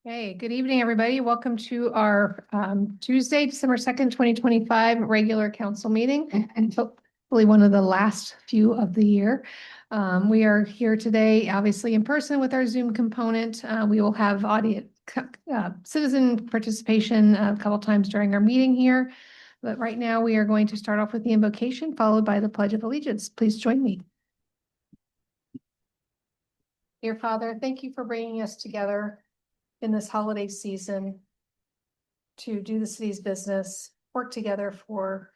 Hey, good evening, everybody. Welcome to our Tuesday, December 2nd, 2025 regular council meeting, and hopefully one of the last few of the year. We are here today, obviously in person with our Zoom component. We will have audience citizen participation a couple times during our meeting here. But right now we are going to start off with the invocation followed by the Pledge of Allegiance. Please join me. Dear Father, thank you for bringing us together in this holiday season to do the city's business, work together for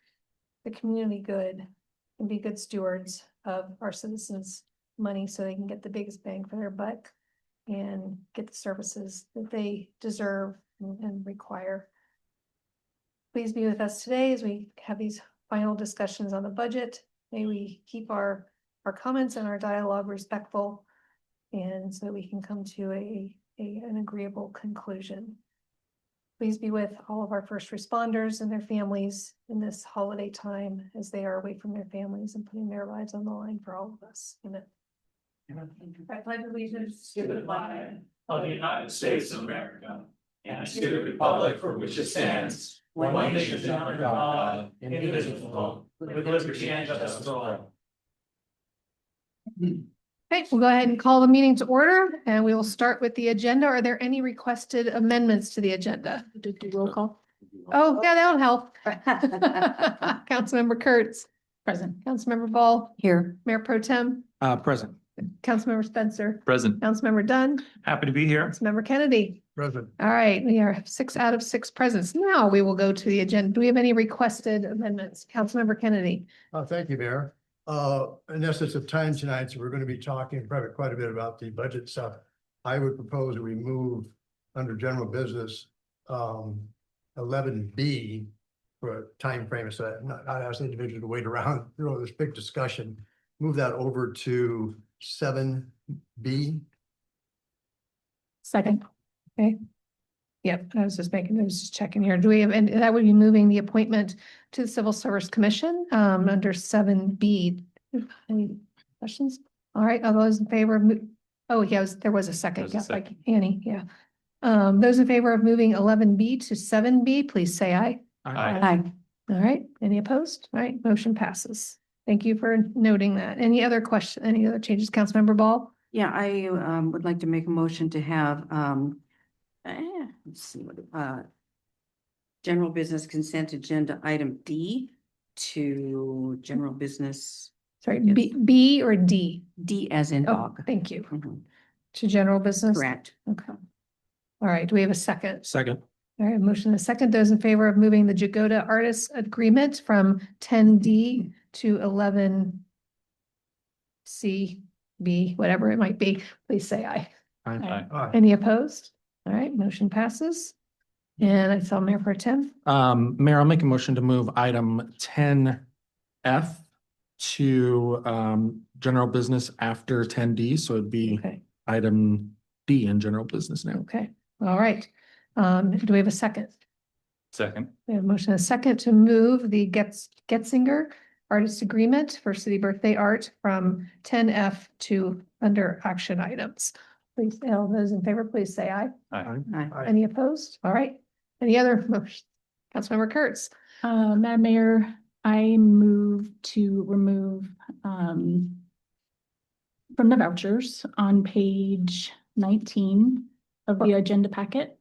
the community good, and be good stewards of our citizens' money so they can get the biggest bang for their buck and get the services that they deserve and require. Please be with us today as we have these final discussions on the budget. May we keep our comments and our dialogue respectful, and so we can come to an agreeable conclusion. Please be with all of our first responders and their families in this holiday time as they are away from their families and putting their lives on the line for all of us. Amen. I pledge allegiance To the flag of the United States of America and to the republic for which it stands, one nation under God, indivisible, with liberty and justice for all. Okay, we'll go ahead and call the meeting to order, and we will start with the agenda. Are there any requested amendments to the agenda? Do roll call. Oh, yeah, that'll help. Councilmember Kurtz, Present. Councilmember Ball, Here. Mayor Pro Tem, Present. Councilmember Spencer, Present. Councilmember Dunn, Happy to be here. Councilmember Kennedy. Present. All right, we are 6 out of 6 presents. Now we will go to the agenda. Do we have any requested amendments? Councilmember Kennedy. Thank you, Mayor. In essence of time tonight, so we're going to be talking probably quite a bit about the budget stuff. I would propose that we move under general business 11B for a time frame, so not ask the individual to wait around through this big discussion. Move that over to 7B. Second. Okay. Yep, I was just checking here. Do we have, and that would be moving the appointment to the Civil Service Commission under 7B. Any questions? All right, all those in favor of, oh, yeah, there was a second, yeah, like Annie, yeah. Those in favor of moving 11B to 7B, please say aye. Aye. All right, any opposed? All right, motion passes. Thank you for noting that. Any other question, any other changes, Councilmember Ball? Yeah, I would like to make a motion to have let's see what general business consent agenda item D to general business. Sorry, Yes. B or D? D as in Oh, dog. thank you. Mhm. To general business? Correct. Okay. All right, do we have a second? Second. All right, motion and a second. Those in favor of moving the Jagoda Artists Agreement from 10D to 11CB, whatever it might be, please say aye. Aye. Any opposed? All right, motion passes. And I saw Mayor Pro Tem. Mayor, I'll make a motion to move item 10F to general business after 10D, so it'd be Okay, item D in general business now. okay, all right. Do we have a second? Second. We have a motion and a second to move the Getzinger Artist Agreement for City Birthday Art from 10F to under action items. Please, all those in favor, please say aye. Aye. Any opposed? All right. Any other motions? Councilmember Kurtz. Madam Mayor, I move to remove from the vouchers on page 19 of the agenda packet.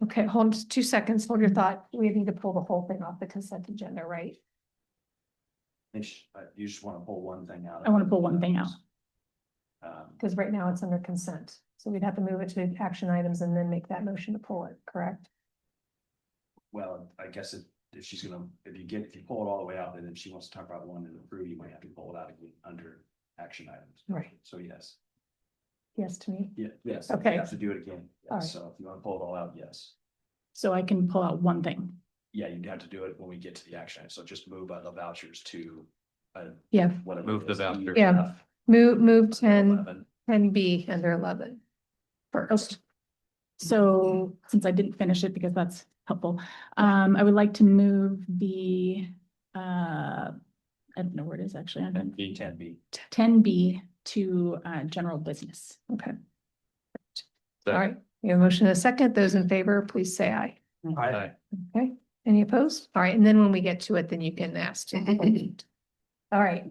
Okay, hold just 2 seconds. Hold your thought. We need to pull the whole thing off the consent agenda, right? You just want to pull one thing out. I want to pull one thing out. Because right now it's under consent. So we'd have to move it to action items and then make that motion to pull it, correct? Well, I guess if she's gonna, if you pull it all the way out, then if she wants to talk about one and approve, you might have to pull it out again under action items. Right. So yes. Yes to me. Yeah, yes. Okay. You have to do it again. All Yes. right. So if you want to pull it all out, yes. So I can pull out one thing. Yeah, you'd have to do it when we get to the action. So just move the vouchers to Yeah, whatever. Move it the is, voucher. Yeah. move 10, 11. 10B under 11 first. So since I didn't finish it because that's helpful, I would like to move the I don't know where it is actually. 10B. 10B to general business. Okay. All right. We have a motion and a second. Those in favor, please say aye. Aye. Okay, any opposed? All right, and then when we get to it, then you can ask. All right.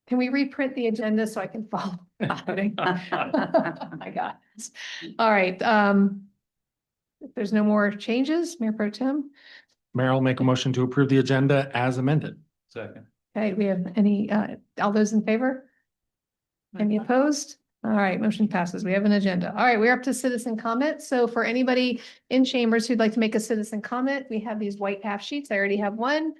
Can we reprint the agenda so I can follow? I got it. All right, if there's no more changes, Mayor Pro Tem, Mayor will make a motion to approve the agenda as amended. Second. okay, do we have any, all those in favor? Any opposed? All right, motion passes. We have an agenda. All right, we're up to citizen comment. So for anybody in chambers who'd like to make a citizen comment, we have these white half sheets. I already have one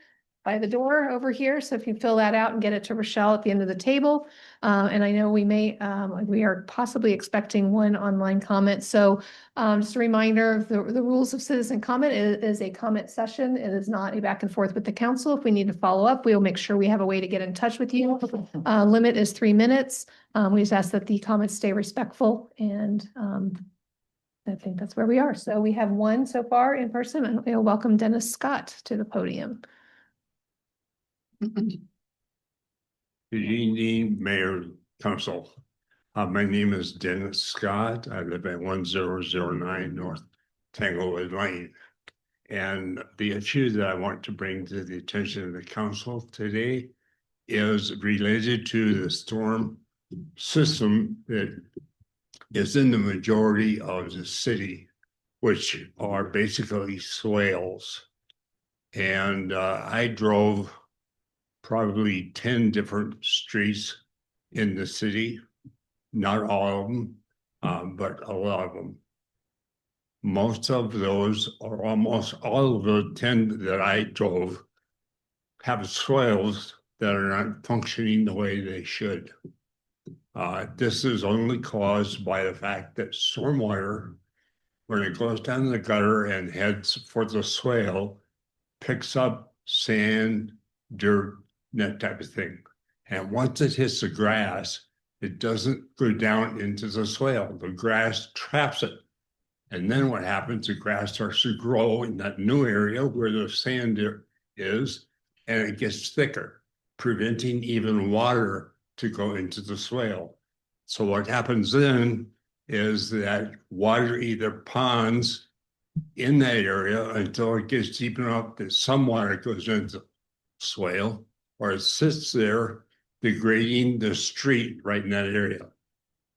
by the door over here. So if you fill that out and get it to Rochelle at the end of the table. And I know we are possibly expecting one online comment. So just a reminder of the rules of citizen comment. It is a comment session. It is not a back and forth with the council. If we need to follow up, we'll make sure we have a way to get in touch with you. Limit is 3 minutes. We just ask that the comments stay respectful, and I think that's where we are. So we have one so far in person, and we'll welcome Dennis Scott to the podium. Good evening, Mayor, Council. My name is Dennis Scott. I live at 1009 North Tanglewood Lane. And the issue that I want to bring to the attention of the council today is related to the storm system that is in the majority of the city, which are basically swales. And I drove probably 10 different streets in the city, not all of them, but a lot of them. Most of those, or almost all of the 10 that I drove, have swales that are not functioning the way they should. This is only caused by the fact that stormwater, when it goes down the gutter and heads for the swale, picks up sand, dirt, that type of thing. And once it hits the grass, it doesn't go down into the swale. The grass traps it. And then what happens, the grass starts to grow in that new area where the sand is, and it gets thicker, preventing even water to go into the swale. So what happens then is that water either ponds in that area until it gets deep enough that some water goes into the swale, or it sits there degrading the street right in that area.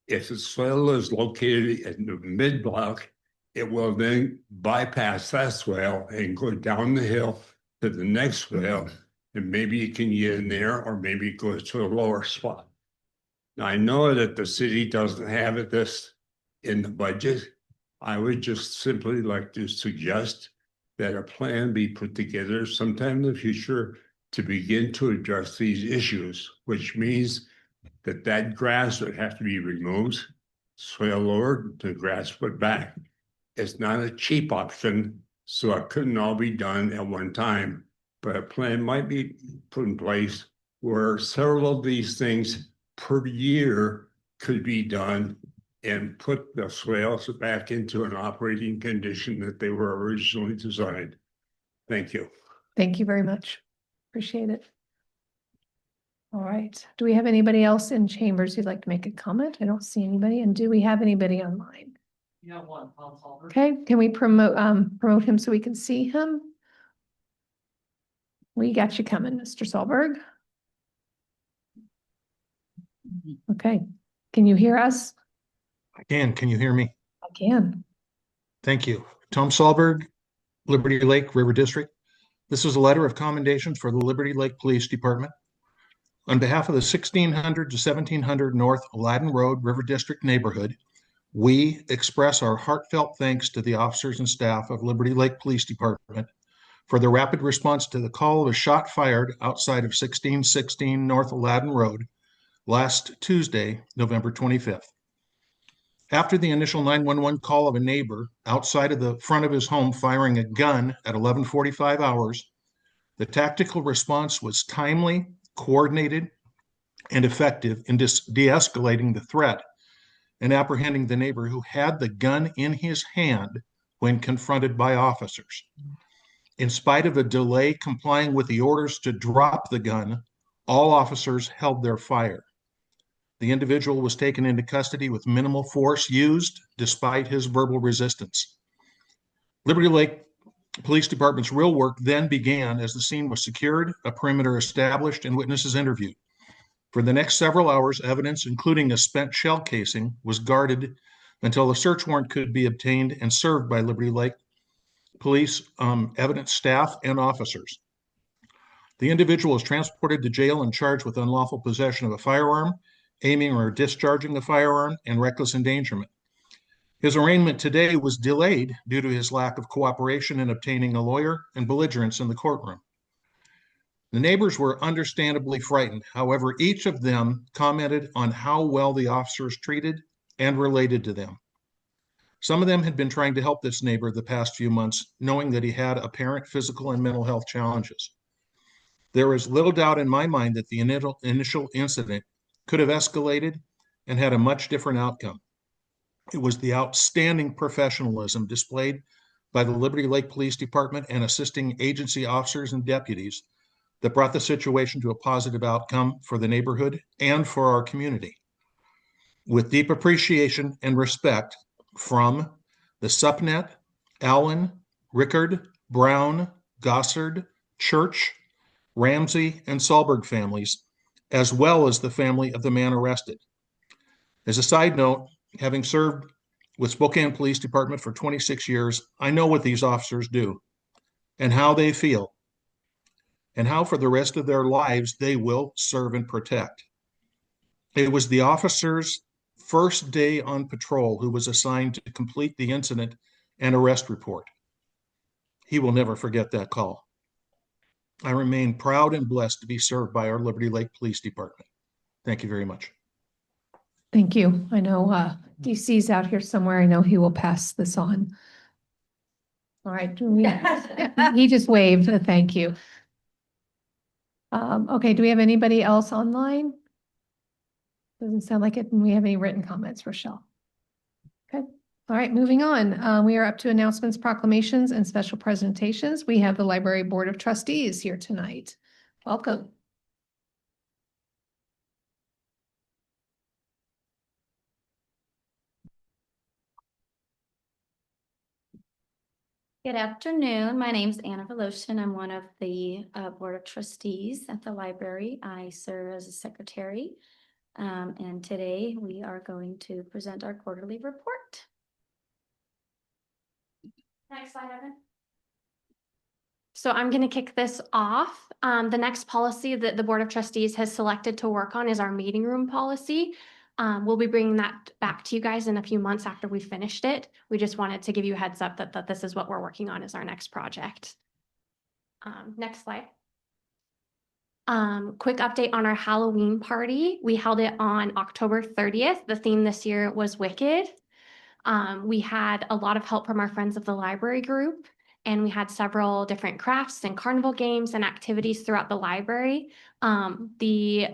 If the swale is located in the mid-block, it will then bypass that swale and go down the hill to the next swale, and maybe you can get in there, or maybe it goes to a lower spot. Now, I know that the city doesn't have this in the budget. I would just simply like to suggest that a plan be put together sometime in the future to begin to address these issues, which means that that grass would have to be removed, swale lowered, the grass put back. It's not a cheap option, so it couldn't all be done at one time, but a plan might be put in place where several of these things per year could be done and put the swales back into an operating condition that they were originally designed. Thank you. Thank you very much. Appreciate it. All right. Do we have anybody else in chambers who'd like to make a comment? I don't see anybody. And do we have anybody online? Yeah, one, Tom Palmer. Okay, can we promote him so we can see him? We got you coming, Mr. Solberg. Okay, can you hear us? I can. Can you hear me? I can. Thank you. Tom Solberg, Liberty Lake River District. This is a letter of commendations for the Liberty Lake Police Department. On behalf of the 1600 to 1700 North Aladdin Road River District neighborhood, we express our heartfelt thanks to the officers and staff of Liberty Lake Police Department for their rapid response to the call of a shot fired outside of 1616 North Aladdin Road last Tuesday, November 25th. After the initial 911 call of a neighbor outside of the front of his home firing a gun at 11:45 hours, the tactical response was timely, coordinated, and effective in de-escalating the threat and apprehending the neighbor who had the gun in his hand when confronted by officers. In spite of a delay complying with the orders to drop the gun, all officers held their fire. The individual was taken into custody with minimal force used despite his verbal resistance. Liberty Lake Police Department's real work then began as the scene was secured, a perimeter established, and witnesses interviewed. For the next several hours, evidence, including a spent shell casing, was guarded until a search warrant could be obtained and served by Liberty Lake Police evidence staff and officers. The individual was transported to jail and charged with unlawful possession of a firearm, aiming or discharging a firearm, and reckless endangerment. His arraignment today was delayed due to his lack of cooperation in obtaining a lawyer and belligerence in the courtroom. The neighbors were understandably frightened. However, each of them commented on how well the officers treated and related to them. Some of them had been trying to help this neighbor the past few months, knowing that he had apparent physical and mental health challenges. There is little doubt in my mind that the initial incident could have escalated and had a much different outcome. It was the outstanding professionalism displayed by the Liberty Lake Police Department and assisting agency officers and deputies that brought the situation to a positive outcome for the neighborhood and for our community. With deep appreciation and respect from the Supnet, Allen, Rickard, Brown, Gossard, Church, Ramsey, and Sahlberg families, as well as the family of the man arrested. As a side note, having served with Spokane Police Department for 26 years, I know what these officers do and how they feel and how for the rest of their lives they will serve and protect. It was the officer's first day on patrol who was assigned to complete the incident and arrest report. He will never forget that call. I remain proud and blessed to be served by our Liberty Lake Police Department. Thank you very much. Thank you. I know DC's out here somewhere. I know he will pass this on. All right. He just waved a thank you. Okay, do we have anybody else online? Doesn't sound like it. And we have any written comments, Rochelle? Okay. All right, moving on. We are up to announcements, proclamations, and special presentations. We have the Library Board of Trustees here tonight. Welcome. Good afternoon. My name is Anna Voloshin. I'm one of the Board of Trustees at the library. I serve as a secretary. And today we are going to present our quarterly report. Next slide, Evan. So I'm going to kick this off. The next policy that the Board of Trustees has selected to work on is our meeting room policy. We'll be bringing that back to you guys in a few months after we finished it. We just wanted to give you a heads up that this is what we're working on as our next project. Next slide. Quick update on our Halloween party. We held it on October 30th. The theme this year was Wicked. We had a lot of help from our Friends of the Library group, and we had several different crafts and carnival games and activities throughout the library. The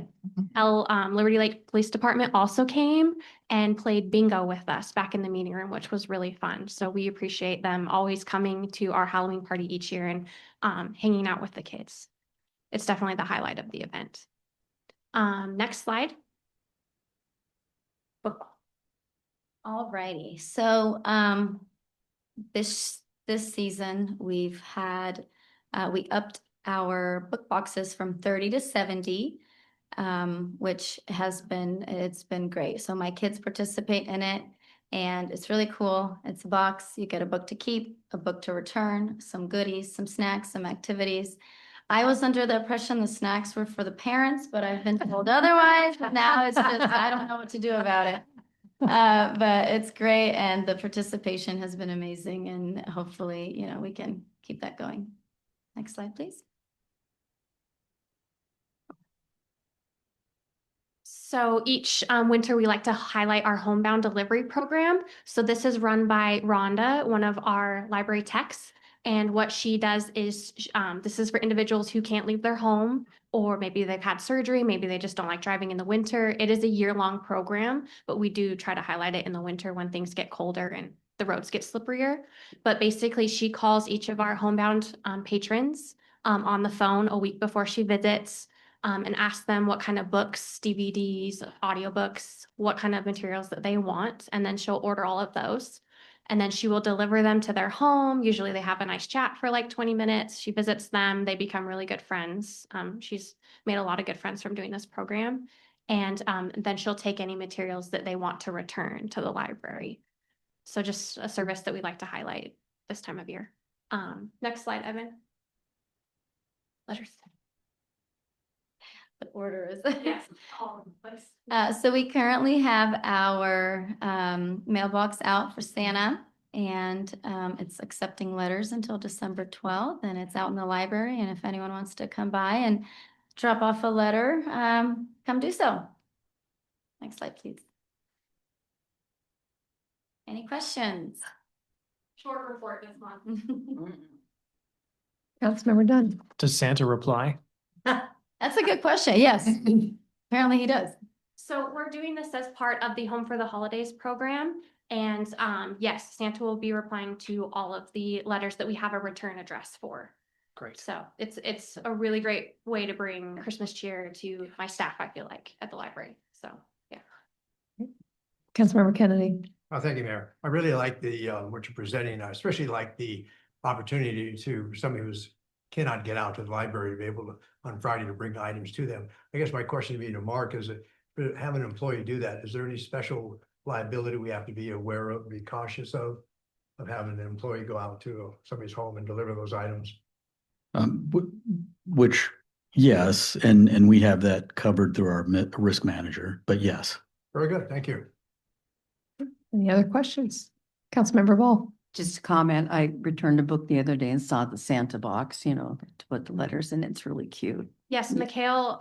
Liberty Lake Police Department also came and played bingo with us back in the meeting room, which was really fun. So we appreciate them always coming to our Halloween party each year and hanging out with the kids. It's definitely the highlight of the event. Next slide. Book. All righty. So this season we've had we upped our book boxes from 30 to 70, which has been great. So my kids participate in it, and it's really cool. It's a box. You get a book to keep, a book to return, some goodies, some snacks, some activities. I was under the impression the snacks were for the parents, but I've been told otherwise. Now it's just, I don't know what to do about it. But it's great, and the participation has been amazing, and hopefully, we can keep that going. Next slide, please. So each winter, we like to highlight our homebound delivery program. So this is run by Rhonda, one of our library techs. And what she does is, this is for individuals who can't leave their home, or maybe they've had surgery, maybe they just don't like driving in the winter. It is a year-long program, but we do try to highlight it in the winter when things get colder and the roads get slipperier. But basically, she calls each of our homebound patrons on the phone a week before she visits. and ask them what kind of books, DVDs, audiobooks, what kind of materials that they want. And then she'll order all of those. And then she will deliver them to their home. Usually they have a nice chat for like 20 minutes. She visits them. They become really good friends. She's made a lot of good friends from doing this program. And then she'll take any materials that they want to return to the library. So just a service that we like to highlight this time of year. Next slide, Evan. Letters. The order is. Yes. all in place. So we currently have our mailbox out for Santa, and it's accepting letters until December 12th, and it's out in the library. And if anyone wants to come by and drop off a letter, come do so. Next slide, please. Any questions? Short report this month. Councilmember Dunn. Does Santa reply? That's a good question. Yes, apparently he does. So we're doing this as part of the Home for the Holidays program. And yes, Santa will be replying to all of the letters that we have a return address for. Great. So it's a really great way to bring Christmas cheer to my staff, I feel like, at the library. So, yeah. Councilmember Kennedy. Oh, thank you, Mayor. I really like the, what you're presenting. I especially like the opportunity to somebody who's cannot get out to the library to be able to, on Friday, to bring items to them. I guess my question would be to Mark is that have an employee do that. Is there any special liability we have to be aware of, be cautious of having an employee go out to somebody's home and deliver those items? Which, yes, and we have that covered through our risk manager, but yes. Very good. Thank you. Any other questions? Councilmember Ball. Just a comment, I returned a book the other day and saw the Santa box, you know, to put the letters in. It's really cute. Yes, Mikhail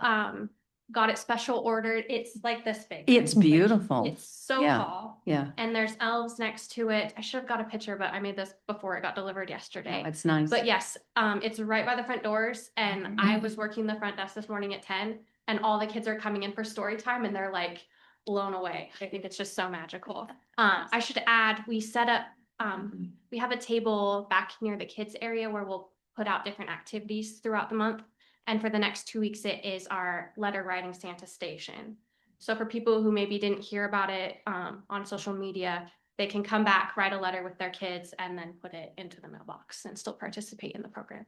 got it special ordered. It's like this big. It's beautiful. It's so Yeah. tall. Yeah, And there's elves next to it. I should have got a picture, but I made this before it got delivered yesterday. it's nice. But yes, it's right by the front doors, and I was working the front desk this morning at 10, and all the kids are coming in for story time, and they're like blown away. I think it's just so magical. I should add, we set up, we have a table back near the kids area where we'll put out different activities throughout the month. And for the next 2 weeks, it is our letter writing Santa station. So for people who maybe didn't hear about it on social media, they can come back, write a letter with their kids, and then put it into the mailbox and still participate in the program.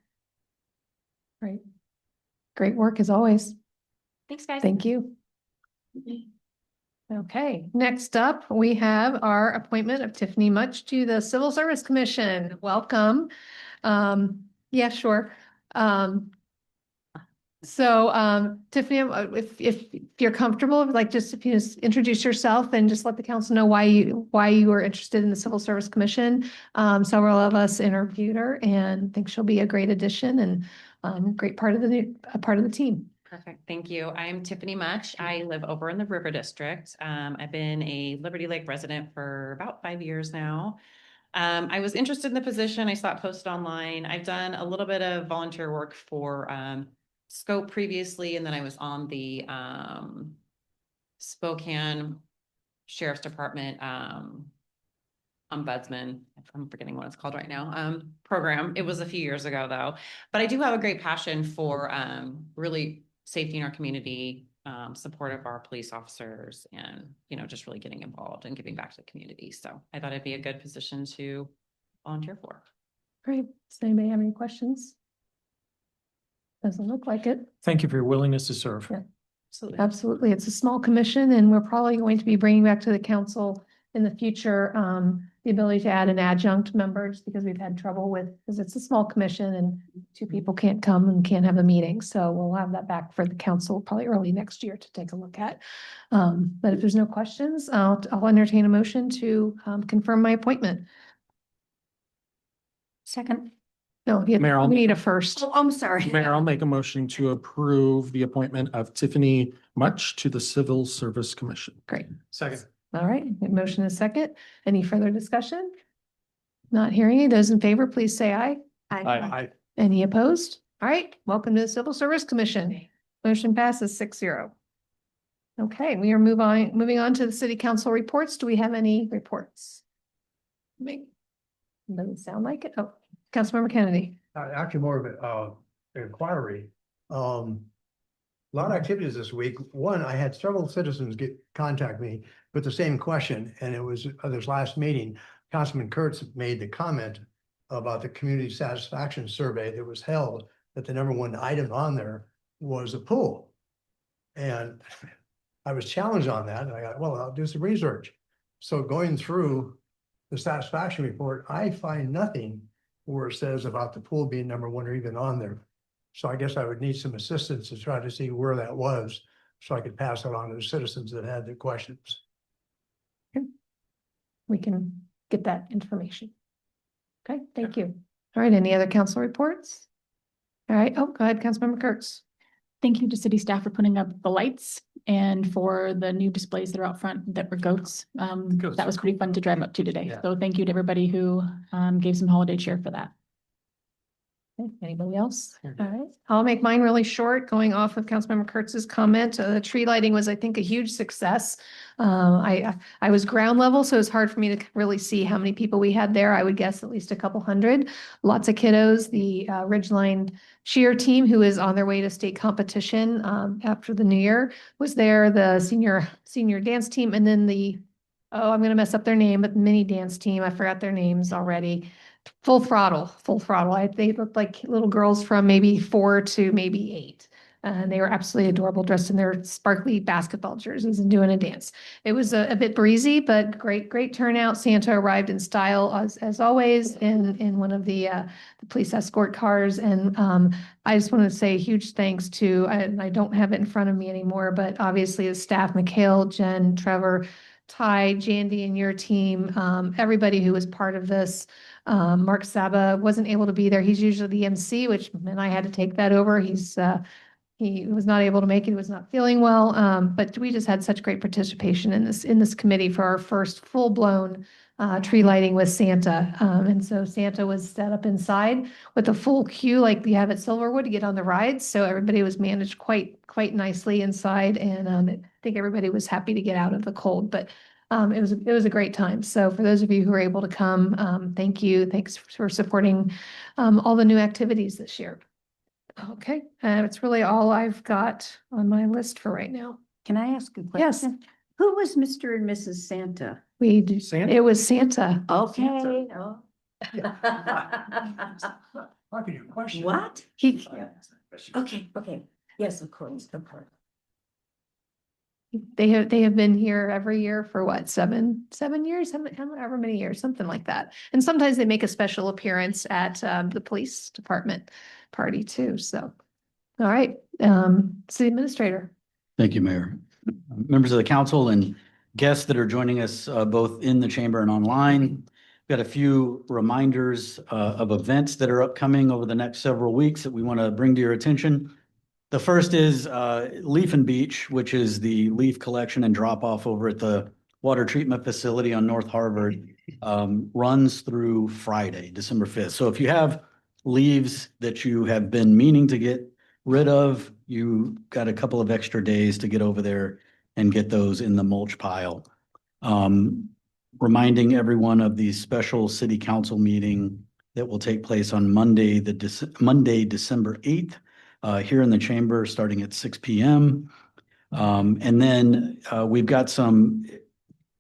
Great. Great work as always. Thanks, guys. Thank you. Okay, next up, we have our appointment of Tiffany Much to the Civil Service Commission. Welcome. Yeah, sure. Tiffany, if you're comfortable, like just if you just introduce yourself and just let the council know why you were interested in the Civil Service Commission. Several of us interviewed her and think she'll be a great addition and great part of the team. Perfect. Thank you. I'm Tiffany Much. I live over in the River District. I've been a Liberty Lake resident for about 5 years now. I was interested in the position. I saw it posted online. I've done a little bit of volunteer work for Scope previously, and then I was on the Spokane Sheriff's Department ombudsman, I'm forgetting what it's called right now, program. It was a few years ago though, but I do have a great passion for really safety in our community, support of our police officers, and, you know, just really getting involved and giving back to the community. So I thought it'd be a good position to volunteer for. Great. Does anybody have any questions? Doesn't look like it. Thank you for your willingness to serve. Yeah. Absolutely. Absolutely. It's a small commission and we're probably going to be bringing back to the council in the future, the ability to add an adjunct member just because we've had trouble with, because it's a small commission and 2 people can't come and can't have a meeting. So we'll have that back for the council probably early next year to take a look at. But if there's no questions, I'll entertain a motion to confirm my appointment. Second. No, Mayor, we need a first. Oh, I'm sorry. Mayor, I'll make a motion to approve the appointment of Tiffany Much to the Civil Service Commission. Great. Second. All right, motion is second. Any further discussion? Not hearing any. Those in favor, please say aye. Aye. Any opposed? All right, welcome to the Civil Service Commission. Motion passes 6-0. Okay, we are moving on to the city council reports. Do we have any reports? Doesn't sound like it. Oh, Councilmember Kennedy. Actually more of an inquiry. A lot of activities this week. One, I had several citizens contact me with the same question, and it was this last meeting, Councilman Kurtz made the comment about the community satisfaction survey that was held, that the number one item on there was a pool. And I was challenged on that, and I got, well, I'll do some research. So going through the satisfaction report, I find nothing where it says about the pool being number one or even on there. So I guess I would need some assistance to try to see where that was, so I could pass it on to the citizens that had the questions. We can get that information. Okay, thank you. All right, any other council reports? All right, oh, go ahead, Councilmember Kurtz. Thank you to city staff for putting up the lights and for the new displays that are out front that were goats. Goats That are was pretty fun to drive up to today. Yeah. So thank you to everybody who gave some holiday cheer for that. Okay, anybody else? All right, I'll make mine really short, going off of Councilmember Kurtz's comment. The tree lighting was, I think, a huge success. I was ground level, so it's hard for me to really see how many people we had there. I would guess at least a couple hundred. Lots of kiddos. The Ridgeline cheer team, who is on their way to state competition after the new year, was there. The senior dance team, and then I'm going to mess up their name, but the mini dance team. I forgot their names already. Full throttle. They looked like little girls from maybe 4 to maybe 8. And they were absolutely adorable, dressed in their sparkly basketball jerseys and doing a dance. It was a bit breezy, but great turnout. Santa arrived in style as always in one of the police escort cars. And I just want to say huge thanks to, I don't have it in front of me anymore, but obviously the staff, Mikhail, Jen, Trevor, Ty, Jandy, and your team, everybody who was part of this. Mark Saba wasn't able to be there. He's usually the MC, which meant I had to take that over. He was not able to make it. He was not feeling well. But we just had such great participation in this committee for our first full-blown tree lighting with Santa. And so Santa was set up inside with a full queue like we have at Silverwood to get on the rides. So everybody was managed quite nicely inside. And I think everybody was happy to get out of the cold. But it was a great time. So for those of you who were able to come, thank you. Thanks for supporting all the new activities this year. Okay, it's really all I've got on my list for right now. Can I ask a question? Yes. Who was Mr. and Mrs. Santa? Santa? It was Santa. Okay. Oh. Talking to your question. What? Okay. Yes, of course. They have been here every year for what, seven years, however many years, something like that. And sometimes they make a special appearance at the police department party too. So, all right, City Administrator. Thank you, Mayor. Members of the council and guests that are joining us both in the chamber and online. We've got a few reminders of events that are upcoming over the next several weeks that we want to bring to your attention. The first is Leaf and Beach, which is the leaf collection and drop off over at the water treatment facility on North Harvard, runs through Friday, December 5th. So if you have leaves that you have been meaning to get rid of, you got a couple of extra days to get over there and get those in the mulch pile. Reminding everyone of the special city council meeting that will take place on Monday, December 8th. Here in the chamber, starting at 6 p.m. And then we've got some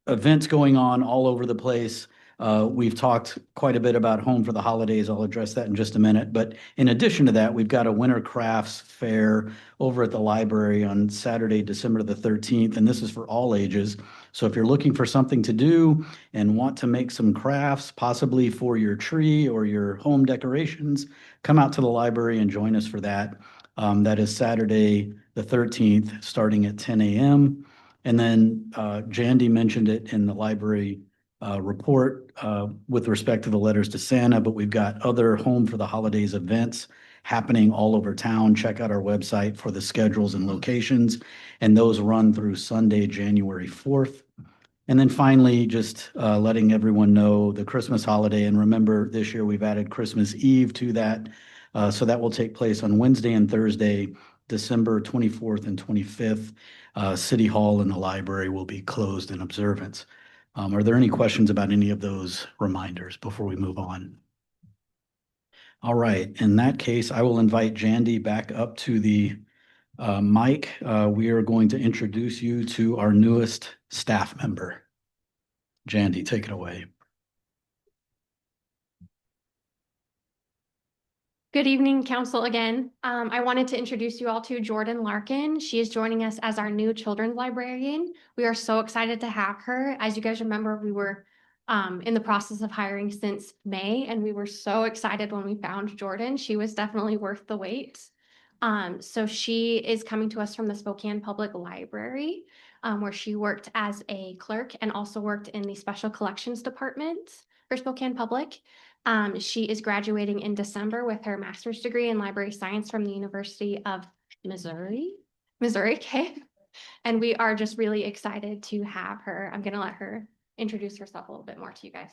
events going on all over the place. We've talked quite a bit about Home for the Holidays. I'll address that in just a minute. But in addition to that, we've got a Winter Crafts Fair over at the library on Saturday, December the 13th. And this is for all ages. So if you're looking for something to do and want to make some crafts, possibly for your tree or your home decorations, come out to the library and join us for that. That is Saturday, the 13th, starting at 10 a.m. And then Jandy mentioned it in the library report with respect to the letters to Santa, but we've got other Home for the Holidays events happening all over town. Check out our website for the schedules and locations, and those run through Sunday, January 4th. And then finally, just letting everyone know the Christmas holiday. And remember, this year we've added Christmas Eve to that. So that will take place on Wednesday and Thursday, December 24th and 25th. City Hall and the library will be closed in observance. Are there any questions about any of those reminders before we move on? All right, in that case, I will invite Jandy back up to the Mike, we are going to introduce you to our newest staff member. Jandy, take it away. Good evening, council again. I wanted to introduce you all to Jordan Larkin. She is joining us as our new children's librarian. We are so excited to have her. As you guys remember, we were in the process of hiring since May, and we were so excited when we found Jordan. She was definitely worth the wait. So she is coming to us from the Spokane Public Library, where she worked as a clerk and also worked in the Special Collections Department for Spokane Public. She is graduating in December with her master's degree in library science from the University of Missouri, okay? And we are just really excited to have her. I'm gonna let her introduce herself a little bit more to you guys.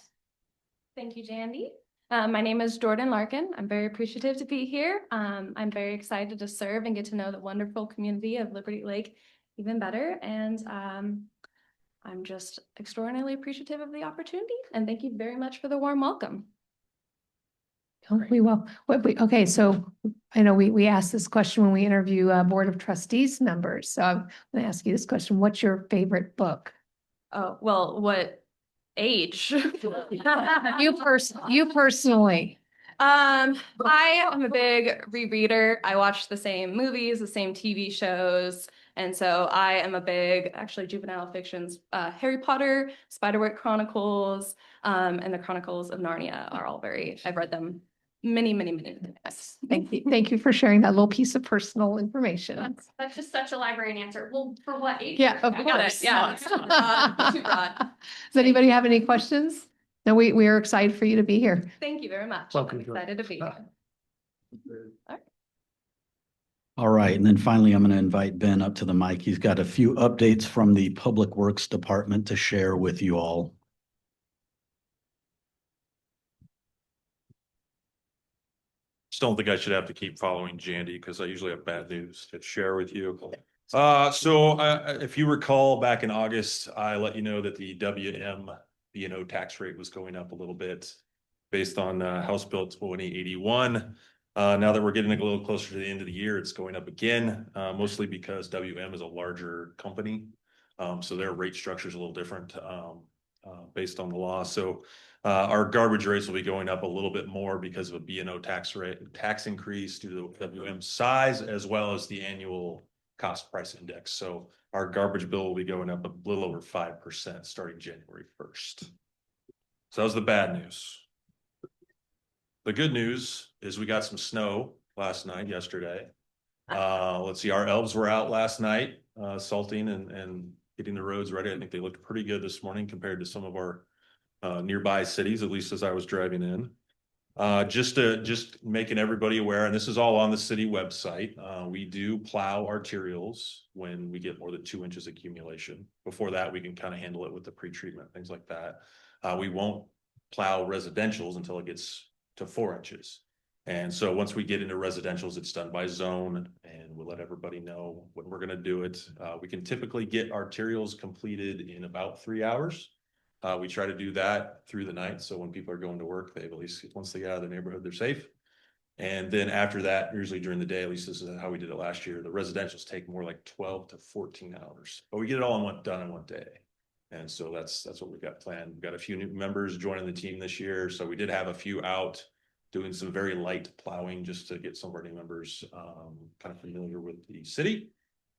Thank you, Jandy. My name is Jordan Larkin. I'm very appreciative to be here. I'm very excited to serve and get to know the wonderful community of Liberty Lake even better. And I'm just extraordinarily appreciative of the opportunity. And thank you very much for the warm welcome. We will. Okay, so I know we asked this question when we interview Board of Trustees members. So I'm going to ask you this question. What's your favorite book? Oh, well, what age? You personally. I am a big rereader. I watch the same movies, the same TV shows. And so I am a big, actually, juvenile fictions. Harry Potter, Spiderwick Chronicles, and the Chronicles of Narnia are all I've read them many times. Thank you for sharing that little piece of personal information. That's just such a librarian answer. Well, for what age? Yeah, of I got it. course. Yeah. Too broad. Does anybody have any questions? No, we are excited for you to be here. Thank you very much. Welcome, I'm Jordan. excited to be here. All right, and then finally, I'm going to invite Ben up to the mic. He's got a few updates from the Public Works Department to share with you all. Just don't think I should have to keep following Jandy because I usually have bad news to share with you. If you recall, back in August, I let you know that the WM B&O tax rate was going up a little bit based on House Bill 2081. Now that we're getting a little closer to the end of the year, it's going up again, mostly because WM is a larger company. So their rate structure is a little different based on the law. So our garbage rates will be going up a little bit more because of a B&O tax increase due to the WM size, as well as the annual cost price index. So our garbage bill will be going up a little over 5% starting January 1st. So that was the bad news. The good news is we got some snow yesterday. Let's see, our elves were out last night, salting and getting the roads ready. I think they looked pretty good this morning compared to some of our nearby cities, at least as I was driving in. Just making everybody aware, and this is all on the city website. We do plow arterials when we get more than 2 inches accumulation. Before that, we can kind of handle it with the pre-treatment, things like that. We won't plow residentials until it gets to 4 inches. And so once we get into residentials, it's done by zone, and we'll let everybody know when we're going to do it. We can typically get arterials completed in about 3 hours. We try to do that through the night. So when people are going to work, they've at least, once they get out of the neighborhood, they're safe. And then after that, usually during the day, at least this is how we did it last year, the residentials take more like 12 to 14 hours, but we get it all done in one day. And so that's what we've got planned. We've got a few new members joining the team this year. So we did have a few out doing some very light plowing just to get some of our new members kind of familiar with the city.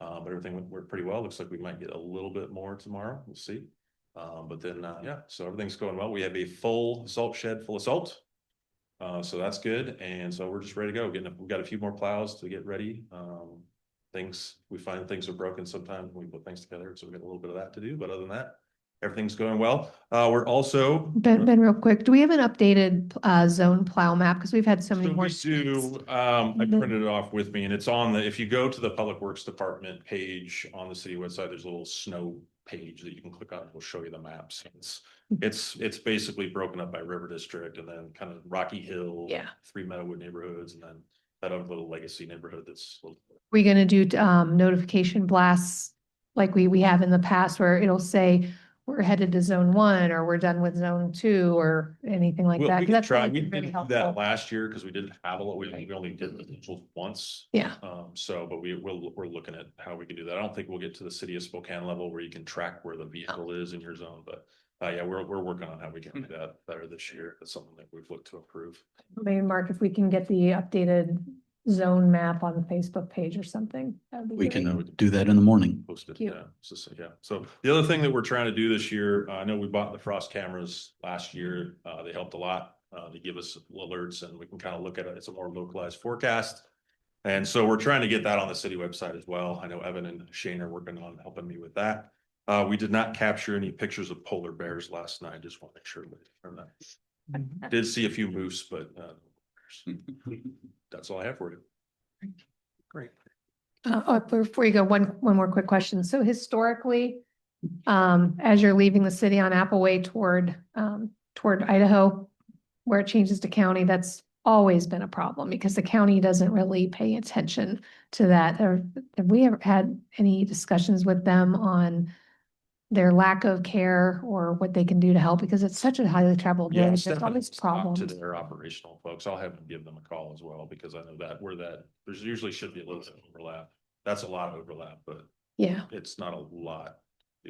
But everything worked pretty well. Looks like we might get a little bit more tomorrow. We'll see. But then, yeah, so everything's going well. We have a full salt shed full of salt. So that's good. And so we're just ready to go. We've got a few more plows to get ready. We find things are broken sometimes when we put things together. So we got a little bit of that to do. But other than that, everything's going well. We're also Ben, real quick, do we have an updated zone plow map? Because we've had so many more. We do. I printed it off with me, and it's on if you go to the Public Works Department page on the city website, there's a little snow page that you can click on. It will show you the maps. It's basically broken up by River District, and then kind of Rocky Hill, Three Meadowwood neighborhoods, and then that other little legacy neighborhood that's a little. We're going to do notification blasts like we have in the past, where it'll say we're headed to zone 1 or we're done with zone 2 or anything like Well, that. we 'Cause can that's try, always we been very didn't do that helpful. last year because we didn't have a lot, we only did the visuals once. Yeah. So, but we're looking at how we can do that. I don't think we'll get to the city of Spokane level where you can track where the vehicle is in your zone, but yeah, we're working on how we can do that better this year. That's something that we've looked to improve. Maybe Mark, if we can get the updated zone map on the Facebook page or something. That'd be We great. can do that in the morning. Posted, Cute. yeah. Yeah. So the other thing that we're trying to do this year, I know we bought the frost cameras last year. They helped a lot. They give us alerts and we can kind of look at it. It's a more localized forecast. And so we're trying to get that on the city website as well. I know Evan and Shane are working on helping me with that. We did not capture any pictures of polar bears last night. Just want to make sure we confirm that. Did see a few moose, but that's all I have for you. Great. Before you go, one more quick question. So historically, as you're leaving the city on Appleway toward Idaho, where it changes to county, that's always been a problem because the county doesn't really pay attention to that. Have we ever had any discussions with them on their lack of care or what they can do to help? Because it's such a highly traveled Yeah, road. There's Stefan always talked problems. to their operational folks. I'll have them give them a call as well, because I know that there's usually should be a little bit of overlap. That's a lot of overlap, but Yeah. it's not a lot.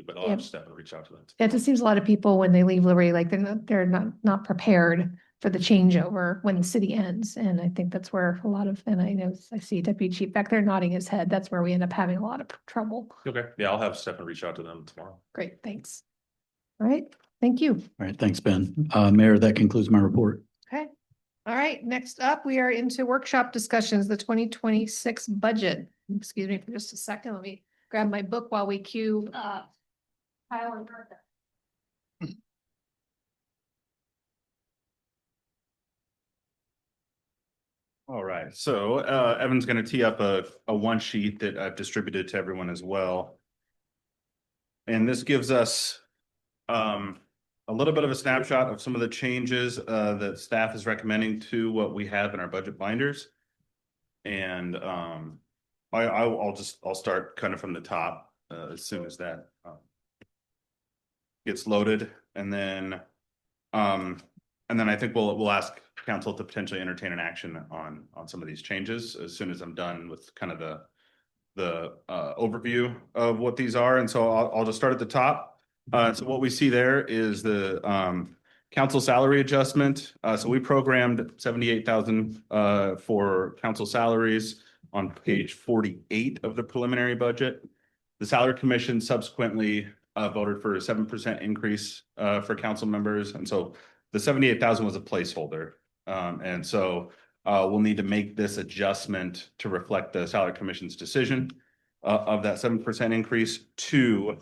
But I'll Yeah. have Stefan reach out to them. It just seems a lot of people when they leave Liberty, like they're not prepared for the changeover when the city ends. And I think that's where a lot of, and I know I see Deputy Chief back there nodding his head. That's where we end up having a lot of trouble. Okay, yeah, I'll have Stefan reach out to them tomorrow. Great, thanks. All right, thank you. All right, thanks, Ben. Mayor, that concludes my report. Okay. All right, next up, we are into workshop discussions, the 2026 budget. Excuse me for just a second. Let me grab my book while we cue Kyle and Bertha. All right, so Evan's going to tee up a one sheet that I've distributed to everyone as well. And this gives us a little bit of a snapshot of some of the changes that staff is recommending to what we have in our budget binders. And I'll start kind of from the top as soon as that gets loaded, and then I think we'll ask council to potentially entertain an action on some of these changes as soon as I'm done with kind of the overview of what these are. And so I'll just start at the top. So what we see there is the council salary adjustment. So we programmed 78,000 for council salaries on page 48 of the preliminary budget. The salary commission subsequently voted for a 7% increase for council members. And so the 78,000 was a placeholder. And so we'll need to make this adjustment to reflect the salary commission's decision of that 7% increase to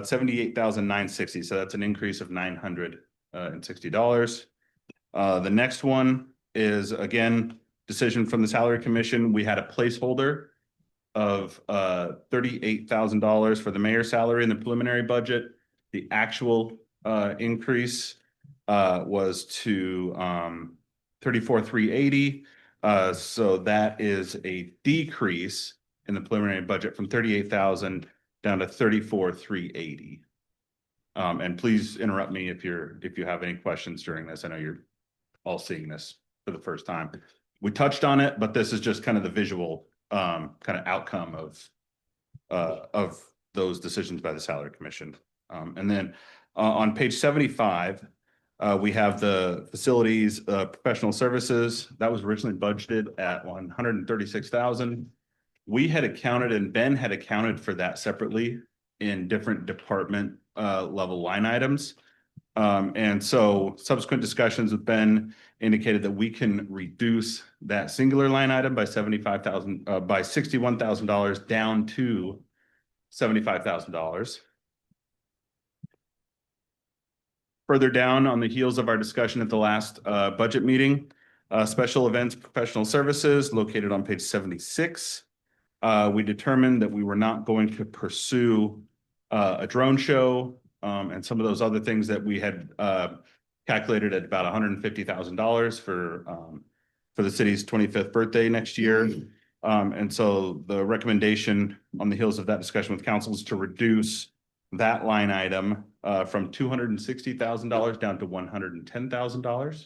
78,960. So that's an increase of $960. The next one is, again, decision from the salary commission. We had a placeholder of $38,000 for the mayor's salary in the preliminary budget. The actual increase was to $34,380. So that is a decrease in the preliminary budget from $38,000 down to $34,380. And please interrupt me if you have any questions during this. I know you're all seeing this for the first time. We touched on it, but this is just kind of the visual kind of outcome of those decisions by the salary commission. And then on page 75, we have the facilities professional services. That was originally budgeted at $136,000. We had accounted, and Ben had accounted for that separately in different department level line items. And so subsequent discussions with Ben indicated that we can reduce that singular line item by $61,000 down to $75,000. Further down on the heels of our discussion at the last budget meeting, special events, professional services located on page 76. We determined that we were not going to pursue a drone show and some of those other things that we had calculated at about $150,000 for the city's 25th birthday next year. And so the recommendation on the heels of that discussion with council is to reduce that line item from $260,000 down to $110,000.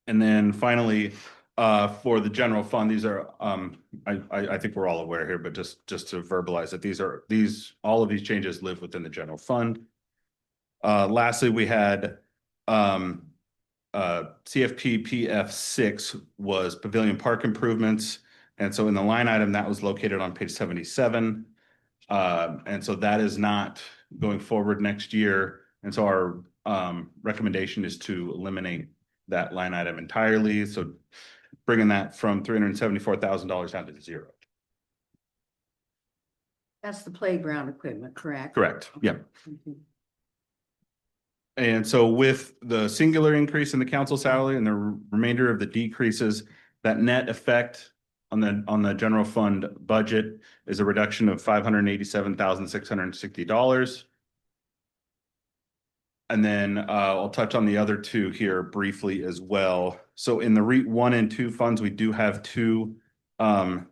And then finally, for the general fund, these are, I think we're all aware here, but just to verbalize that all of these changes live within the general fund. Lastly, we had CFP PF6 was Pavilion Park improvements. And so in the line item that was located on page 77. And so that is not going forward next year. And so our recommendation is to eliminate that line item entirely. So bringing that from $374,000 down to zero. That's the playground equipment, correct? Correct. Yeah. Mhm. And so with the singular increase in the council salary and the remainder of the decreases, that net effect on the general fund budget is a reduction of $587,660. And then I'll touch on the other two here briefly as well. So in the REIT 1 and 2 funds, we do have two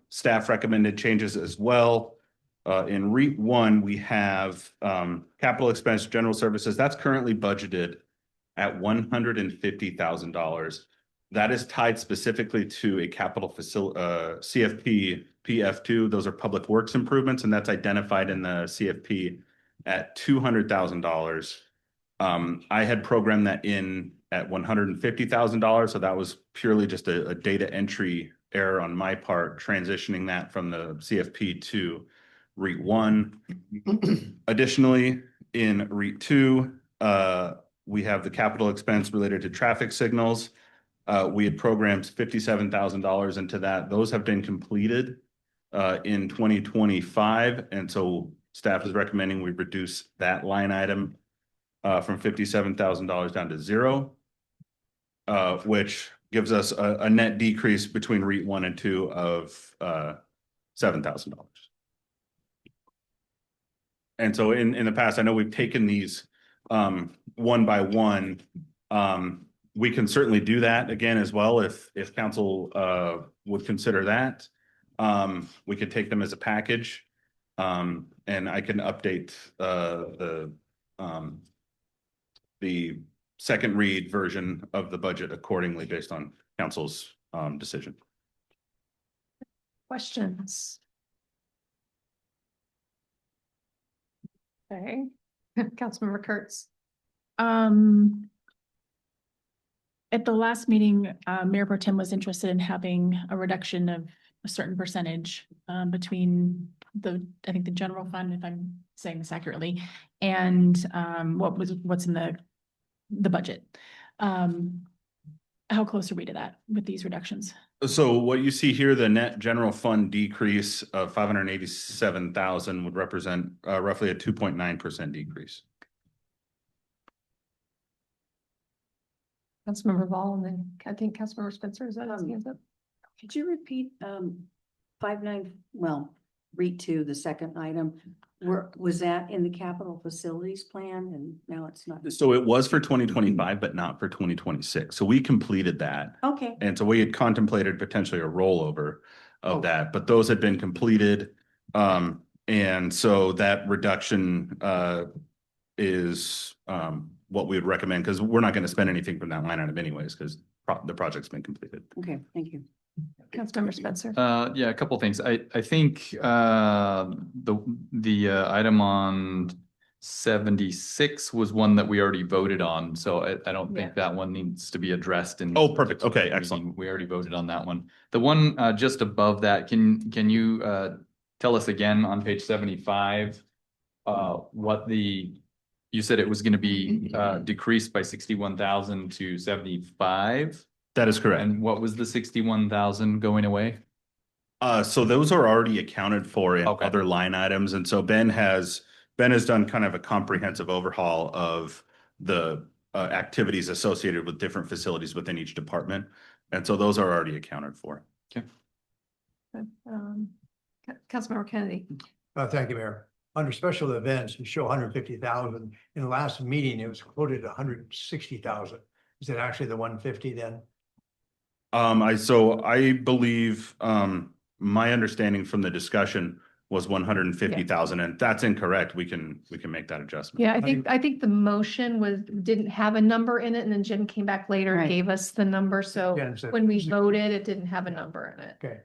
staff recommended changes as well. In REIT 1, we have capital expense general services. That's currently budgeted at $150,000. That is tied specifically to a capital facility, CFP PF2. Those are public works improvements, and that's identified in the CFP at $200,000. I had programmed that in at $150,000. So that was purely just a data entry error on my part, transitioning that from the CFP to REIT 1. Additionally, in REIT 2, we have the capital expense related to traffic signals. We had programmed $57,000 into that. Those have been completed in 2025. And so staff is recommending we reduce that line item from $57,000 down to zero, which gives us a net decrease between REIT 1 and 2 of $7,000. And so in the past, I know we've taken these one by one. We can certainly do that again as well if council would consider that. We could take them as a package, and I can update the second read version of the budget accordingly based on council's decision. Questions? Okay, Councilmember Kurtz. At the last meeting, Mayor Pro Tem was interested in having a reduction of a certain percentage between I think the general fund, if I'm saying this accurately, and what's in the budget. How close are we to that with these reductions? So what you see here, the net general fund decrease of $587,000 would represent roughly a 2.9% decrease. Councilmember Vol, and then I think Councilmember Spencer, is that his hands up? Could you repeat 5.9, REIT 2, the second item? Was that in the capital facilities plan and now it's not? So it was for 2025, but not for 2026. So we completed that. Okay. And so we had contemplated potentially a rollover of that, but those had been completed. And so that reduction is what we would recommend, because we're not going to spend anything from that line item anyways, because the project's been completed. Okay, thank you. Councilmember Spencer. Yeah, a couple of things. I think the item on 76 was one that we already voted on, so I don't think that one needs to be addressed in. Oh, perfect. Okay, excellent. We already voted on that one. The one just above that, can you tell us again on page 75 what you said it was going to be decreased by 61,000 to 75? That is correct. And what was the 61,000 going away? So those are already accounted for in other line items. And so Ben has done kind of a comprehensive overhaul of the activities associated with different facilities within each department. And so those are already accounted for. Okay. Councilmember Kennedy. Thank you, Mayor. Under special events, you show 150,000. In the last meeting, it was quoted 160,000. Is it actually the 150 then? I believe my understanding from the discussion was 150,000, and that's incorrect. We can make that adjustment. Yeah, I think the motion didn't have a number in it, and then Jen came back later and Right. gave us the number, so Jen said- when we voted, it didn't have a number in it. Okay.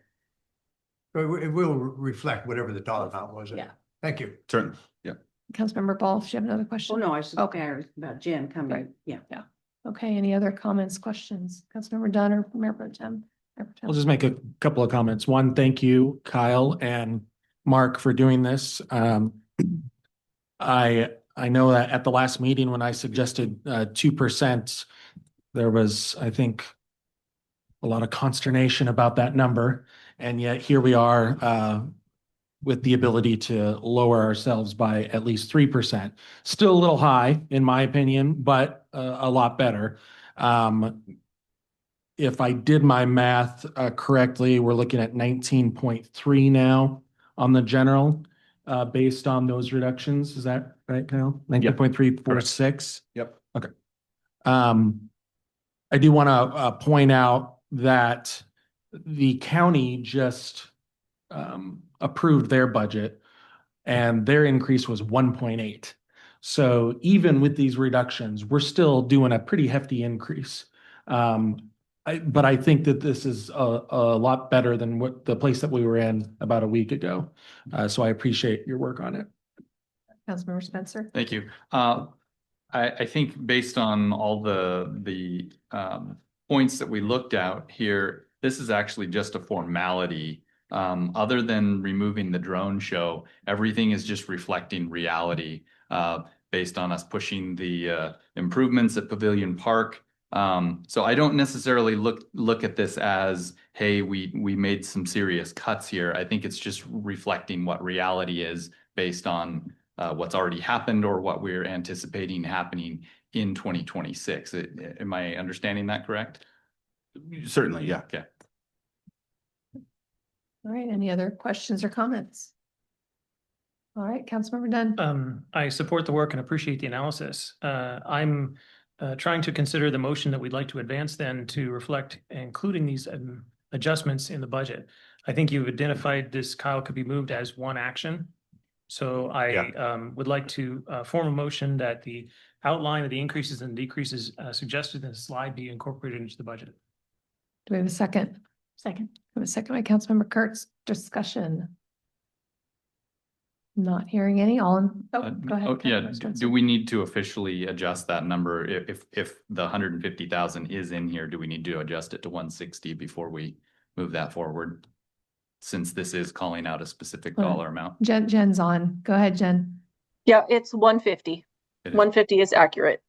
So it will reflect whatever the dollar amount was. Yeah. Thank you. Certainly, yeah. Councilmember Ball, do you have another question? Oh, no, I was just Okay. about Jen coming, Right. yeah. Okay, any other comments, questions? Councilmember Dunn or Mayor Pro Tem? Mayor Pro Tem? I'll just make a couple of comments. One, thank you, Kyle and Mark, for doing this. I know that at the last meeting when I suggested 2%, there was, I think, a lot of consternation about that number. And yet here we are with the ability to lower ourselves by at least 3%. Still a little high, in my opinion, but a lot better. If I did my math correctly, we're looking at 19.3 now on the general, based on those reductions. Is that right, Kyle? 19.346? Yep. Okay. I do want to point out that the county just approved their budget and their increase was 1.8. So even with these reductions, we're still doing a pretty hefty increase. But I think that this is a lot better than what the place that we were in about a week ago. So I appreciate your work on it. Councilmember Spencer? Thank you. I think based on all the points that we looked at here, this is actually just a formality. Other than removing the drone show, everything is just reflecting reality based on us pushing the improvements at Pavilion Park. So I don't necessarily look at this as, hey, we made some serious cuts here. I think it's just reflecting what reality is based on what's already happened or what we're anticipating happening in 2026. Am I understanding that correct? Certainly, yeah. Okay. All right, any other questions or comments? All right, Councilmember Dunn. I support the work and appreciate the analysis. I'm trying to consider the motion that we'd like to advance then to reflect including these adjustments in the budget. I think you've identified this, Kyle, could be moved as one action. So I would like to form a motion that the outline of the increases and decreases suggested in the slide be incorporated into the budget. Do we have a second? Second. We have a second by Councilmember Kurtz. Discussion. Not hearing any. All in, go ahead. Yeah, Councilmember Spencer. do we need to officially adjust that number? If the 150,000 is in here, do we need to adjust it to 160 before we move that forward? Since this is calling out a specific dollar amount. Jen's on. Go ahead, Jen. Yeah, it's 150. It is. 150 is accurate.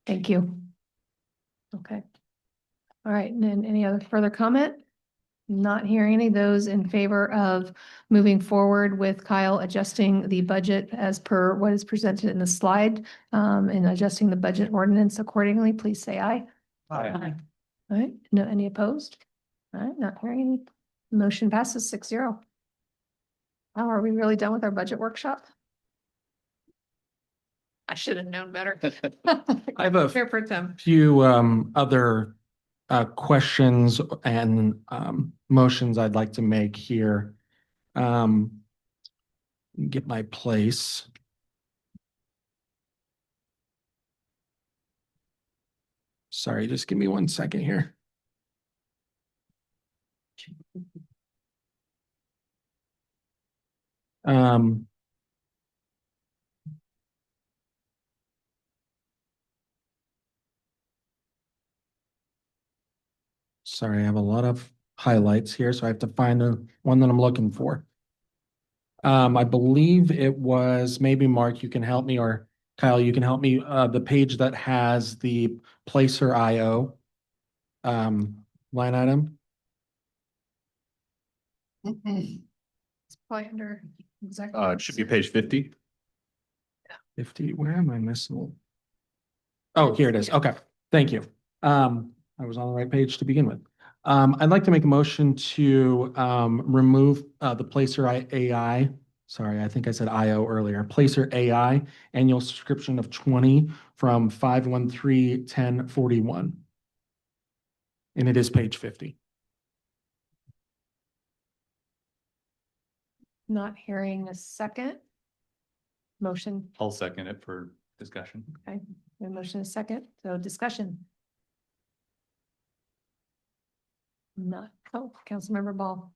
Thank you. Okay. All right, and then any other further comment? Not hearing any. Those in favor of moving forward with Kyle adjusting the budget as per what is presented in the slide, and adjusting the budget ordinance accordingly, please say aye. Aye. All right, no, any opposed? All right, not hearing any. Motion passes 6-0. How are we really done with our budget workshop? I should have known better. I have a Mayor Pro Tem. few other questions and motions I'd like to make here. Get my place. Sorry, just give me 1 second here. Sorry, I have a lot of highlights here, so I have to find the one that I'm looking for. I believe it was, maybe Mark, you can help me, or Kyle, you can help me, the page that has the Placer IO line item. It's probably under exactly. It should be page 50. 50, where am I missing? Oh, here it is. Okay, thank you. I was on the right page to begin with. I'd like to make a motion to remove the Placer AI. Sorry, I think I said IO earlier. Placer AI annual subscription of 20 from 5/13/10/41. And it is page 50. Not hearing a second. Motion, I'll second it for discussion. okay, a motion is second, so discussion. Not, oh, Councilmember Ball.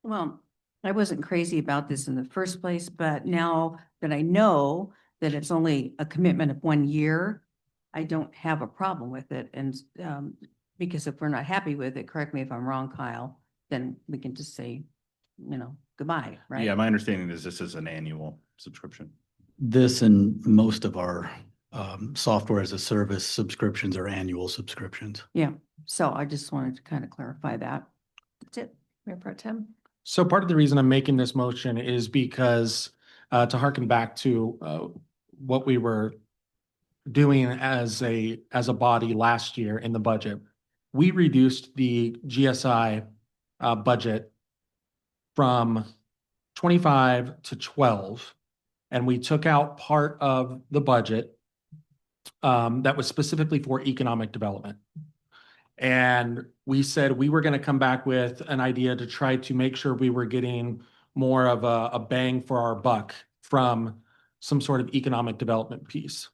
Well, I wasn't crazy about this in the first place, but now that I know that it's only a commitment of 1 year, I don't have a problem with it. And because if we're not happy with it, correct me if I'm wrong, Kyle, then we can just say, goodbye, right? Yeah, my understanding is this is an annual subscription. This and most of our software as a service subscriptions are annual subscriptions. Yeah, so I just wanted to kind of clarify that. That's it. Mayor Pro Tem. So part of the reason I'm making this motion is because to harken back to what we were doing as a body last year in the budget, we reduced the GSI budget from 25 to 12, and we took out part of the budget that was specifically for economic development. And we said we were going to come back with an idea to try to make sure we were getting more of a bang for our buck from some sort of economic development piece.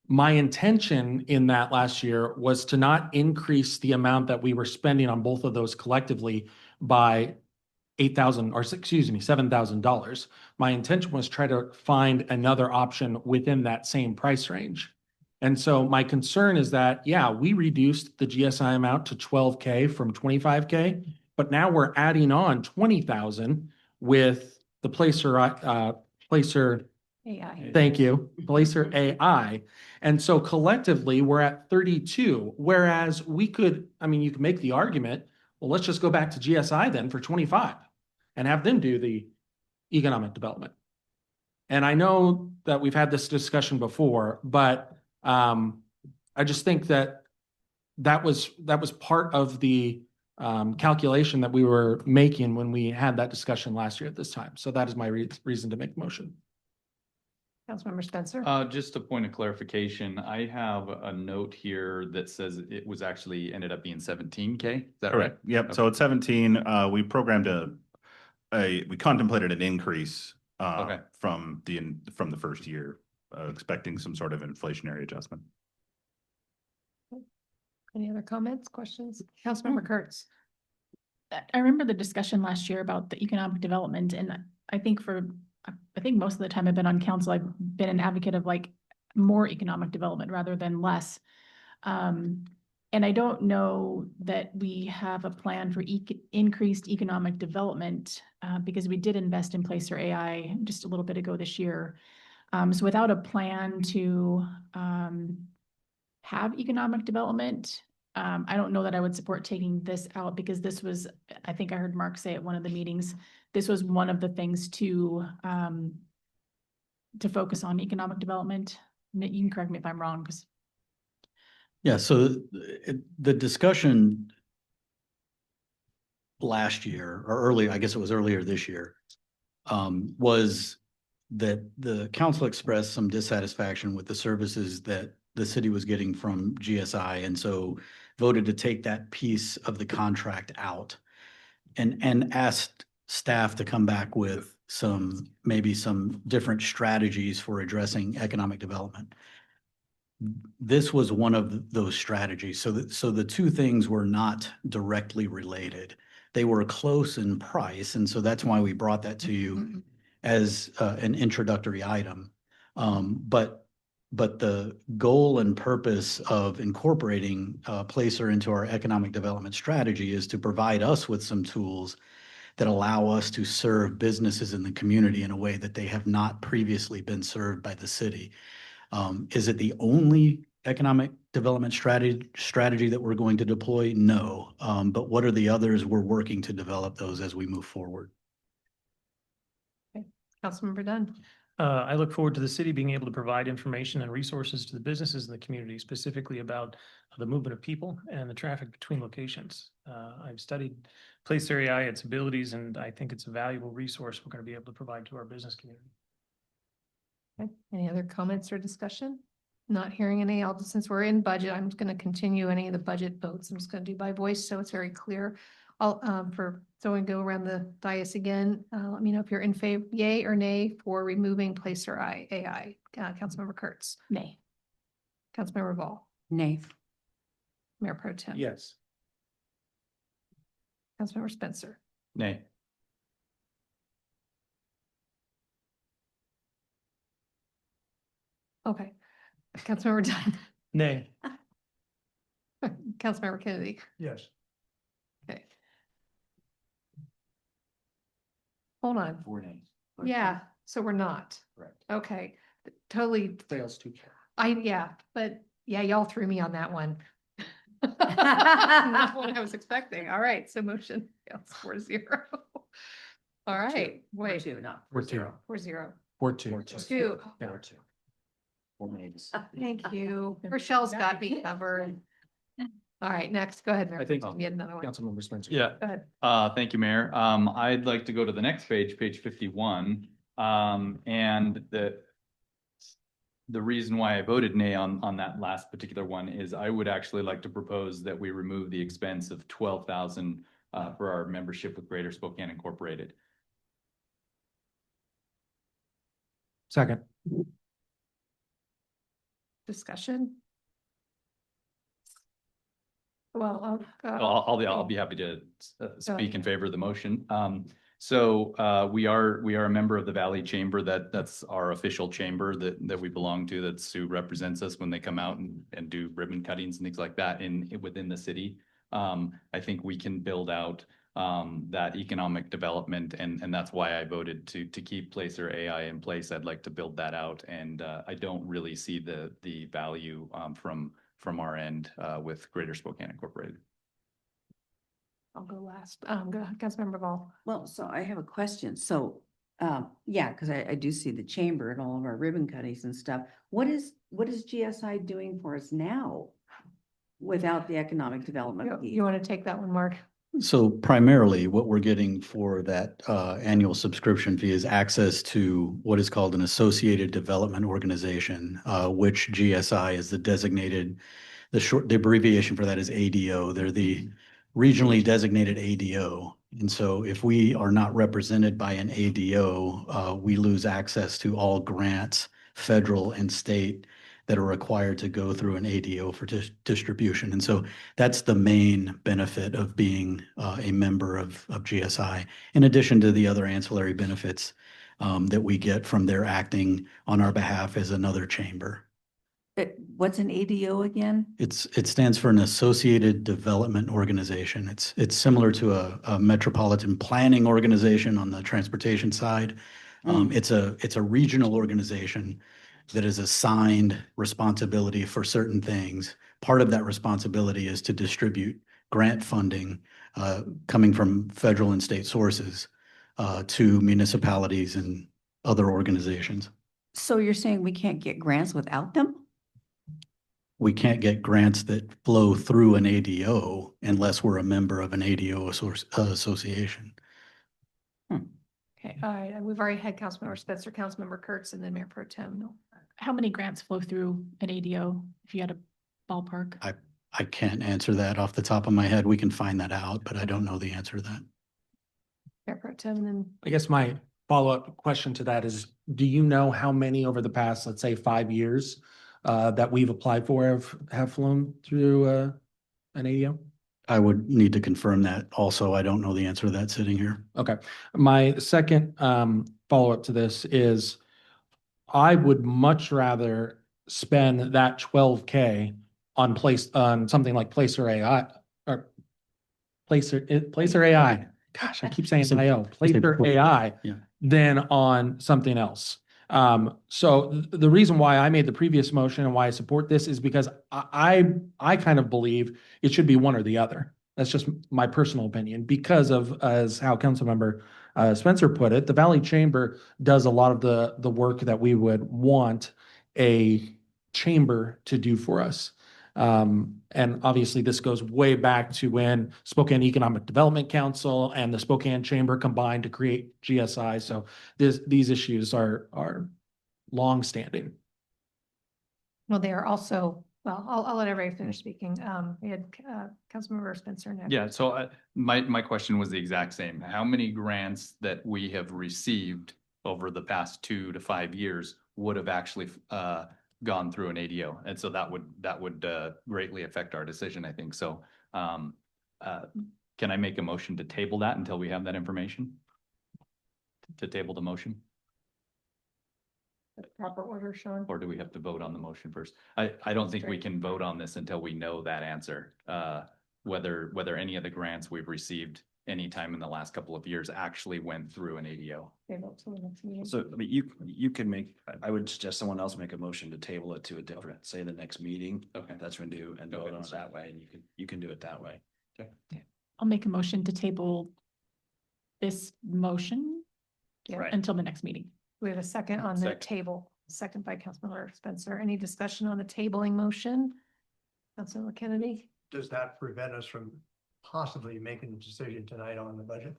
My intention in that last year was to not increase the amount that we were spending on both of those collectively by $7,000. My intention was try to find another option within that same price range. And so my concern is that, yeah, we reduced the GSI amount to 12K from 25K, but now we're adding on 20,000 with the Placer AI. Thank you, Placer AI. And so collectively, we're at 32, whereas we could, you could make the argument, well, let's just go back to GSI then for 25 and have them do the economic development. And I know that we've had this discussion before, but I just think that was part of the calculation that we were making when we had that discussion last year at this time. So that is my reason to make the motion. Councilmember Spencer. Just a point of clarification, I have a note here that says it was actually ended up being 17K. Is that right? Correct. Yep. So Okay. at 17, we programmed we contemplated an increase Okay. from the first year, expecting some sort of inflationary adjustment. Any other comments, questions? Councilmember Kurtz. I remember the discussion last year about the economic development, and I think most of the time I've been on council, I've been an advocate of like more economic development rather than less. And I don't know that we have a plan for increased economic development because we did invest in Placer AI just a little bit ago this year. So without a plan to have economic development, I don't know that I would support taking this out because this was, I think I heard Mark say at one of the meetings, this was one of the things to focus on economic development. You can correct me if I'm wrong, because Yeah, so the discussion last year or early, I guess it was earlier this year, was that the council expressed some dissatisfaction with the services that the city was getting from GSI, and so voted to take that piece of the contract out and asked staff to come back with maybe some different strategies for addressing economic development. This was one of those strategies. So the two things were not directly related. They were close in price, and so that's why we brought that to you as an introductory item. But the goal and purpose of incorporating Placer into our economic development strategy is to provide us with some tools that allow us to serve businesses in the community in a way that they have not previously been served by the city. Is it the only economic development strategy that we're going to deploy? No. But what are the others? We're working to develop those as we move forward. Councilmember Dunn. I look forward to the city being able to provide information and resources to the businesses in the community, specifically about the movement of people and the traffic between locations. I've studied Placer AI, its abilities, and I think it's a valuable resource we're going to be able to provide to our business community. Okay. Any other comments or discussion? Not hearing any. Since we're in budget, I'm going to continue any of the budget votes. I'm just going to do by voice so it's very clear. For So we go around the dais again. Let me know if you're in favor, yay or nay for removing Placer AI. Councilmember Kurtz, Nay. Councilmember Vol, Nay. Mayor Pro Tem. Yes. Councilmember Spencer, Nay. okay. Councilmember Dunn, Nay. Councilmember Kennedy, Yes. okay. Hold on. 4 nays. Yeah, so we're not. Correct. Okay, totally. Fails to. Yeah, but yeah, y'all threw me on that one. Not what I was expecting. All right, so motion fails 4-0. All right, wait, 2, not 4-2. 4-0. 4-2. 2. Yeah. 4 nays. Thank you. Rochelle's got me covered. All right, next, go ahead. Mayor. I think You had another one. Councilmember Spencer. Yeah. Go ahead. Thank you, Mayor. I'd like to go to the next page, page 51. And the reason why I voted nay on that last particular one is I would actually like to propose that we remove the expense of 12,000 for our membership with Greater Spokane Incorporated. Second. Discussion? Well, I'll be happy to speak in favor of the motion. So we are a member of the Valley Chamber. That's our official chamber that we belong to, that Sue represents us when they come out and do ribbon cuttings and things like that within the city. I think we can build out that economic development, and that's why I voted to keep Placer AI in place. I'd like to build that out, and I don't really see the value from our end with Greater Spokane Incorporated. I'll go last. Go, Councilmember Vol. Well, so I have a question. So, yeah, because I do see the chamber and all of our ribbon cuttings and stuff. What is GSI doing for us now without the economic development piece? You want to take that one, Mark? So primarily what we're getting for that annual subscription fee is access to what is called an Associated Development Organization, which GSI is the designated, the abbreviation for that is ADO. They're the regionally designated ADO. And so if we are not represented by an ADO, we lose access to all grants, federal and state, that are required to go through an ADO for distribution. And so that's the main benefit of being a member of GSI, in addition to the other ancillary benefits that we get from their acting on our behalf as another chamber. What's an ADO again? It stands for an Associated Development Organization. It's similar to a metropolitan planning organization on the transportation side. It's a regional organization that is assigned responsibility for certain things. Part of that responsibility is to distribute grant funding coming from federal and state sources to municipalities and other organizations. So you're saying we can't get grants without them? We can't get grants that flow through an ADO unless we're a member of an ADO association. Okay, all right. We've already had Councilmember Spencer, Councilmember Kurtz, and then Mayor Pro Tem. How many grants flow through an ADO, if you had a ballpark? I can't answer that off the top of my head. We can find that out, but I don't know the answer to that. Mayor Pro Tem, and then I guess my follow-up question to that is, do you know how many over the past, let's say, 5 years that we've applied for have flown through an ADO? I would need to confirm that. Also, I don't know the answer to that sitting here. Okay. My second follow-up to this is, I would much rather spend that 12K on something like Placer AI or Placer AI. Gosh, I keep saying IO, Placer AI, Yeah. than on something else. So the reason why I made the previous motion and why I support this is because I kind of believe it should be one or the other. That's just my personal opinion, because of, as how Councilmember Spencer put it, the Valley Chamber does a lot of the work that we would want a chamber to do for us. And obviously this goes way back to when Spokane Economic Development Council and the Spokane Chamber combined to create GSI. So these issues are longstanding. well, they are also Well, I'll let everybody finish speaking. We had, Councilmember Spencer next. Yeah, so my question was the exact same. How many grants that we have received over the past 2 to 5 years would have actually gone through an ADO? And so that would greatly affect our decision, I think. So can I make a motion to table that until we have that information? To table the motion? Proper order, Sean. Or do we have to vote on the motion first? I don't think we can vote on this until we know that answer. Whether any of the grants we've received anytime in the last couple of years actually went through an ADO. Table till the next meeting. So, I mean, you can make, I would suggest someone else make a motion to table it to a different, say the next meeting. Okay. That's when do and vote on it that way, and you can do it that way. I'll make a motion to table this motion Yeah. until the next meeting. We have a second on the Second. table, second by Councilmember Spencer. Any discussion on the tabling motion? Councilmember Kennedy? Does that prevent us from possibly making a decision tonight on the budget?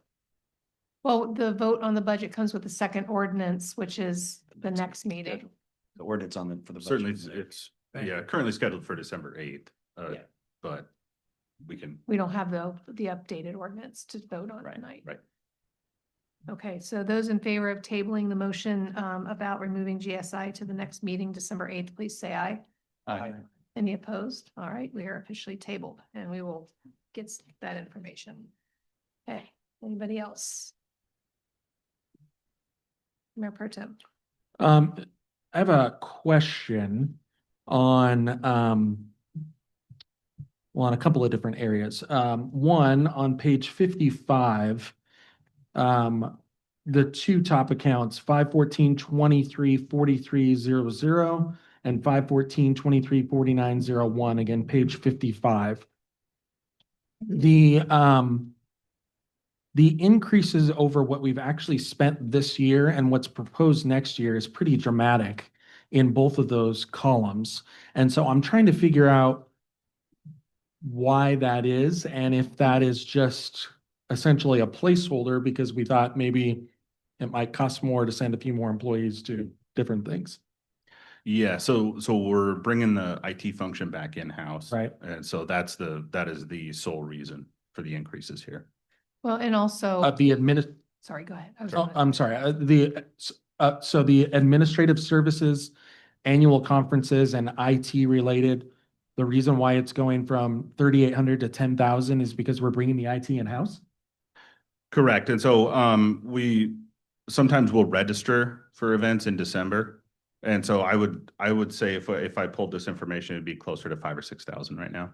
Well, the vote on the budget comes with the second ordinance, which is the next meeting. The ordinance on the, for the. budget. Certainly, it's, Thank yeah, you. currently scheduled for December 8th. Yeah. But we can. We don't have the updated ordinance to vote on tonight. Right. Okay, so those in favor of tabling the motion about removing GSI to the next meeting, December 8th, please say aye. Aye. Any opposed? All right, we are officially tabled and we will get that information. Okay, anybody else? Mayor Pro Tem. I have a question on, well, on a couple of different areas. One, on page 55, the two top accounts, 514-23-4300 and 514-23-4901, again, page 55. The increases over what we've actually spent this year and what's proposed next year is pretty dramatic in both of those columns. And so I'm trying to figure out why that is and if that is just essentially a placeholder because we thought maybe it might cost more to send a few more employees to different things. Yeah, so we're bringing the IT function back in-house. Right. And so that is the sole reason for the increases here. Well, and also, sorry, go ahead. I was gonna- I'm sorry, so the administrative services, annual conferences and IT related, the reason why it's going from 3,800 to 10,000 is because we're bringing the IT in-house? Correct. And so we sometimes will register for events in December. And so I would say if I pulled this information, it'd be closer to 5,000 or 6,000 right now.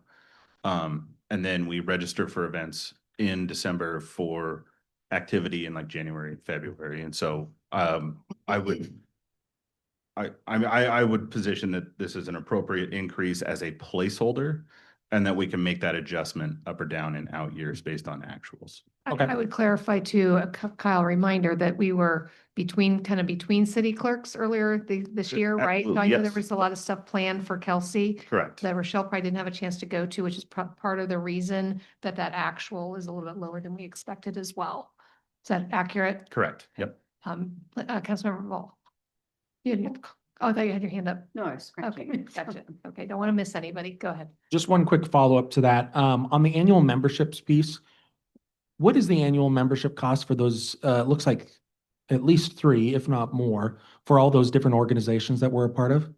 And then we register for events in December for activity in like January and February. And so I would position that this is an appropriate increase as a placeholder and that we can make that adjustment up or down in out years based on actuals. I would clarify too, Kyle, reminder that we were kind of between city clerks earlier this year, right? So I Absolutely, know there yes. was a lot of stuff planned for Kelsey Correct. that Rochelle probably didn't have a chance to go to, which is part of the reason that actual is a little bit lower than we expected as well. Is that accurate? Correct. Yep. Councilmember Vol. I thought you had your hand up. No, I was Okay, scratching. gotcha. Okay, don't want to miss anybody. Go ahead. Just one quick follow-up to that. On the annual memberships piece, what is the annual membership cost for those, looks like at least 3, if not more, for all those different organizations that we're a part of?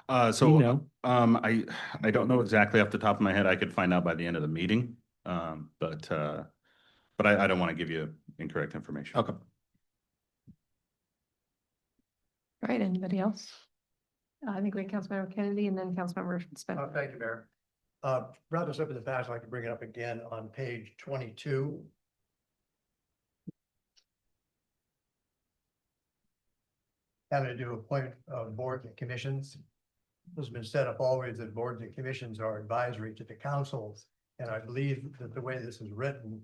I don't know exactly off the top of my head. I could find out by the end of the meeting. But I don't want to give you incorrect information. Okay. All right, anybody else? I think we had Councilmember Kennedy and then Councilmember Spencer. Thank you, Mayor. Brought this up in the past, I'd like to bring it up again on page 22. Having to do with appointment of boards and commissions. It's been set up always that boards and commissions are advisory to the councils. And I believe that the way this is written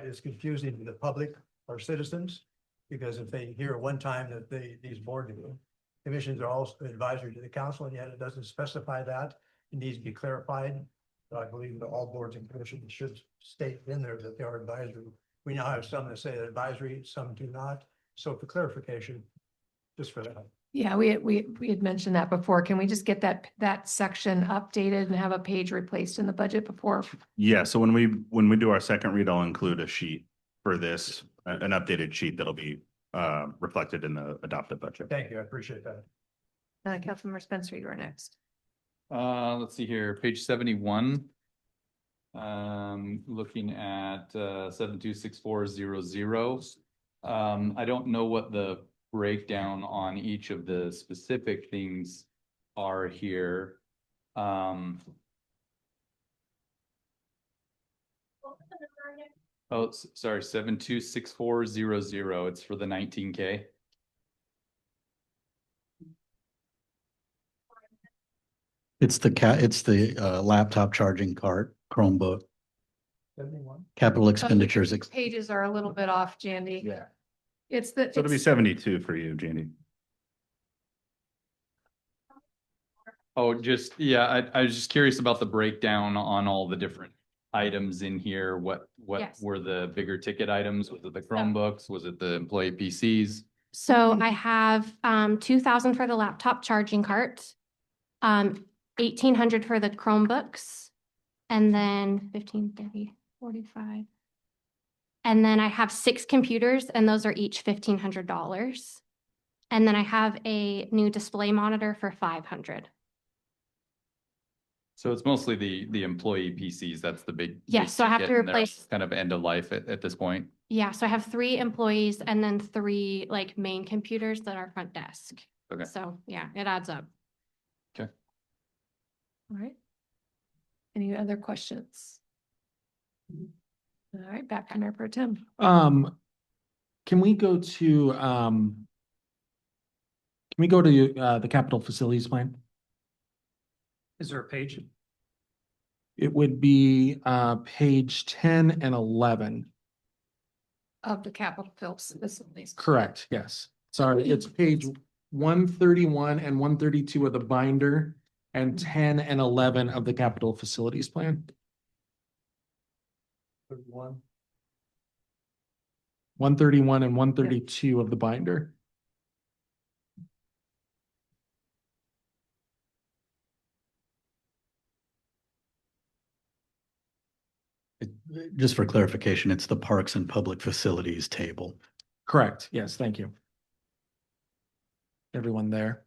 is confusing to the public or citizens. Because if they hear one time that these board commissions are also advisory to the council, and yet it doesn't specify that, it needs to be clarified. But I believe that all boards and commissions should state in there that they are advisory. We now have some that say advisory, some do not. So for clarification, just for that. Yeah, we had mentioned that before. Can we just get that section updated and have a page replaced in the budget before? Yeah, so when we do our second read, I'll include a sheet for this, an updated sheet that'll be reflected in the adopted budget. Thank you, I appreciate that. Councilmember Spencer, you are next. Let's see here, page 71. Looking at 726400. I don't know what the breakdown on each of the specific things are here. Oh, sorry, 726400. It's for the 19K. It's the laptop charging cart, Chromebook, 71. capital expenditures. Pages are a little bit off, Jandy. Yeah. It's the. So it'll be 72 for you, Jandy. Oh, just, yeah, I was just curious about the breakdown on all the different items in here. What Yes. were the bigger ticket items? Was it the Chromebooks? Was it the employee PCs? So I have 2,000 for the laptop charging cart, 1,800 for the Chromebooks, and then 15, 30, 45. And then I have 6 computers, and those are each $1,500. And then I have a new display monitor for 500. So it's mostly the employee PCs. That's the big. Yes, big so I have ticket, to and they're replace- Kind of end of life at this point. Yeah, so I have 3 employees and then 3 like main computers that are front desk. Okay. So yeah, it adds up. Okay. All right. Any other questions? All right, back to Mayor Pro Tem. Can we go to the capital facilities plan? Is there a page? It would be page 10 and 11. Of the capital facilities. Correct, yes. Sorry, it's page 131 and 132 of the binder and 10 and 11 of the capital facilities plan. 131 and 132 of the binder. Just for clarification, it's the Parks and Public Facilities table. Correct, yes, thank you. Everyone there?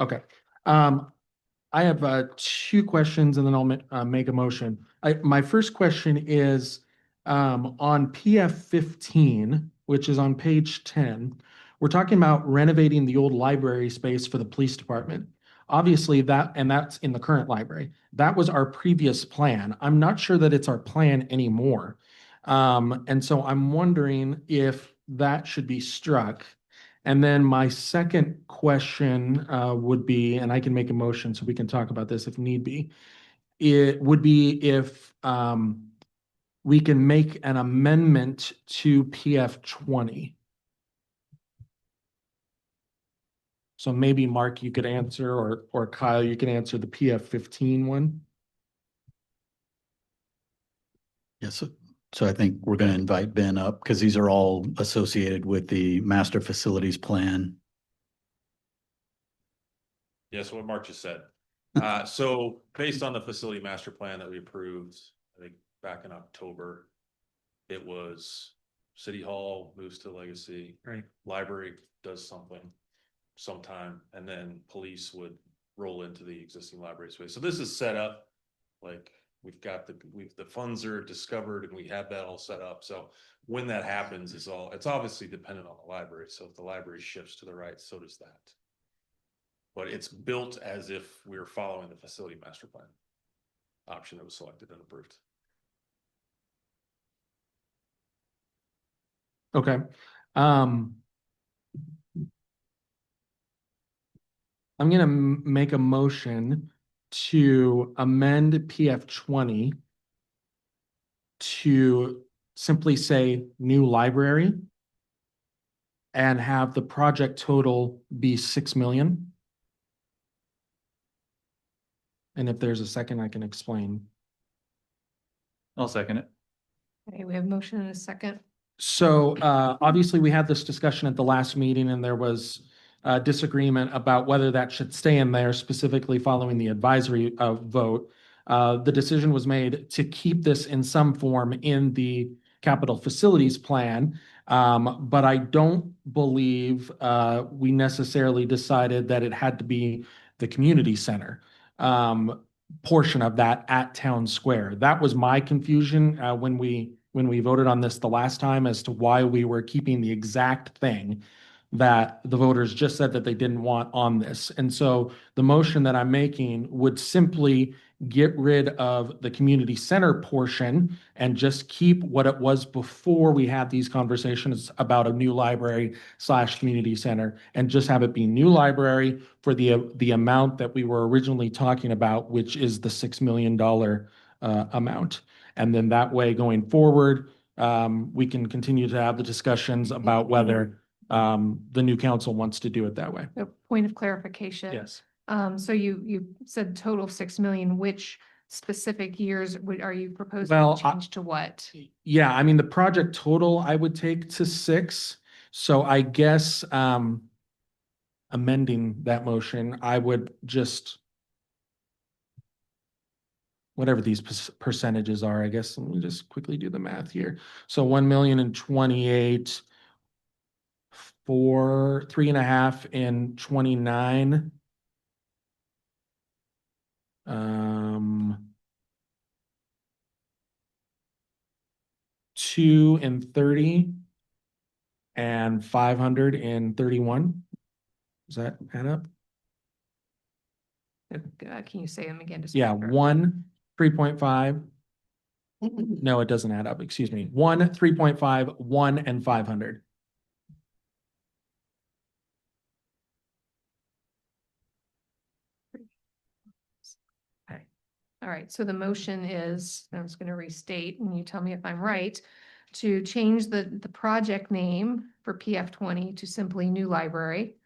Okay. I have 2 questions and then I'll make a motion. My first question is on PF 15, which is on page 10. We're talking about renovating the old library space for the police department. Obviously that's in the current library. That was our previous plan. I'm not sure that it's our plan anymore. And so I'm wondering if that should be struck. And then my second question would be, and I can make a motion so we can talk about this if need be. It would be if we can make an amendment to PF 20. So maybe Mark, you could answer, or Kyle, you can answer the PF 15 one. Yes, so I think we're going to invite Ben up because these are all associated with the master facilities plan. Yeah, so what Mark just said. So based on the facility master plan that we approved, I think back in October, it was City Hall moves to Legacy. Right. Library does something sometime, and then police would roll into the existing library space. So this is set up like the funds are discovered and we have that all set up. So when that happens it's obviously dependent on the library. So if the library shifts to the right, so does that. But it's built as if we're following the facility master plan option that was selected and approved. Okay. I'm gonna make a motion to amend PF 20 to simply say new library and have the project total be 6 million. And if there's a second, I can explain. I'll second it. Okay, we have motion and a second. So obviously we had this discussion at the last meeting and there was disagreement about whether that should stay in there, specifically following the advisory vote. The decision was made to keep this in some form in the capital facilities plan. But I don't believe we necessarily decided that it had to be the community center portion of that at Town Square. That was my confusion when we voted on this the last time as to why we were keeping the exact thing that the voters just said that they didn't want on this. And so the motion that I'm making would simply get rid of the community center portion and just keep what it was before we had these conversations about a new library / community center, and just have it be new library for the amount that we were originally talking about, which is the $6 million amount. And then that way going forward, we can continue to have the discussions about whether the new council wants to do it that way. A point of clarification. Yes. So you said total 6 million, which specific years are you proposing Well, to change to what? Yeah, I mean, the project total I would take to 6. So I guess amending that motion, I would just whatever these percentages are, I guess, let me just quickly do the math here. So 1 million in 28, 3.5 in 29. 2 in 30 and 500 in 31. Does that add up? Can you say them again? Just Yeah, make sure. 1, 3.5. No, it doesn't add up. Excuse me. 1, 3.5, 1, and 500. Okay. All right. So the motion is, I'm just going to restate and you tell me if I'm right, to change the project name for PF 20 to simply new library.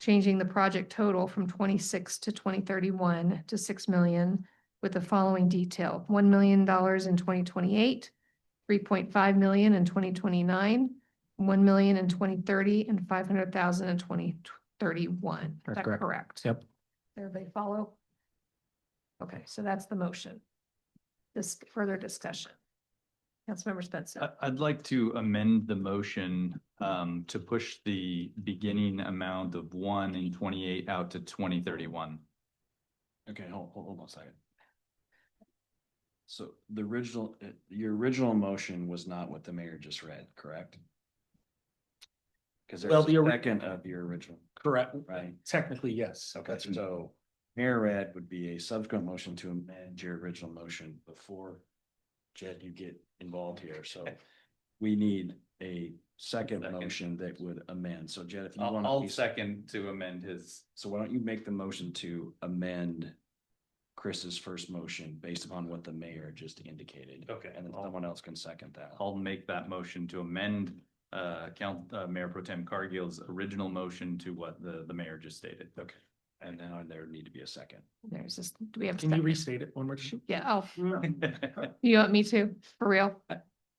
Changing the project total from 26 to 2031 to 6 million with the following detail: $1 million in 2028, 3.5 million in 2029, 1 million in 2030, and 500,000 in 2031. Is That's that correct. correct? Yep. Everybody follow? Okay, so that's the motion. This further discussion. Councilmember Spencer. I'd like to amend the motion to push the beginning amount of 1 in 28 out to 2031. Okay, hold on a second. So your original motion was not what the mayor just read, correct? Because Well, there's the a second of your original, Correct. right? Technically, yes. Okay, so mayor read would be a subsequent motion to amend your original motion before, Jed, you get involved here, so we need a second motion that would amend. So Jed, if you want I'll to. second to amend his. So why don't you make the motion to amend Chris's first motion based upon what the mayor just indicated? Okay. And then someone else can second that. I'll make that motion to amend Mayor Pro Tem Cargill's original motion to what the mayor just stated. Okay. And now there need to be a second. There's this, do we have? a Can you second? restate it one more time? Yeah, you want me to, for real?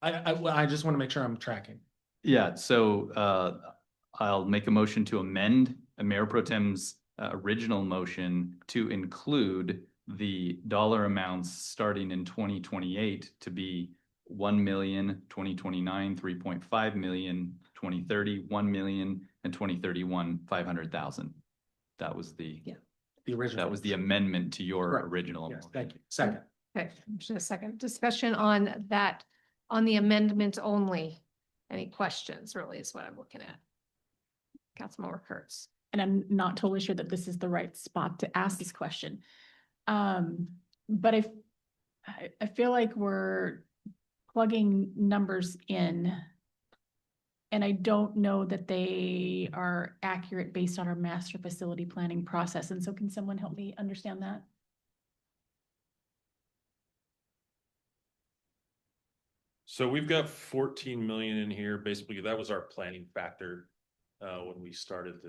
I just want to make sure I'm tracking. Yeah, so I'll make a motion to amend Mayor Pro Tem's original motion to include the dollar amounts starting in 2028 to be 1 million, 2029, 3.5 million, 2030, 1 million, and 2031, 500,000. That was the original. That was the amendment to your Correct. original. Yes, thank you. Second. Okay, just a second. Discussion on that, on the amendment only. Any questions really is what I'm looking at. Councilmember Kurtz. And I'm not totally sure that this is the right spot to ask this question. But I feel like we're plugging numbers in, and I don't know that they are accurate based on our master facility planning process. And so can someone help me understand that? So we've got 14 million in here. Basically, that was our planning factor when we started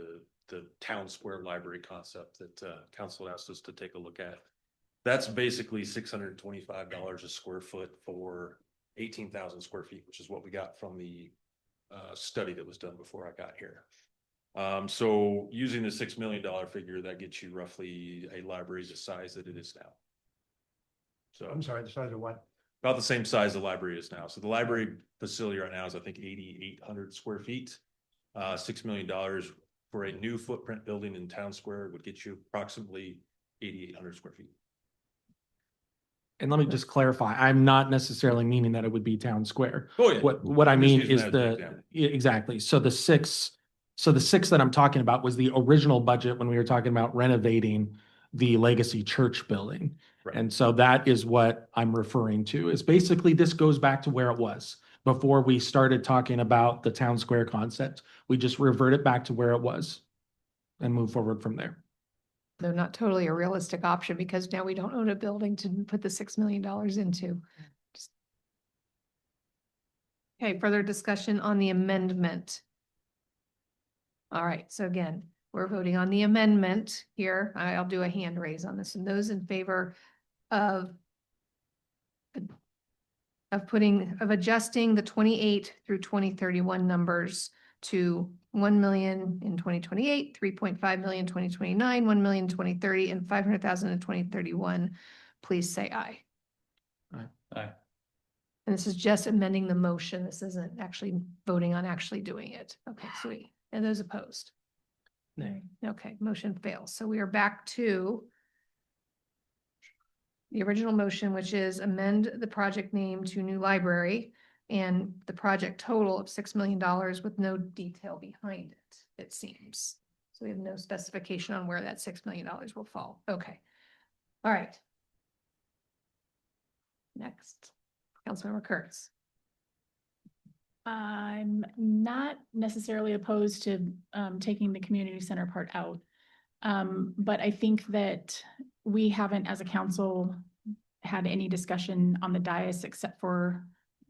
the town square library concept that council asked us to take a look at. That's basically $625 a square foot for 18,000 square feet, which is what we got from the study that was done before I got here. So using the $6 million figure, that gets you roughly a library the size that it is now. So I'm sorry, the size of what? about the same size the library is now. So the library facility right now is, I think, 8,800 square feet. $6 million for a new footprint building in Town Square would get you approximately 8,800 square feet. And let me just clarify, I'm not necessarily meaning that it would be Town Square. Oh, yeah. What I I'm just mean using is that as an the, example. exactly. So the six that I'm talking about was the original budget when we were talking about renovating the Legacy Church building. Right. And so that is what I'm referring to, is basically this goes back to where it was before we started talking about the Town Square concept. We just revert it back to where it was and move forward from there. They're not totally a realistic option because now we don't own a building to put the $6 million into. Okay, further discussion on the amendment. All right, so again, we're voting on the amendment here. I'll do a hand raise on this, and those in favor of adjusting the 28 through 2031 numbers to 1 million in 2028, 3.5 million 2029, 1 million 2030, and 500,000 in 2031, please say aye. Aye. And this is just amending the motion. This isn't actually voting on actually doing it. Okay, sweet. And those opposed? Nay. Okay, motion fails. So we are back to the original motion, which is amend the project name to new library and the project total of $6 million with no detail behind it, it seems. So we have no specification on where that $6 million will fall. Okay. All right. Next, Councilmember Kurtz. I'm not necessarily opposed to taking the community center part out. But I think that we haven't, as a council, had any discussion on the dais except for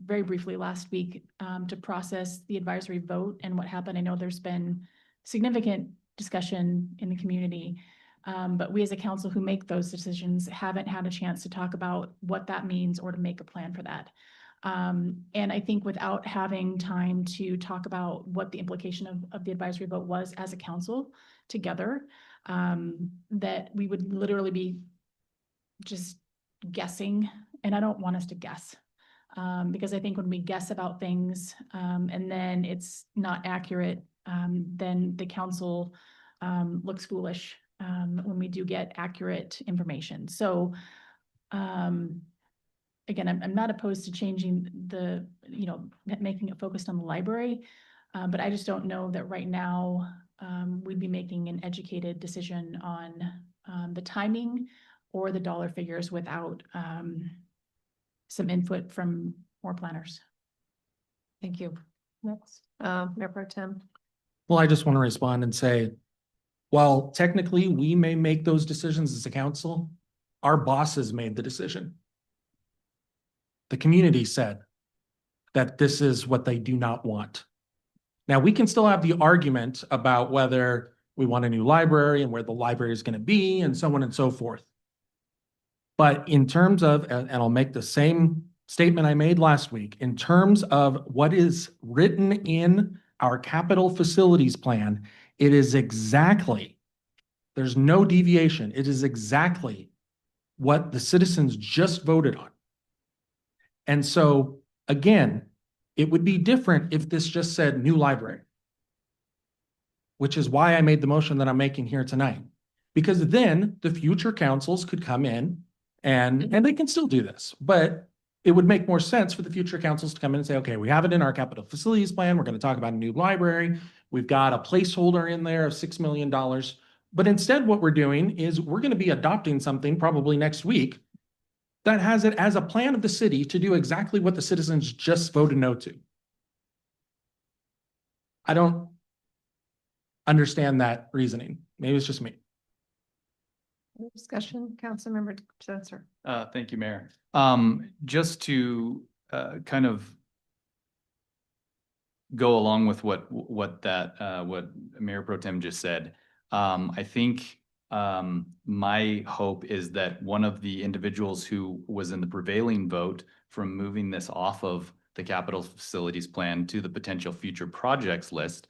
very briefly last week to process the advisory vote and what happened. I know there's been significant discussion in the community, but we as a council who make those decisions haven't had a chance to talk about what that means or to make a plan for that. And I think without having time to talk about what the implication of the advisory vote was as a council together, that we would literally be just guessing, and I don't want us to guess. Because I think when we guess about things and then it's not accurate, then the council looks foolish when we do get accurate information. So again, I'm not opposed to changing the, making it focused on the library, but I just don't know that right now we'd be making an educated decision on the timing or the dollar figures without some input from more planners. Thank you. Next, Mayor Pro Tem. Well, I just want to respond and say, while technically we may make those decisions as a council, our bosses made the decision. The community said that this is what they do not want. Now, we can still have the argument about whether we want a new library and where the library is going to be and so on and so forth. But in terms of, and I'll make the same statement I made last week, in terms of what is written in our capital facilities plan, it is exactly, there's no deviation. It is exactly what the citizens just voted on. And so, again, it would be different if this just said new library, which is why I made the motion that I'm making here tonight. Because then the future councils could come in and they can still do this, but it would make more sense for the future councils to come in and say, okay, we have it in our capital facilities plan. We're going to talk about a new library. We've got a placeholder in there of $6 million. But instead, what we're doing is we're going to be adopting something probably next week that has it as a plan of the city to do exactly what the citizens just voted no to. I don't understand that reasoning. Maybe it's just me. Discussion, Councilmember Spencer. Thank you, Mayor. Just to kind of go along with what Mayor Pro Tem just said, I think my hope is that one of the individuals who was in the prevailing vote from moving this off of the capital facilities plan to the potential future projects list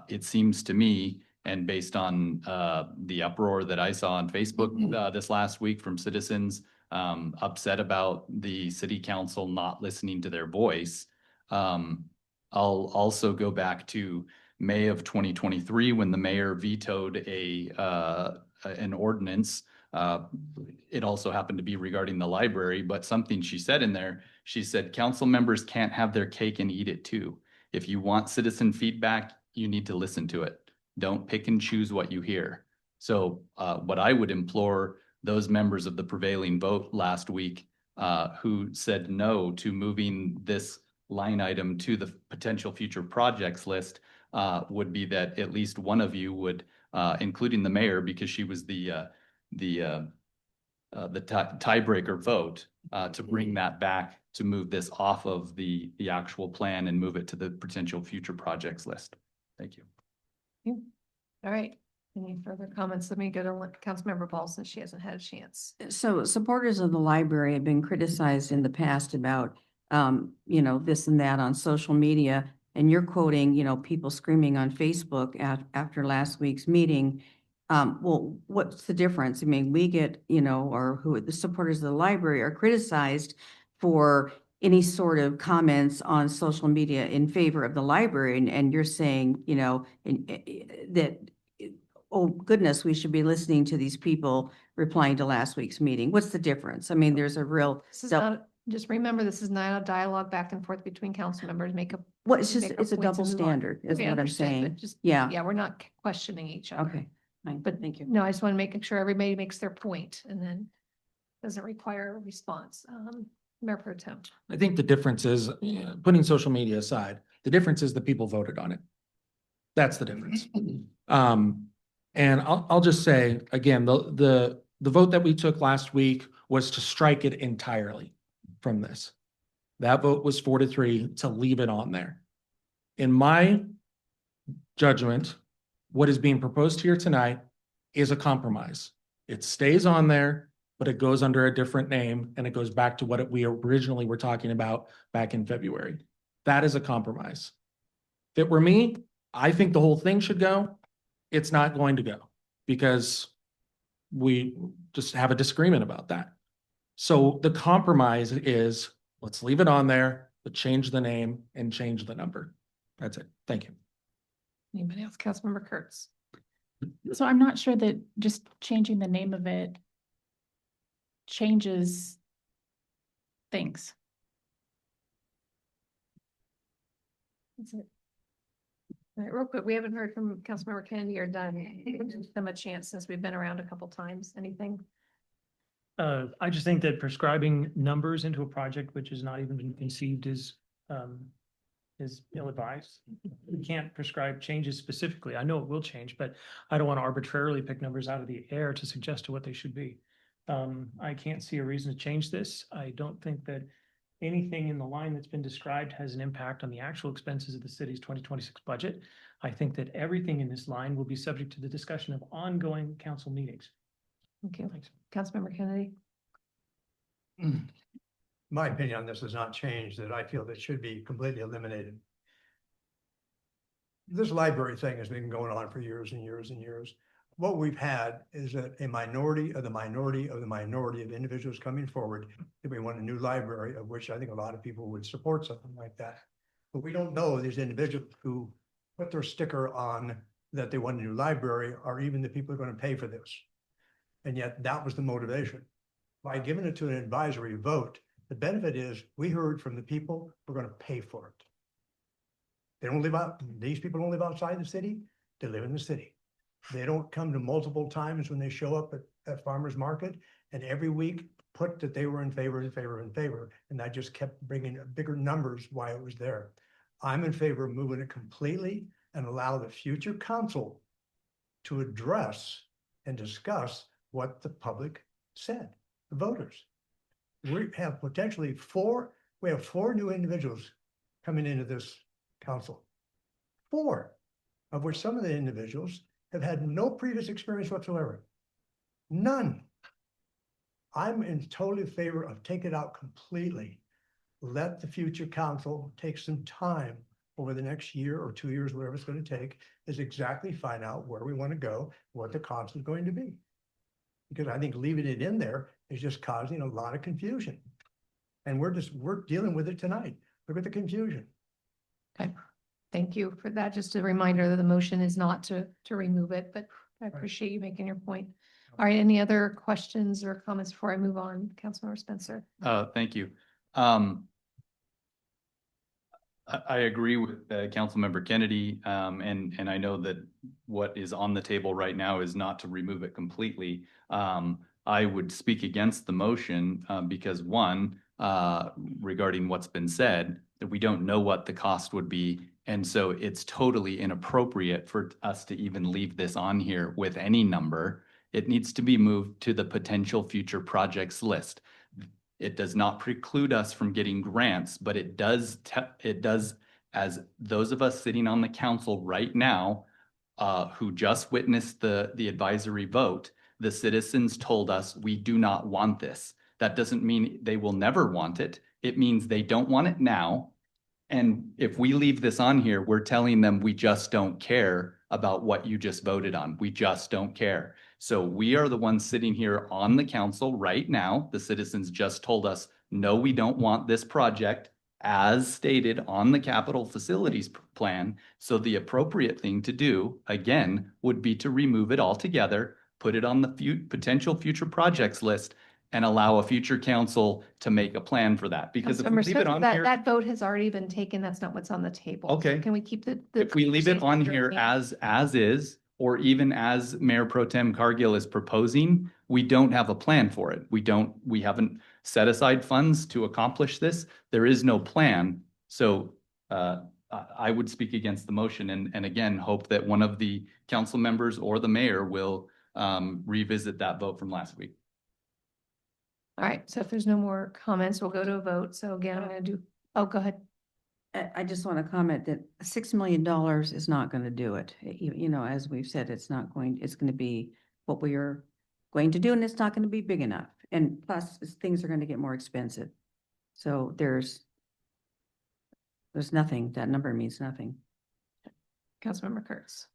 it seems to me, and based on the uproar that I saw on Facebook this last week from citizens upset about the city council not listening to their voice. I'll also go back to May of 2023 when the mayor vetoed an ordinance. It also happened to be regarding the library, but something she said in there, she said, council members can't have their cake and eat it too. If you want citizen feedback, you need to listen to it. Don't pick and choose what you hear. So what I would implore those members of the prevailing vote last week who said no to moving this line item to the potential future projects list would be that at least one of you would, including the mayor, because she was the tiebreaker vote, to bring that back, to move this off of the actual plan and move it to the potential future projects list. Thank you. All right. Any further comments? Let me go to Councilmember Paul since she hasn't had a chance. So supporters of the library have been criticized in the past about, this and that on social media. And you're quoting, people screaming on Facebook after last week's meeting. Well, what's the difference? I mean, we get, or who the supporters of the library are criticized for any sort of comments on social media in favor of the library. And you're saying, that, oh goodness, we should be listening to these people replying to last week's meeting. What's the difference? I mean, there's a real. This is not, just remember, this is not a dialogue back and forth between council members. Well, it's just, make our it's a points double and move on. standard is Okay, what I'm understood, but saying. just- Yeah. Yeah, we're not questioning each other. Okay, fine. But Thank you. no, I just want to make sure everybody makes their point and then doesn't require a response. Mayor Pro Tem. I think the difference is, putting social media aside, the difference is the people voted on it. That's the difference. And I'll just say, again, the vote that we took last week was to strike it entirely from this. That vote was 4-3 to leave it on there. In my judgment, what is being proposed here tonight is a compromise. It stays on there, but it goes under a different name and it goes back to what we originally were talking about back in February. That is a compromise. If it were me, I think the whole thing should go. It's not going to go because we just have a disagreement about that. So the compromise is, let's leave it on there, but change the name and change the number. That's it. Thank you. Anybody else? Councilmember Kurtz. So I'm not sure that just changing the name of it changes things. That's it. All right, real quick, we haven't heard from Councilmember Kennedy or Dunn. Give them a chance since we've been around a couple times. Anything? I just think that prescribing numbers into a project which has not even been conceived is ill-advised. We can't prescribe changes specifically. I know it will change, but I don't want to arbitrarily pick numbers out of the air to suggest to what they should be. I can't see a reason to change this. I don't think that anything in the line that's been described has an impact on the actual expenses of the city's 2026 budget. I think that everything in this line will be subject to the discussion of ongoing council meetings. Okay, thanks. Councilmember Kennedy. My opinion on this has not changed, that I feel that should be completely eliminated. This library thing has been going on for years and years and years. What we've had is that a minority of the minority of the minority of individuals coming forward that we want a new library, of which I think a lot of people would support something like that. But we don't know these individuals who put their sticker on that they want a new library are even the people who are going to pay for this. And yet that was the motivation. By giving it to an advisory vote, the benefit is we heard from the people who are going to pay for it. They don't live out, these people don't live outside the city, they live in the city. They don't come to multiple times when they show up at farmer's market and every week put that they were in favor, in favor, in favor. And that just kept bringing bigger numbers why it was there. I'm in favor of moving it completely and allow the future council to address and discuss what the public said, the voters. We have potentially four new individuals coming into this council. 4, of which some of the individuals have had no previous experience whatsoever. None. I'm in totally favor of take it out completely. Let the future council take some time over the next year or 2 years, whatever it's going to take, is exactly find out where we want to go, what the cost is going to be. Because I think leaving it in there is just causing a lot of confusion. And we're dealing with it tonight. Look at the confusion. Okay, thank you for that. Just a reminder that the motion is not to remove it, but I appreciate you making your point. All right, any other questions or comments before I move on? Councilmember Spencer? Thank you. I agree with Councilmember Kennedy, and I know that what is on the table right now is not to remove it completely. I would speak against the motion because one, regarding what's been said, that we don't know what the cost would be. And so it's totally inappropriate for us to even leave this on here with any number. It needs to be moved to the potential future projects list. It does not preclude us from getting grants, but it does, as those of us sitting on the council right now, who just witnessed the advisory vote, the citizens told us we do not want this. That doesn't mean they will never want it. It means they don't want it now. And if we leave this on here, we're telling them we just don't care about what you just voted on. We just don't care. So we are the ones sitting here on the council right now. The citizens just told us, no, we don't want this project as stated on the capital facilities plan. So the appropriate thing to do, again, would be to remove it altogether, put it on the potential future projects list, and allow a future council to make a plan for that. Because if we Councilmember leave it Spencer, on that, here. that vote has already been taken. That's not what's on the table. Okay. So can we keep the If we leave it on conversation here going? as is, or even as Mayor Pro Tem Cargill is proposing, we don't have a plan for it. We haven't set aside funds to accomplish this. There is no plan. So I would speak against the motion and again, hope that one of the council members or the mayor will revisit that vote from last week. All right, so if there's no more comments, we'll go to a vote. So again, I'm gonna do, oh, go ahead. I just want to comment that $6 million is not going to do it. You know, as we've said, it's going to be what we are going to do, and it's not going to be big enough. And plus, things are going to get more expensive. So there's nothing, that number means nothing. Councilmember Kurtz.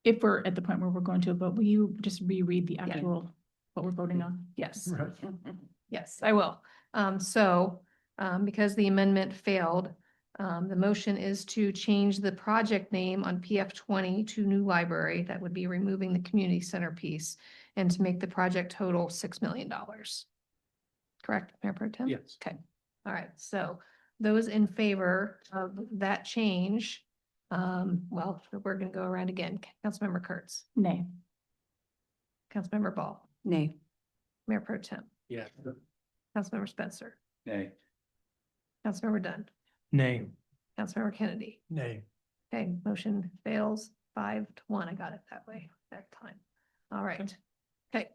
If we're at the point where we're going to a vote, will you just reread the actual, what we're voting on? Yes. Right. Yes, I will. Because the amendment failed, the motion is to change the project name on PF 20 to new library. That would be removing the community center piece and to make the project total $6 million. Correct, Mayor Pro Tem? Yes. Okay, all right. So those in favor of that change, well, we're gonna go around again. Councilmember Kurtz, Nay. Councilmember Ball, Nay. Mayor Pro Tem, Yeah. Councilmember Spencer, Nay. Councilmember Dunn, Nay. Councilmember Kennedy. Nay. Okay, motion fails 5-1. I got it that way, that time. All right. Okay.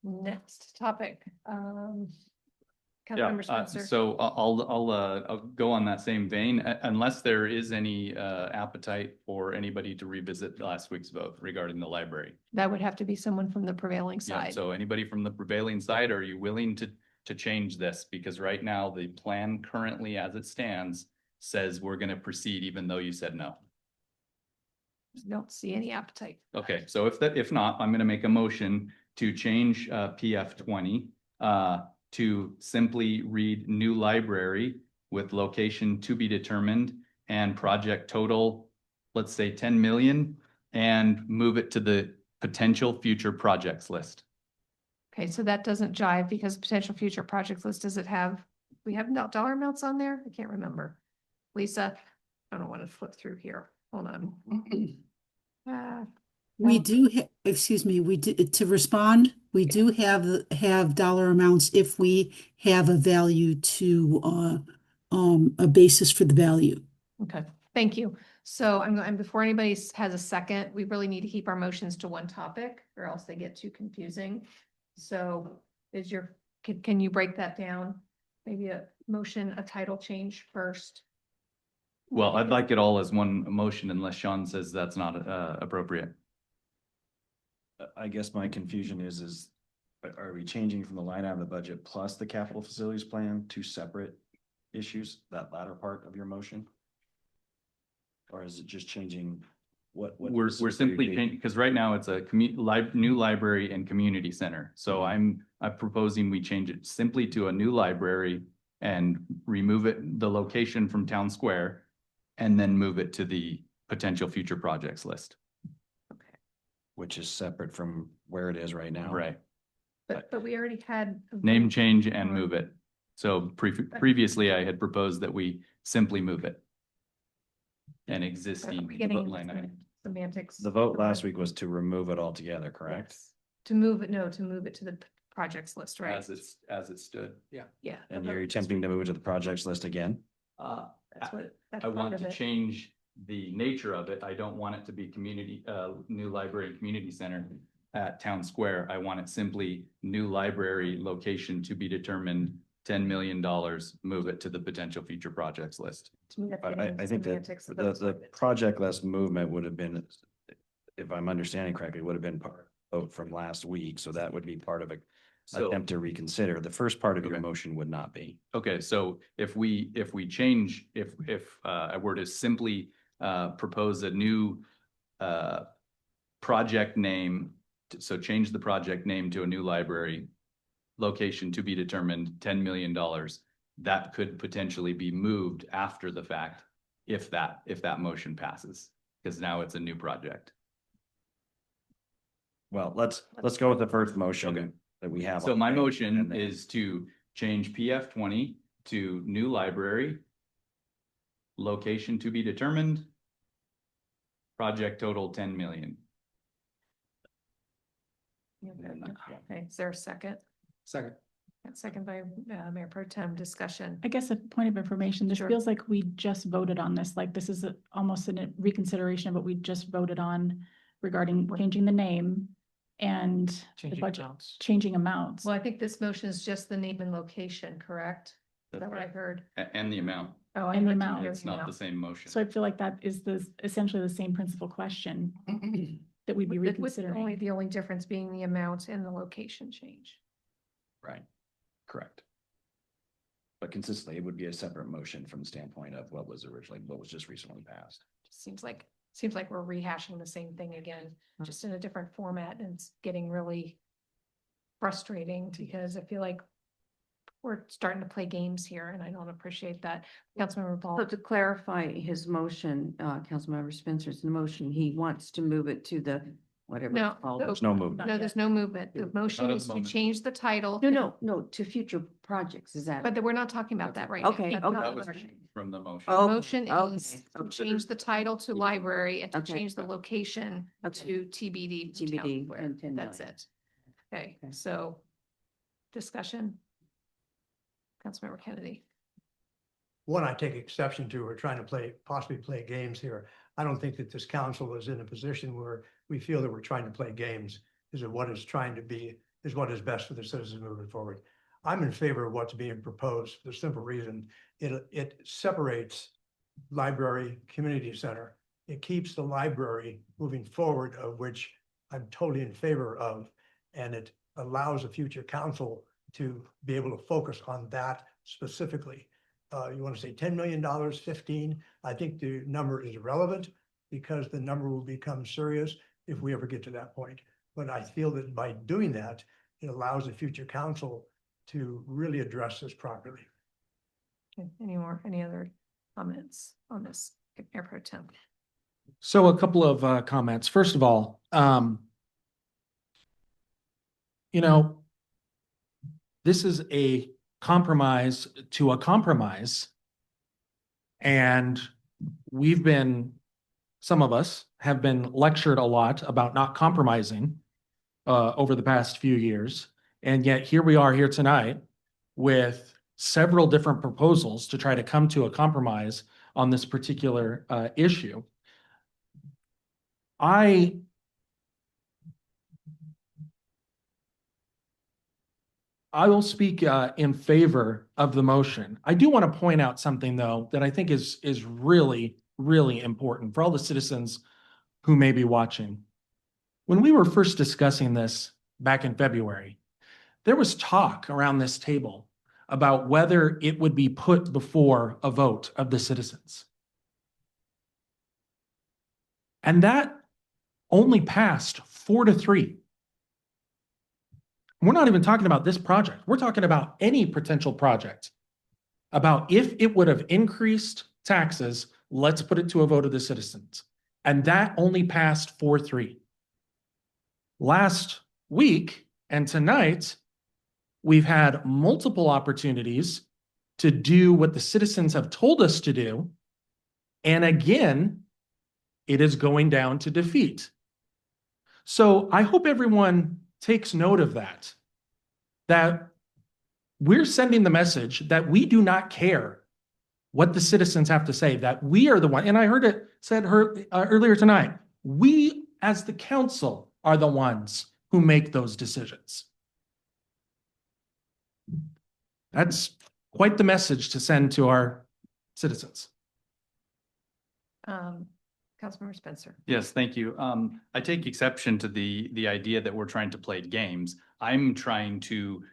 Next topic. Councilmember Spencer. So I'll go on that same vein, unless there is any appetite for anybody to revisit last week's vote regarding the library. That would have to be someone from the prevailing Yeah, side. so anybody from the prevailing side, are you willing to change this? Because right now, the plan currently as it stands says we're gonna proceed even though you said no. Don't see any appetite. Okay, so if not, I'm gonna make a motion to change PF 20 to simply read new library with location to be determined and project total, let's say 10 million, and move it to the potential future projects list. Okay, so that doesn't jive because potential future projects list, does it have, we have dollar amounts on there? I can't remember. Lisa, I don't want to flip through here. Hold on. We do, excuse me, we do, to respond, we do have dollar amounts if we have a value to, a basis for the value. Okay, thank you. So I'm going, before anybody has a second, we really need to keep our motions to one topic or else they get too confusing. So can you break that down? Maybe a motion, a title change first. Well, I'd like it all as one motion unless Sean says that's not appropriate. I guess my confusion is are we changing from the line item of the budget plus the capital facilities plan to separate issues, that latter part of your motion? Or is it just changing what? We're simply changing, because right now it's a new library and community center. So I'm proposing we change it simply to a new library and remove the location from Town Square and then move it to the potential future projects list. Which is separate from where it is right now. Right. But we already had. a Name vote change and on- move it. So previously I had proposed that we simply move it. An Are existing we getting into line item. semantics? The vote last week was to remove it altogether, correct? Yes. To move it, no, to move it to the projects list, right? As it stood. Yeah. And the you're vote- attempting to move it to the projects list again? That's what, that's I part want of to it. change the nature of it. I don't want it to be new library and community center at Town Square. I want it simply new library location to be determined, $10 million, move it to the potential future projects list. To me, that's I getting think that semantics of the those words. project list movement would have been, if I'm understanding correctly, would have been part of vote from last week, so that would be part of a So- attempt to reconsider. The first part of your Okay. motion would not be. Okay, so if we change, if I were to simply propose a new project name, so change the project name to a new library, location to be determined, $10 million, that could potentially be moved after the fact if that motion passes, because now it's a new project. Well, let's go with the first motion that we have. So my already, motion and then- is to change PF 20 to new library. Location to be determined. Project total 10 million. Okay, is there a second? Second. Second by Mayor Pro Tem, discussion. I guess a point of information, this Sure. feels like we just voted on this, like this is almost a reconsideration of what we just voted on regarding changing the name and the Changing budget, amounts. changing amounts. Well, I think this motion is just the name and location, correct? Is that what I heard? And the amount. Oh, I And the heard amount. you It's not the same motion. So I feel like that is essentially the same principal question that we'd be With reconsidering. only the only difference being the amount and the location change. Right, correct. But consistently, it would be a separate motion from the standpoint of what was just recently passed. Seems like we're rehashing the same thing again, just in a different format, and it's getting really frustrating because I feel like we're starting to play games here and I don't appreciate that. Councilmember So Ball. to clarify his motion, Councilmember Spencer's motion, he wants to move it to the whatever. No, it's called. no. There's no movement. No, there's no movement. The motion Not at is the to moment. change the title. No, to future projects, is that? But we're not talking about that right now. Okay, That's not okay. the That was motion. from the motion. The Oh, motion okay, is to okay. change the title to library and to Okay. change the location Okay. to TBD. Town TBD Square. and 10 That's million. it. Okay, Okay. so discussion. Councilmember Kennedy. One, I take exception to, we're trying to possibly play games here. I don't think that this council is in a position where we feel that we're trying to play games. Is it what is trying to be, is what is best for the citizens moving forward. I'm in favor of what's being proposed for the simple reason, it separates library, community center. It keeps the library moving forward, of which I'm totally in favor of. And it allows a future council to be able to focus on that specifically. You want to say $10 million, 15? I think the number is relevant because the number will become serious if we ever get to that point. But I feel that by doing that, it allows the future council to really address this properly. Okay, any other comments on this, Mayor Pro Tem? So a couple of comments. First of all, this is a compromise to a compromise. And some of us have been lectured a lot about not compromising over the past few years. And yet here we are here tonight with several different proposals to try to come to a compromise on this particular issue. I will speak in favor of the motion. I do want to point out something, though, that I think is really, really important for all the citizens who may be watching. When we were first discussing this back in February, there was talk around this table about whether it would be put before a vote of the citizens. And that only passed 4-3. We're not even talking about this project. We're talking about any potential project. About if it would have increased taxes, let's put it to a vote of the citizens. And that only passed 4-3. Last week and tonight, we've had multiple opportunities to do what the citizens have told us to do. And again, it is going down to defeat. So I hope everyone takes note of that we're sending the message that we do not care what the citizens have to say, that we are the one, and I heard it said earlier tonight, we as the council are the ones who make those decisions. That's quite the message to send to our citizens. Councilmember Spencer. Yes, thank you. I take exception to the idea that we're trying to play games. I'm trying to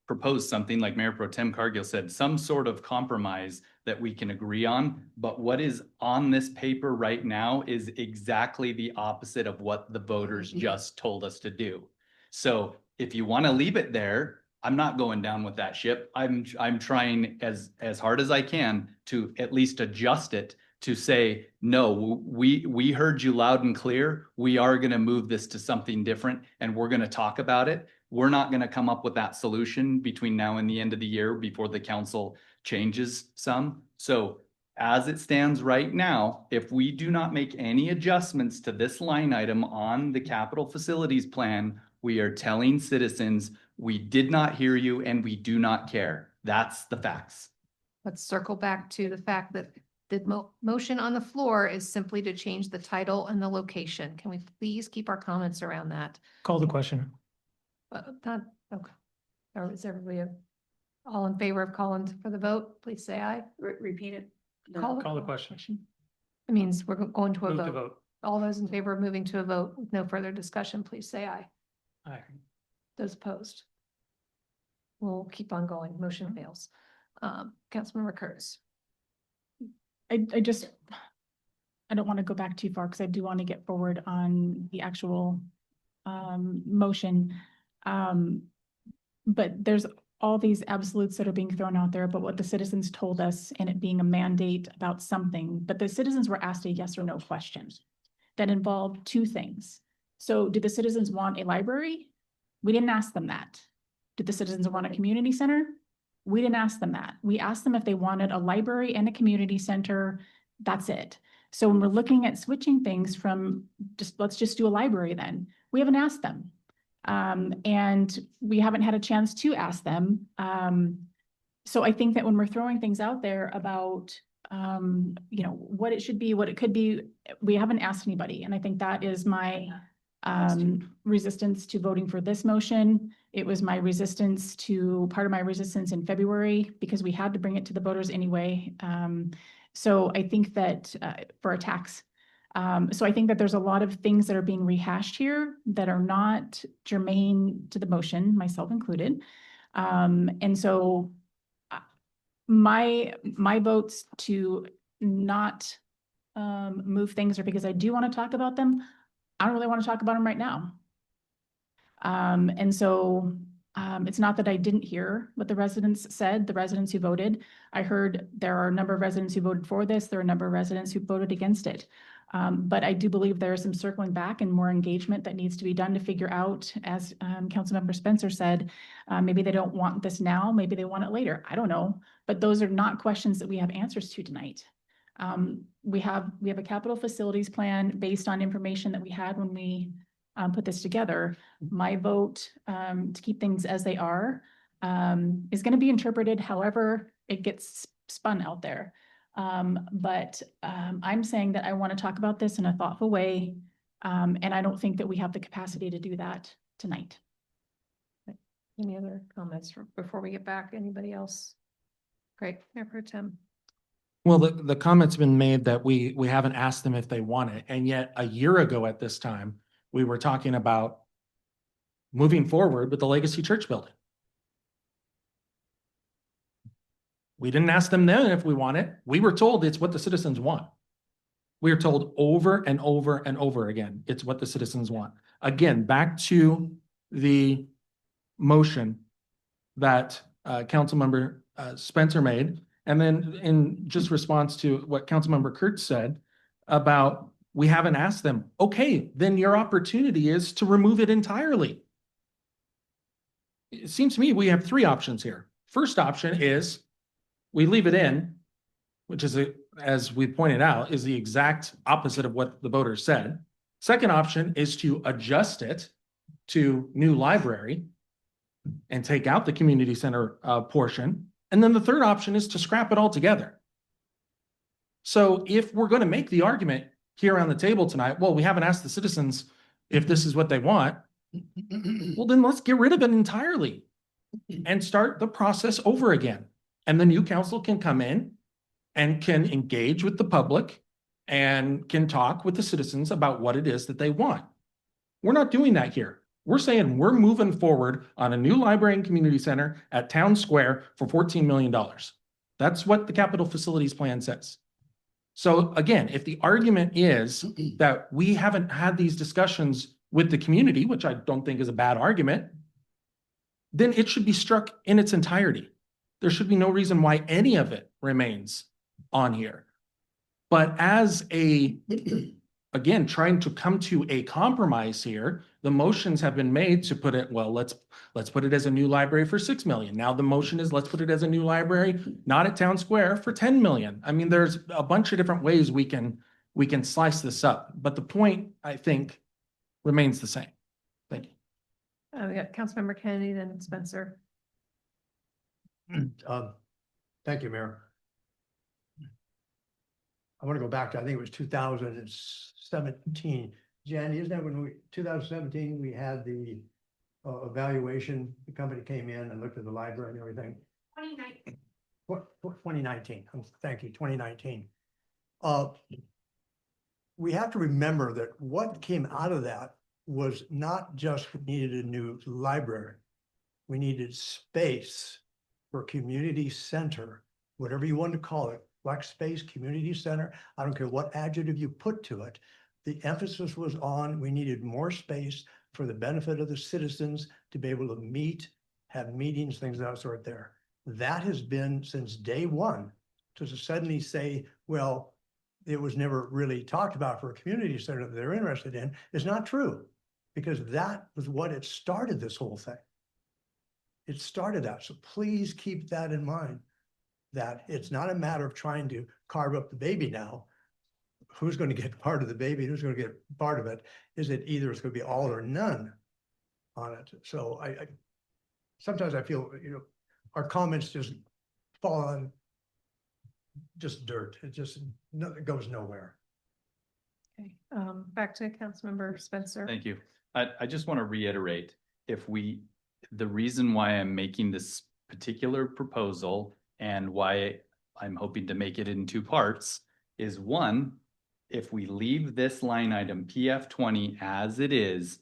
propose something like Mayor Pro Tem Cargill said, some sort of compromise that we can agree on. But what is on this paper right now is exactly the opposite of what the voters just told us to do. So if you want to leave it there, I'm not going down with that ship. I'm trying as hard as I can to at least adjust it to say, no, we heard you loud and clear. We are going to move this to something different and we're going to talk about it. We're not going to come up with that solution between now and the end of the year before the council changes some. So as it stands right now, if we do not make any adjustments to this line item on the capital facilities plan, we are telling citizens we did not hear you and we do not care. That's the facts. Let's circle back to the fact that the motion on the floor is simply to change the title and the location. Can we please keep our comments around that? Call the question. Not, okay. Or is everybody all in favor of calling for the vote? Please say aye. Repeat it. Call the question. It means we're going to a Move to vote. vote. All those in favor of moving to a vote with no further discussion, please say aye. Aye. Those opposed? We'll keep on going. Motion fails. Councilmember Curtis. I don't want to go back too far because I do want to get forward on the actual motion. But there's all these absolutes that are being thrown out there about what the citizens told us and it being a mandate about something. But the citizens were asked a yes or no question that involved two things. So did the citizens want a library? We didn't ask them that. Did the citizens want a community center? We didn't ask them that. We asked them if they wanted a library and a community center. That's it. So when we're looking at switching things from let's just do a library then, we haven't asked them. And we haven't had a chance to ask them. So I think that when we're throwing things out there about, what it should be, what it could be, we haven't asked anybody. And I think that is my resistance to voting for this motion. It was my resistance to part of my resistance in February because we had to bring it to the voters anyway. So I think that for a tax. So I think that there's a lot of things that are being rehashed here that are not germane to the motion, myself included. And so my votes to not move things are because I do want to talk about them. I don't really want to talk about them right now. And so it's not that I didn't hear what the residents said, the residents who voted. I heard there are a number of residents who voted for this. There are a number of residents who voted against it. But I do believe there is some circling back and more engagement that needs to be done to figure out, as Councilmember Spencer said, maybe they don't want this now, maybe they want it later. I don't know. But those are not questions that we have answers to tonight. We have a capital facilities plan based on information that we had when we put this together. My vote to keep things as they are is going to be interpreted however it gets spun out there. But I'm saying that I want to talk about this in a thoughtful way, and I don't think that we have the capacity to do that tonight. Any other comments before we get back? Anybody else? Great, Mayor Pro Tem. Well, the comment's been made that we haven't asked them if they want it. And yet a year ago at this time, we were talking about moving forward with the Legacy Church building. We didn't ask them then if we want it. We were told it's what the citizens want. We are told over and over and over again, it's what the citizens want. Again, back to the motion that Councilmember Spencer made. And then in just response to what Councilmember Kurtz said about we haven't asked them, okay, then your opportunity is to remove it entirely. It seems to me we have three options here. First option is we leave it in, which is, as we pointed out, is the exact opposite of what the voters said. Second option is to adjust it to new library and take out the community center portion. And then the third option is to scrap it all together. So if we're going to make the argument here on the table tonight, well, we haven't asked the citizens if this is what they want, well, then let's get rid of it entirely and start the process over again. And the new council can come in and can engage with the public and can talk with the citizens about what it is that they want. We're not doing that here. We're saying we're moving forward on a new library and community center at Town Square for $14 million. That's what the capital facilities plan says. So again, if the argument is that we haven't had these discussions with the community, which I don't think is a bad argument, then it should be struck in its entirety. There should be no reason why any of it remains on here. But as again, trying to come to a compromise here, the motions have been made to put it, well, let's put it as a new library for 6 million. Now the motion is let's put it as a new library, not at Town Square, for 10 million. I mean, there's a bunch of different ways we can slice this up, but the point, I think, remains the same. Thank you. We got Councilmember Kennedy, then Spencer. Thank you, Mayor. I want to go back to, I think it was 2017. Jan, isn't that when 2017, we had the evaluation, the company came in and looked at the library and everything? 2019. 2019, thank you, 2019. We have to remember that what came out of that was not just we needed a new library. We needed space for community center, whatever you want to call it, flex space, community center. I don't care what adjective you put to it. The emphasis was on, we needed more space for the benefit of the citizens to be able to meet, have meetings, things of that sort there. That has been since day one. To suddenly say, well, it was never really talked about for a community center that they're interested in is not true, because that was what it started this whole thing. It started that. So please keep that in mind, that it's not a matter of trying to carve up the baby now. Who's going to get part of the baby? Who's going to get part of it? Is it either it's going to be all or none on it? So I sometimes I feel, our comments just fall on just dirt. It just it goes nowhere. Okay, back to Councilmember Spencer. Thank you. I just want to reiterate, the reason why I'm making this particular proposal and why I'm hoping to make it in two parts is, one, if we leave this line item PF20 as it is,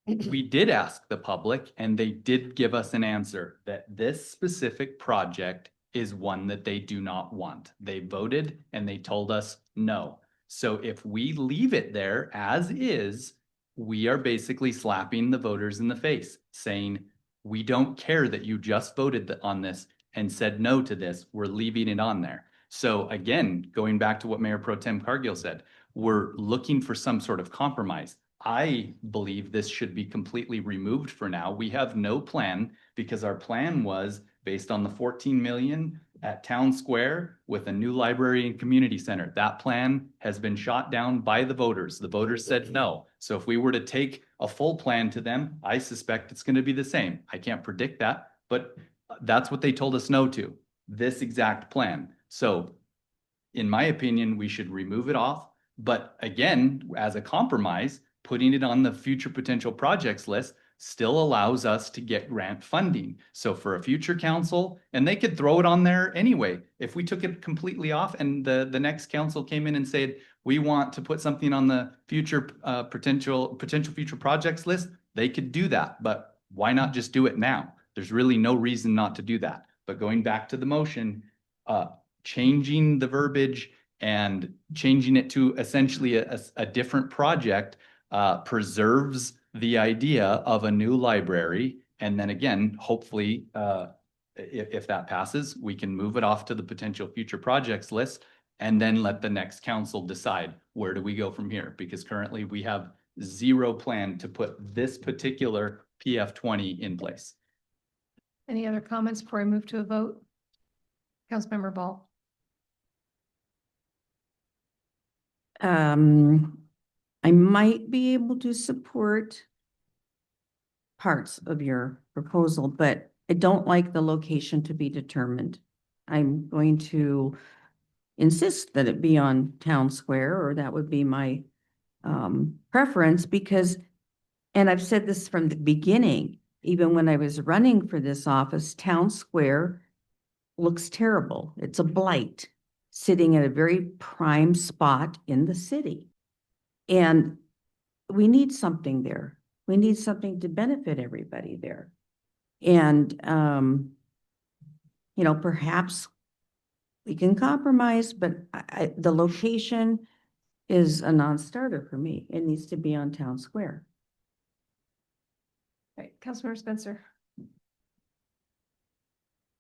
we did ask the public and they did give us an answer that this specific project is one that they do not want. They voted and they told us no. So if we leave it there as is, we are basically slapping the voters in the face, saying, we don't care that you just voted on this and said no to this. We're leaving it on there. So again, going back to what Mayor Pro Tem Cargill said, we're looking for some sort of compromise. I believe this should be completely removed for now. We have no plan, because our plan was based on the 14 million at Town Square with a new library and community center. That plan has been shot down by the voters. The voters said no. So if we were to take a full plan to them, I suspect it's going to be the same. I can't predict that, but that's what they told us no to, this exact plan. So in my opinion, we should remove it off. But again, as a compromise, putting it on the future potential projects list still allows us to get grant funding. So for a future council, and they could throw it on there anyway. If we took it completely off and the next council came in and said, we want to put something on the future potential future projects list, they could do that. But why not just do it now? There's really no reason not to do that. But going back to the motion, changing the verbiage and changing it to essentially a different project preserves the idea of a new library. And then again, hopefully, if that passes, we can move it off to the potential future projects list and then let the next council decide where do we go from here? Because currently we have zero plan to put this particular PF 20 in place. Any other comments before I move to a vote? Councilmember Ball. I might be able to support parts of your proposal, but I don't like the location to be determined. I'm going to insist that it be on Town Square, or that would be my preference, because, and I've said this from the beginning, even when I was running for this office, Town Square looks terrible. It's a blight, sitting at a very prime spot in the city. And we need something there. We need something to benefit everybody there. And, you know, perhaps we can compromise, but the location is a non-starter for me. It needs to be on Town Square. Right, Councilmember Spencer.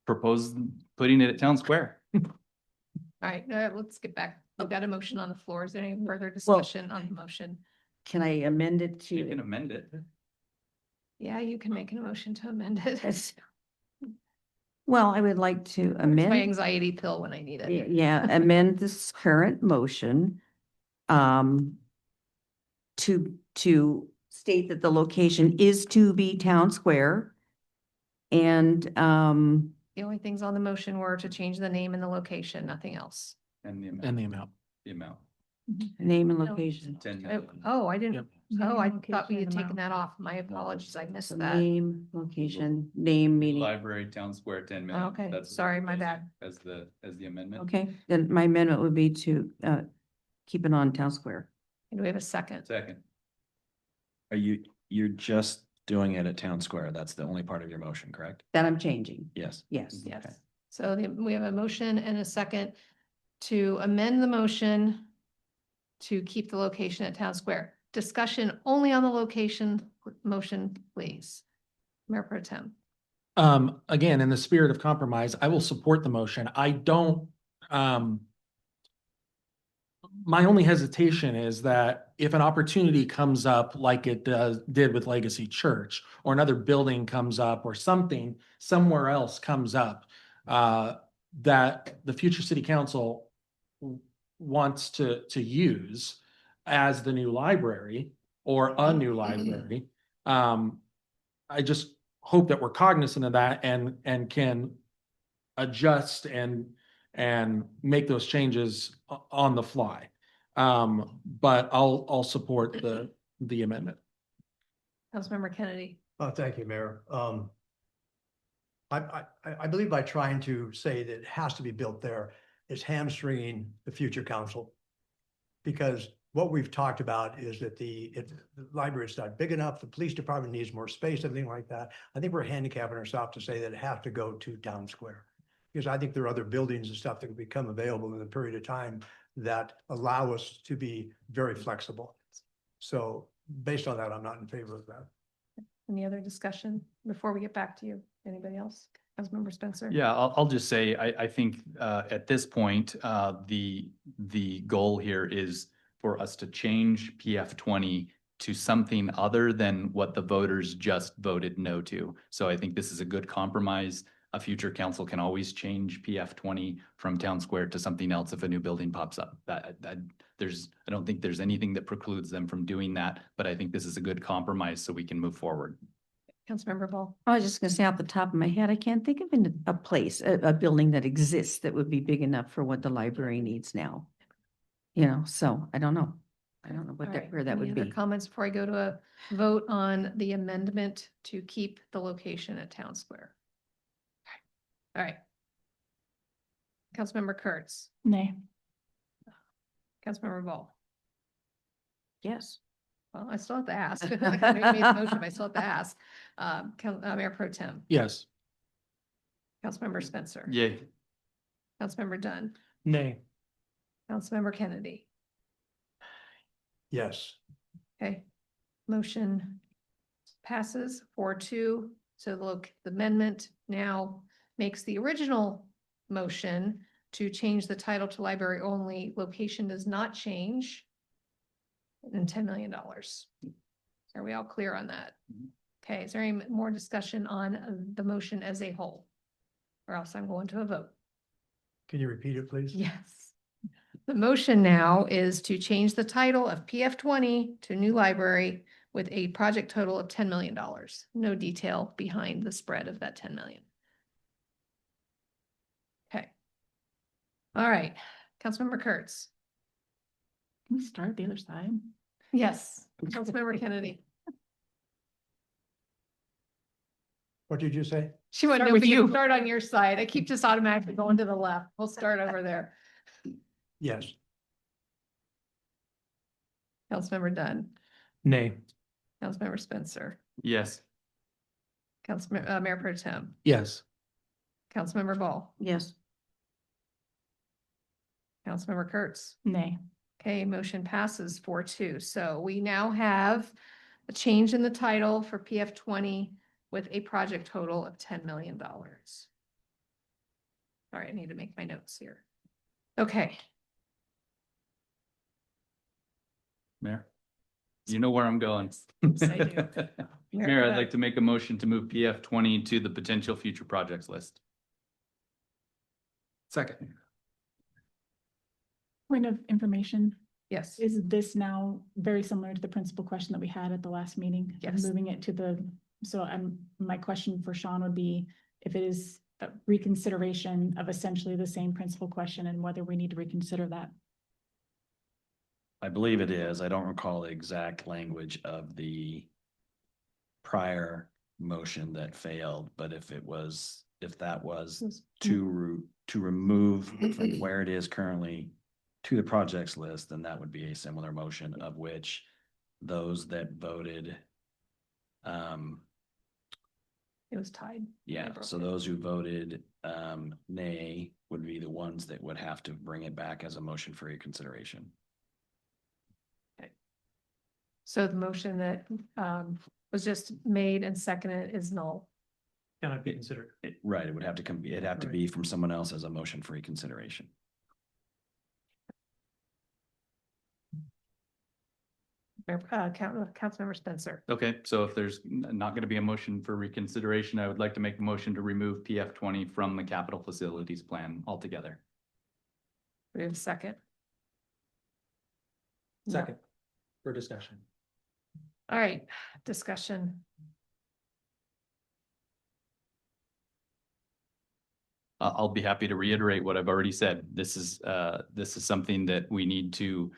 Propose putting it at Town Square. All right, let's get back. I've got a motion on the floor. Is there any further discussion on the motion? Can I amend it You can to? amend it. Yeah, you can make a motion to amend it. That's- Well, I would like to It's my amend. anxiety pill when I need it. Yeah, amend this current motion to state that the location is to be Town Square. And The only things on the motion were to change the name and the location, nothing else. And the amount. And the amount. The amount. name and location. 10 million. Oh, I didn't, oh, I Name, thought we had location, taken that off. My apologies, I missed So that. name, location, name, meaning. Library, Town Square, 10 million. Okay, That's sorry, my bad. As the amendment. Okay, then my amendment would be to keep it on Town Square. And do we have a second? Second. You're just doing it at Town Square. That's the only part of your motion, correct? That I'm changing. Yes. Yes. Yes. So we have a motion and a second to amend the motion to keep the location at Town Square. Discussion only on the location motion, please. Mayor Pro Tem. Again, in the spirit of compromise, I will support the motion. I don't, my only hesitation is that if an opportunity comes up like it did with Legacy Church, or another building comes up, or something somewhere else comes up, that the future city council wants to use as the new library or a new library. I just hope that we're cognizant of that and can adjust and make those changes on the fly. But I'll support the amendment. Councilmember Kennedy. Oh, thank you, Mayor. I believe by trying to say that it has to be built there is hamstringing the future council. Because what we've talked about is that the library is not big enough, the police department needs more space, everything like that. I think we're handicapping ourselves to say that it has to go to Town Square. Because I think there are other buildings and stuff that will become available in a period of time that allow us to be very flexible. So based on that, I'm not in favor of that. Any other discussion before we get back to you? Anybody else? Councilmember Spencer? Yeah, I'll just say, I think at this point, the goal here is for us to change PF 20 to something other than what the voters just voted no to. So I think this is a good compromise. A future council can always change PF 20 from Town Square to something else if a new building pops up. I don't think there's anything that precludes them from doing that, but I think this is a good compromise so we can move forward. Councilmember Ball. I was just gonna say off the top of my head, I can't think of a place, a building that exists that would be big enough for what the library needs now. You know, so I don't know. I don't know what All that, right, where that any would other be. comments before I go to a vote on the amendment to keep the location at Town Square? All right. Councilmember Kurtz. Nay. Councilmember Ball. Yes. Well, I still have to ask. I know you made the motion, but I still have to ask. Mayor Pro Tem. Yes. Councilmember Spencer. Yay. Councilmember Dunn. Nay. Councilmember Kennedy. Yes. Okay, motion passes 4-2. So the amendment now makes the original motion to change the title to library only. Location does not change. And $10 million. Are we all clear on that? Okay, is there any more discussion on the motion as a whole? Or else I'm going to a vote. Can you repeat it, please? Yes. The motion now is to change the title of PF 20 to new library with a project total of $10 million. No detail behind the spread of that 10 million. Okay. All right, Councilmember Kurtz. Can we start the other side? Yes, Councilmember Kennedy. What did you say? She went, Start no, with we can you. start on your side. I keep just automatically going to the left. We'll start over there. Yes. Councilmember Dunn, Nay. Councilmember Spencer, Yes. Councilmember, Mayor Pro Tem, Yes. Councilmember Ball, Yes. Councilmember Kurtz. Nay. Okay, motion passes 4-2. So we now have a change in the title for PF 20 with a project total of $10 million. All right, I need to make my notes here. Okay, Mayor, you know where I'm going. Yes, I do. Mayor, I'd like to make a motion to move PF 20 to the potential future projects list. Second. Point of information. Yes. Is this now very similar to the principal question that we had at the last meeting? Yes. Moving it to my question for Sean would be if it is a reconsideration of essentially the same principal question and whether we need to reconsider that. I believe it is. I don't recall the exact language of the prior motion that failed, but if that was to remove from where it is currently to the projects list, then that would be a similar motion of which those that voted, It was tied. yeah, so those who voted nay would be the ones that would have to bring it back as a motion for reconsideration. So the motion that was just made and seconded is null. Cannot be considered. Right, it would have to come, it'd have to be from someone else as a motion for reconsideration. Councilmember Spencer. Okay, so if there's not going to be a motion for reconsideration, I would like to make a motion to remove PF 20 from the capital facilities plan altogether. We have a second. Second. For discussion. All right, discussion. I'll be happy to reiterate what I've already said. This is something that we need to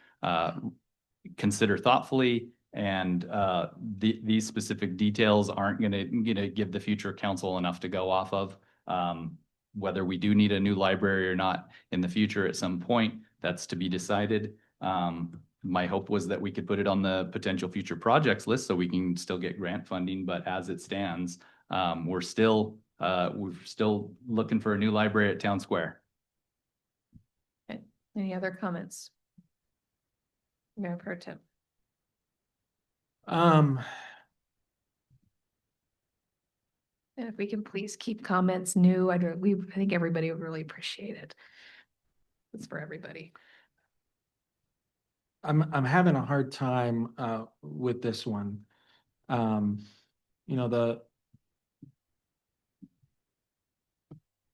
consider thoughtfully, and these specific details aren't going to give the future council enough to go off of. Whether we do need a new library or not in the future at some point, that's to be decided. My hope was that we could put it on the potential future projects list so we can still get grant funding, but as it stands, we're still looking for a new library at Town Square. Okay. Any other comments? Mayor Pro Tem. Um, And if we can please keep comments new, I think everybody would really appreciate it. It's for everybody. I'm having a hard time with this one.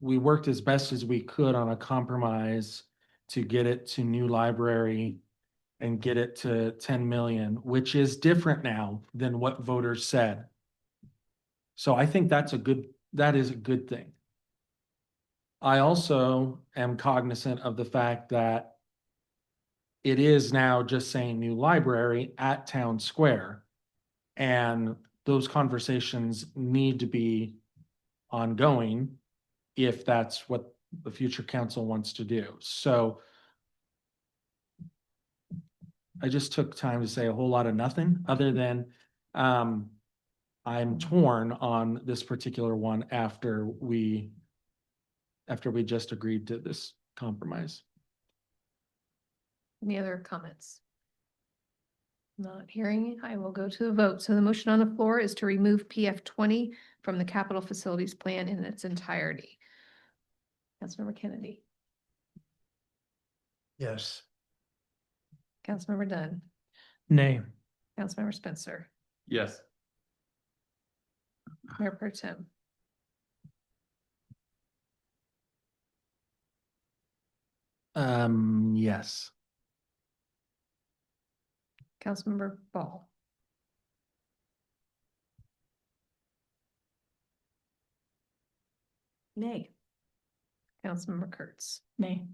We worked as best as we could on a compromise to get it to new library and get it to 10 million, which is different now than what voters said. So I think that is a good thing. I also am cognizant of the fact that it is now just saying new library at Town Square. And those conversations need to be ongoing if that's what the future council wants to do. So I just took time to say a whole lot of nothing other than I'm torn on this particular one after we after we just agreed to this compromise. Any other comments? Not hearing, I will go to the vote. So the motion on the floor is to remove PF 20 from the capital facilities plan in its entirety. Councilmember Kennedy, Yes. Councilmember Dunn, Nay. Councilmember Spencer, Yes. Mayor Pro Tem. Yes. Councilmember Ball, Nay. Councilmember Kurtz. Nay.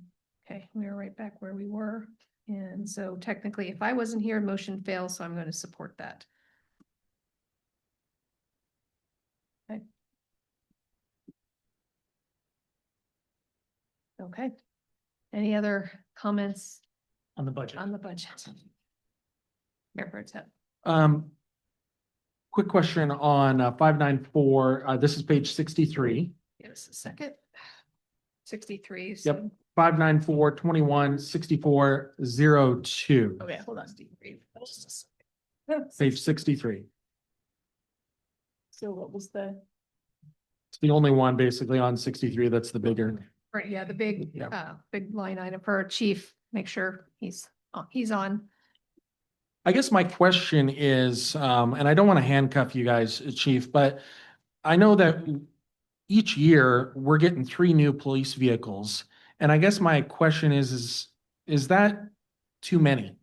Okay, we are right back where we were. And so technically, if I wasn't here, motion fails, so I'm going to support that. Okay. Okay. Any other comments On the budget. on the budget? Mayor Pro Tem. Quick question on 594, this is page 63. Give us a second. 63. Yep, so- 594, 21, 64, 02. Okay, hold on, Steve. Page 63. So what was the? It's the only one basically on 63 that's the bigger. Right, yeah, the big, Yeah. big line item for our chief, make sure he's on. I guess my question is, and I don't want to handcuff you guys, Chief, but I know that each year we're getting 3 new police vehicles. And I guess my question is that too many?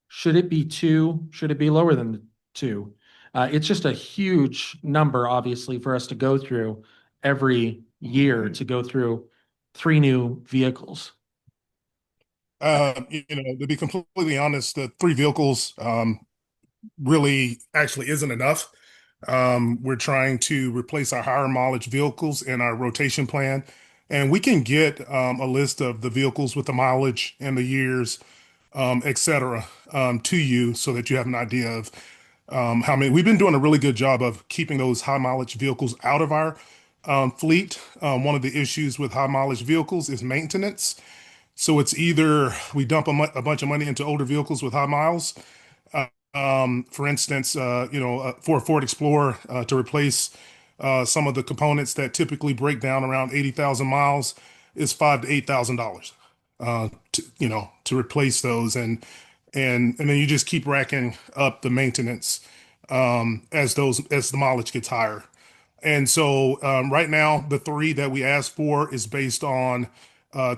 Should it be 2? Should it be lower than 2? It's just a huge number, obviously, for us to go through every year to go through 3 new vehicles. To be completely honest, the 3 vehicles really actually isn't enough. We're trying to replace our higher mileage vehicles in our rotation plan, and we can get a list of the vehicles with the mileage and the years, et cetera, to you so that you have an idea of how many. We've been doing a really good job of keeping those high mileage vehicles out of our fleet. One of the issues with high mileage vehicles is maintenance. So it's either we dump a bunch of money into older vehicles with high miles. For instance, for a Ford Explorer to replace some of the components that typically break down around 80,000 miles is $5,000 to $8,000 to replace those, and then you just keep racking up the maintenance as the mileage gets higher. And so right now, the 3 that we asked for is based on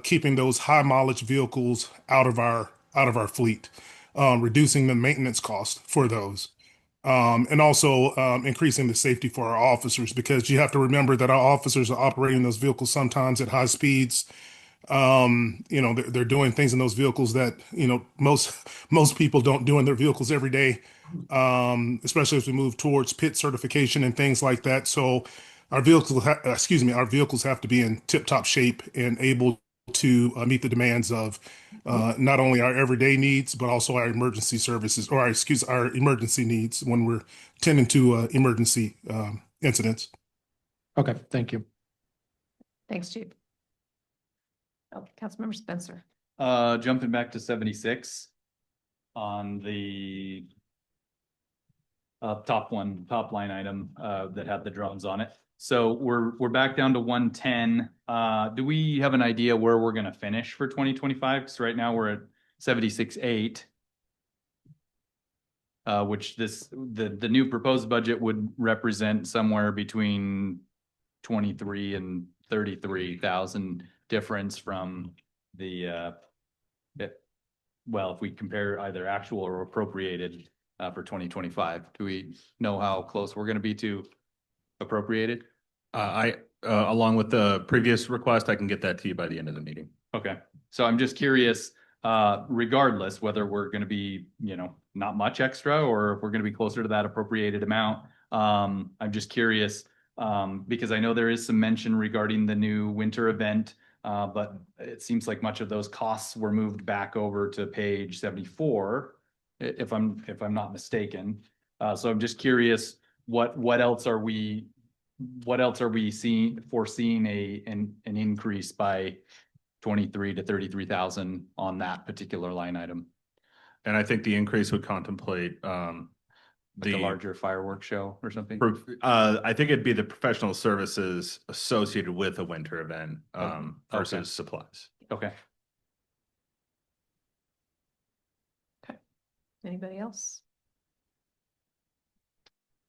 keeping those high mileage vehicles out of our fleet, reducing the maintenance cost for those, and also increasing the safety for our officers, because you have to remember that our officers are operating those vehicles sometimes at high speeds. They're doing things in those vehicles that most people don't do in their vehicles every day, especially as we move towards PIT certification and things like that. So our vehicles have to be in tip-top shape and able to meet the demands of not only our everyday needs, but also our emergency services, or our emergency needs when we're tending to emergency incidents. Okay, thank you. Thanks, Chief. Oh, Councilmember Spencer. Jumping back to 76 on the top line item that had the drones on it. So we're back down to 110. Do we have an idea where we're going to finish for 2025? Because right now we're at 76.8, which the new proposed budget would represent somewhere between 23 and 33,000 difference from the if we compare either actual or appropriated for 2025. Do we know how close we're going to be to appropriated? Along with the previous request, I can get that to you by the end of the meeting. Okay, so I'm just curious, regardless whether we're going to be, not much extra, or if we're going to be closer to that appropriated amount. I'm just curious, because I know there is some mention regarding the new winter event, but it seems like much of those costs were moved back over to page 74, if I'm not mistaken. So I'm just curious, what else are we what else are we foreseeing an increase by 23 to 33,000 on that particular line item? And I think the increase would contemplate, The larger fireworks show or something? I think it'd be the professional services associated with a winter event, versus okay. supplies. Okay. Anybody else?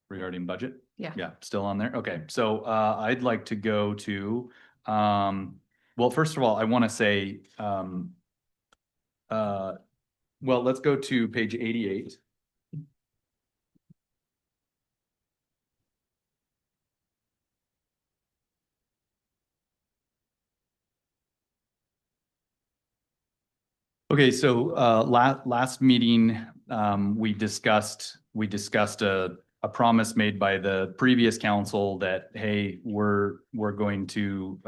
Regarding budget? Yeah. Yeah, still on there. Okay, so I'd like to go to, well, first of all, I want to say, well, let's go to page 88. Okay, so last meeting, we discussed a promise made by the previous council that, hey, we're going to,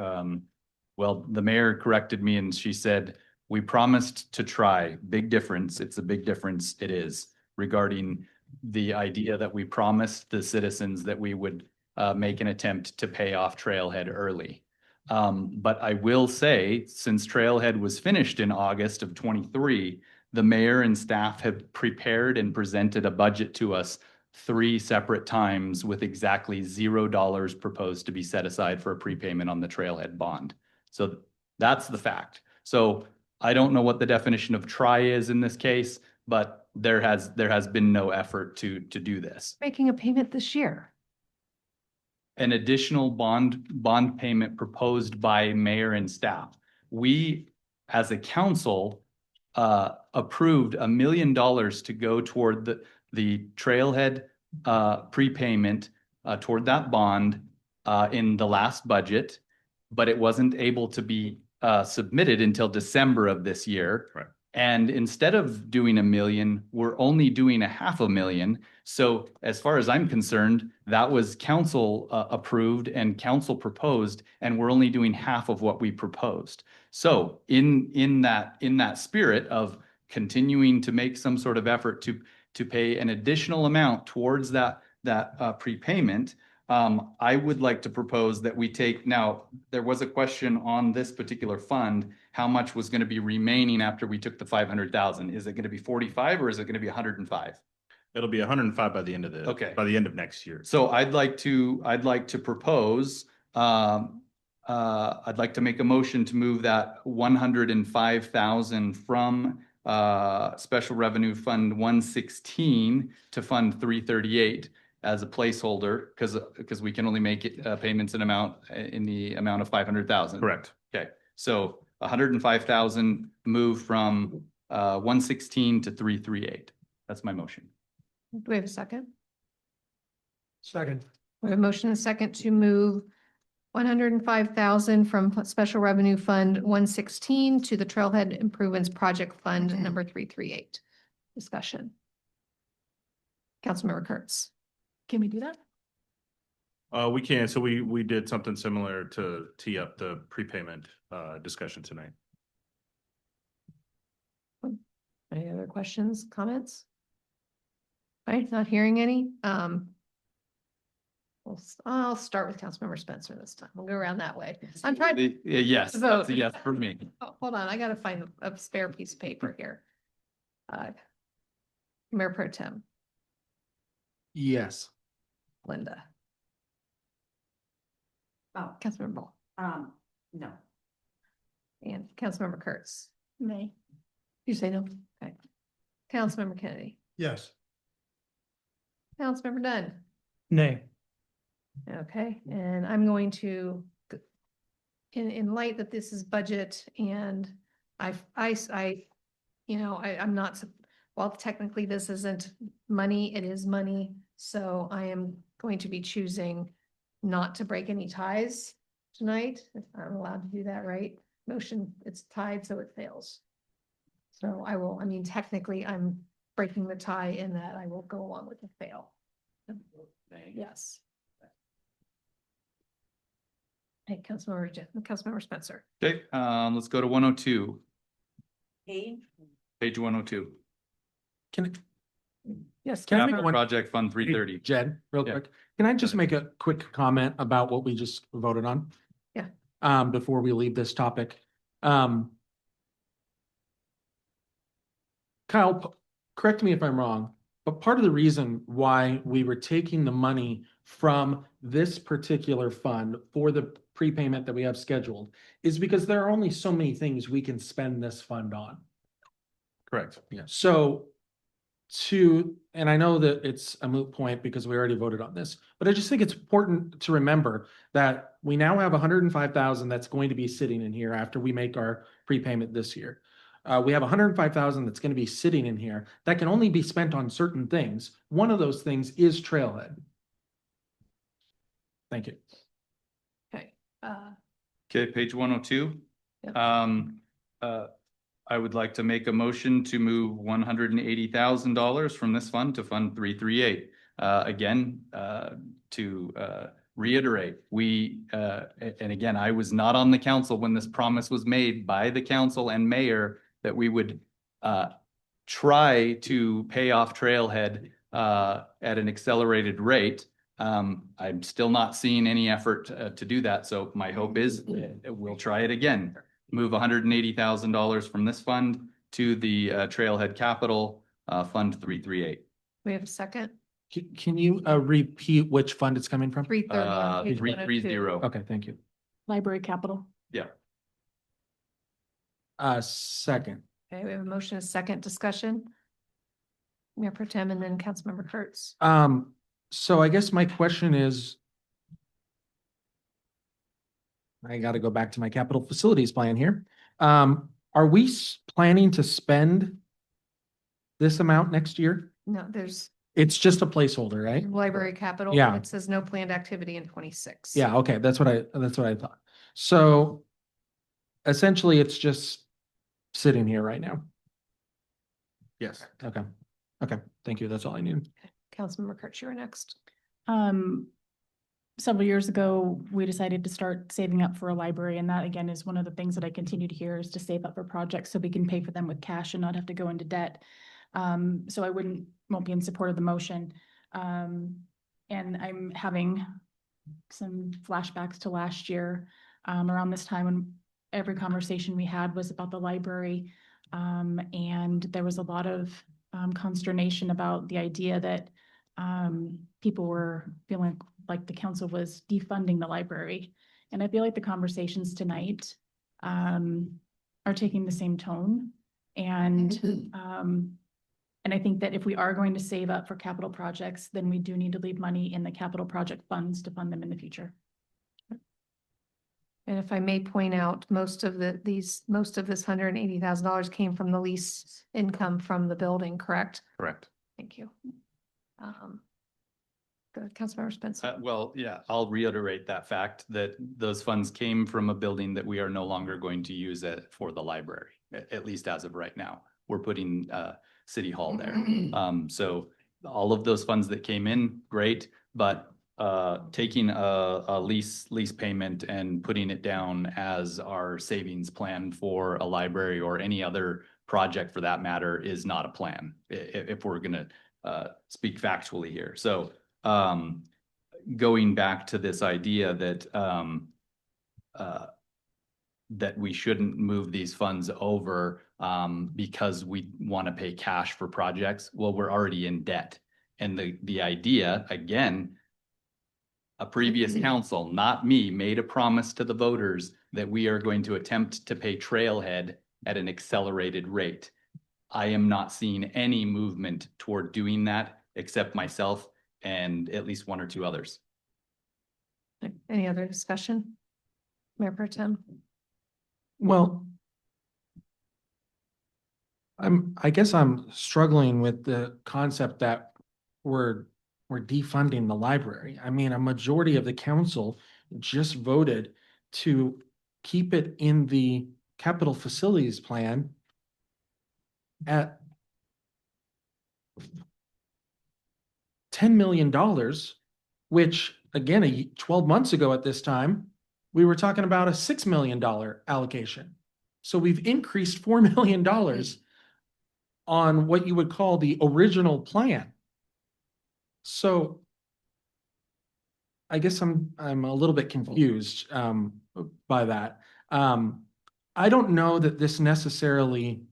well, the mayor corrected me and she said, we promised to try. Big difference. It's a big difference. It is, regarding the idea that we promised the citizens that we would make an attempt to pay off Trailhead early. But I will say, since Trailhead was finished in August of 23, the mayor and staff have prepared and presented a budget to us 3 separate times with exactly $0 proposed to be set aside for a prepayment on the Trailhead bond. So that's the fact. So I don't know what the definition of try is in this case, but there has been no effort to do this. Making a payment this year. An additional bond payment proposed by mayor and staff. We, as a council, approved $1 million to go toward the Trailhead prepayment toward that bond in the last budget, but it wasn't able to be submitted until December of this year. Right. And instead of doing $1 million, we're only doing $500,000. So as far as I'm concerned, that was council approved and council proposed, and we're only doing half of what we proposed. So in that spirit of continuing to make some sort of effort to pay an additional amount towards that prepayment, I would like to propose that we take, now, there was a question on this particular fund, how much was going to be remaining after we took the 500,000? Is it going to be 45 or is it going to be 105? It'll be 105 by the end of next year. So I'd like to propose, I'd like to make a motion to move that 105,000 from Special Revenue Fund 116 to Fund 338 as a placeholder, because we can only make payments in the amount of 500,000. Correct. Okay, so 105,000 move from 116 to 338. That's my motion. Do we have a second? Second. We have a motion and a second to move 105,000 from Special Revenue Fund 116 to the Trailhead Improvements Project Fund number 338. Discussion. Councilmember Kurtz. Can we do that? We can. So we did something similar to tee up the prepayment discussion tonight. Any other questions, comments? All right, not hearing any. I'll start with Councilmember Spencer this time. We'll go around that way. I'm trying. Yes, to vote. that's a yes for me. Oh, hold on, I gotta find a spare piece of paper here. Mayor Pro Tem, Yes. Linda, Oh, Councilmember Ball, no. and Councilmember Kurtz. Nay. You say no? Okay. Councilmember Kennedy, Yes. Councilmember Dunn. Nay. Okay, and I'm going to, in light that this is budget and I'm not, while technically this isn't money, it is money. So I am going to be choosing not to break any ties tonight. If I'm allowed to do that, right? Motion, it's tied, so it fails. So technically I'm breaking the tie in that I will go along with the fail. Yes. Hey, Councilmember Spencer. Okay, let's go to 102. Page? Page 102. Yes. Can I make Capital one- Project Fund 330. Jed, real Yeah. quick, can I just make a quick comment about what we just voted on? Yeah. Before we leave this topic. Kyle, correct me if I'm wrong, but part of the reason why we were taking the money from this particular fund for the prepayment that we have scheduled is because there are only so many things we can spend this fund on. Correct. So and I know that it's a moot point because we already voted on this, but I just think it's important to remember that we now have 105,000 that's going to be sitting in here after we make our prepayment this year. We have 105,000 that's going to be sitting in here that can only be spent on certain things. One of those things is Trailhead. Thank you. Okay. Okay, page 102. Yep. I would like to make a motion to move $180,000 from this fund to Fund 338. Again, to reiterate, and again, I was not on the council when this promise was made by the council and mayor that we would try to pay off Trailhead at an accelerated rate. I'm still not seeing any effort to do that. So my hope is we'll try it again. Move $180,000 from this fund to the Trailhead Capital Fund 338. We have a second. Can you repeat which fund it's coming from? 330. 330. Okay, thank you. Library capital. Yeah. Second. Okay, we have a motion, a second discussion. Mayor Pro Tem and then Councilmember Kurtz. So I guess my question is, I got to go back to my capital facilities plan here. Are we planning to spend this amount next year? No, there's It's just a placeholder, right? library capital. Yeah. It says no planned activity in 26. Yeah, okay, that's what I thought. So essentially, it's just sitting here right now. Yes. Okay, thank you. That's all I need. Councilmember Kurtz, you're next. Several years ago, we decided to start saving up for a library, and that again is one of the things that I continue to hear is to save up for projects so we can pay for them with cash and not have to go into debt. So I won't be in support of the motion. And I'm having some flashbacks to last year, around this time when every conversation we had was about the library. And there was a lot of consternation about the idea that people were feeling like the council was defunding the library. And I feel like the conversations tonight are taking the same tone. And I think that if we are going to save up for capital projects, then we do need to leave money in the capital project funds to fund them in the future. And if I may point out, most of this $180,000 came from the lease income from the building, correct? Correct. Thank you. Good, Councilmember Spencer. Well, yeah, I'll reiterate that fact that those funds came from a building that we are no longer going to use it for the library, at least as of right now. We're putting City Hall there. So all of those funds that came in, great, but taking a lease payment and putting it down as our savings plan for a library or any other project for that matter is not a plan, if we're gonna speak factually here. So going back to this idea that that we shouldn't move these funds over because we want to pay cash for projects. Well, we're already in debt. And the idea, again, a previous council, not me, made a promise to the voters that we are going to attempt to pay Trailhead at an accelerated rate. I am not seeing any movement toward doing that except myself and at least one or two others. Any other discussion? Mayor Pro Tem? Well, I guess I'm struggling with the concept that we're defunding the library. I mean, a majority of the council just voted to keep it in the capital facilities plan at $10 million, which again, 12 months ago at this time, we were talking about a $6 million allocation. So we've increased $4 million on what you would call the original plan. So I guess I'm a little bit confused by that. I don't know that this necessarily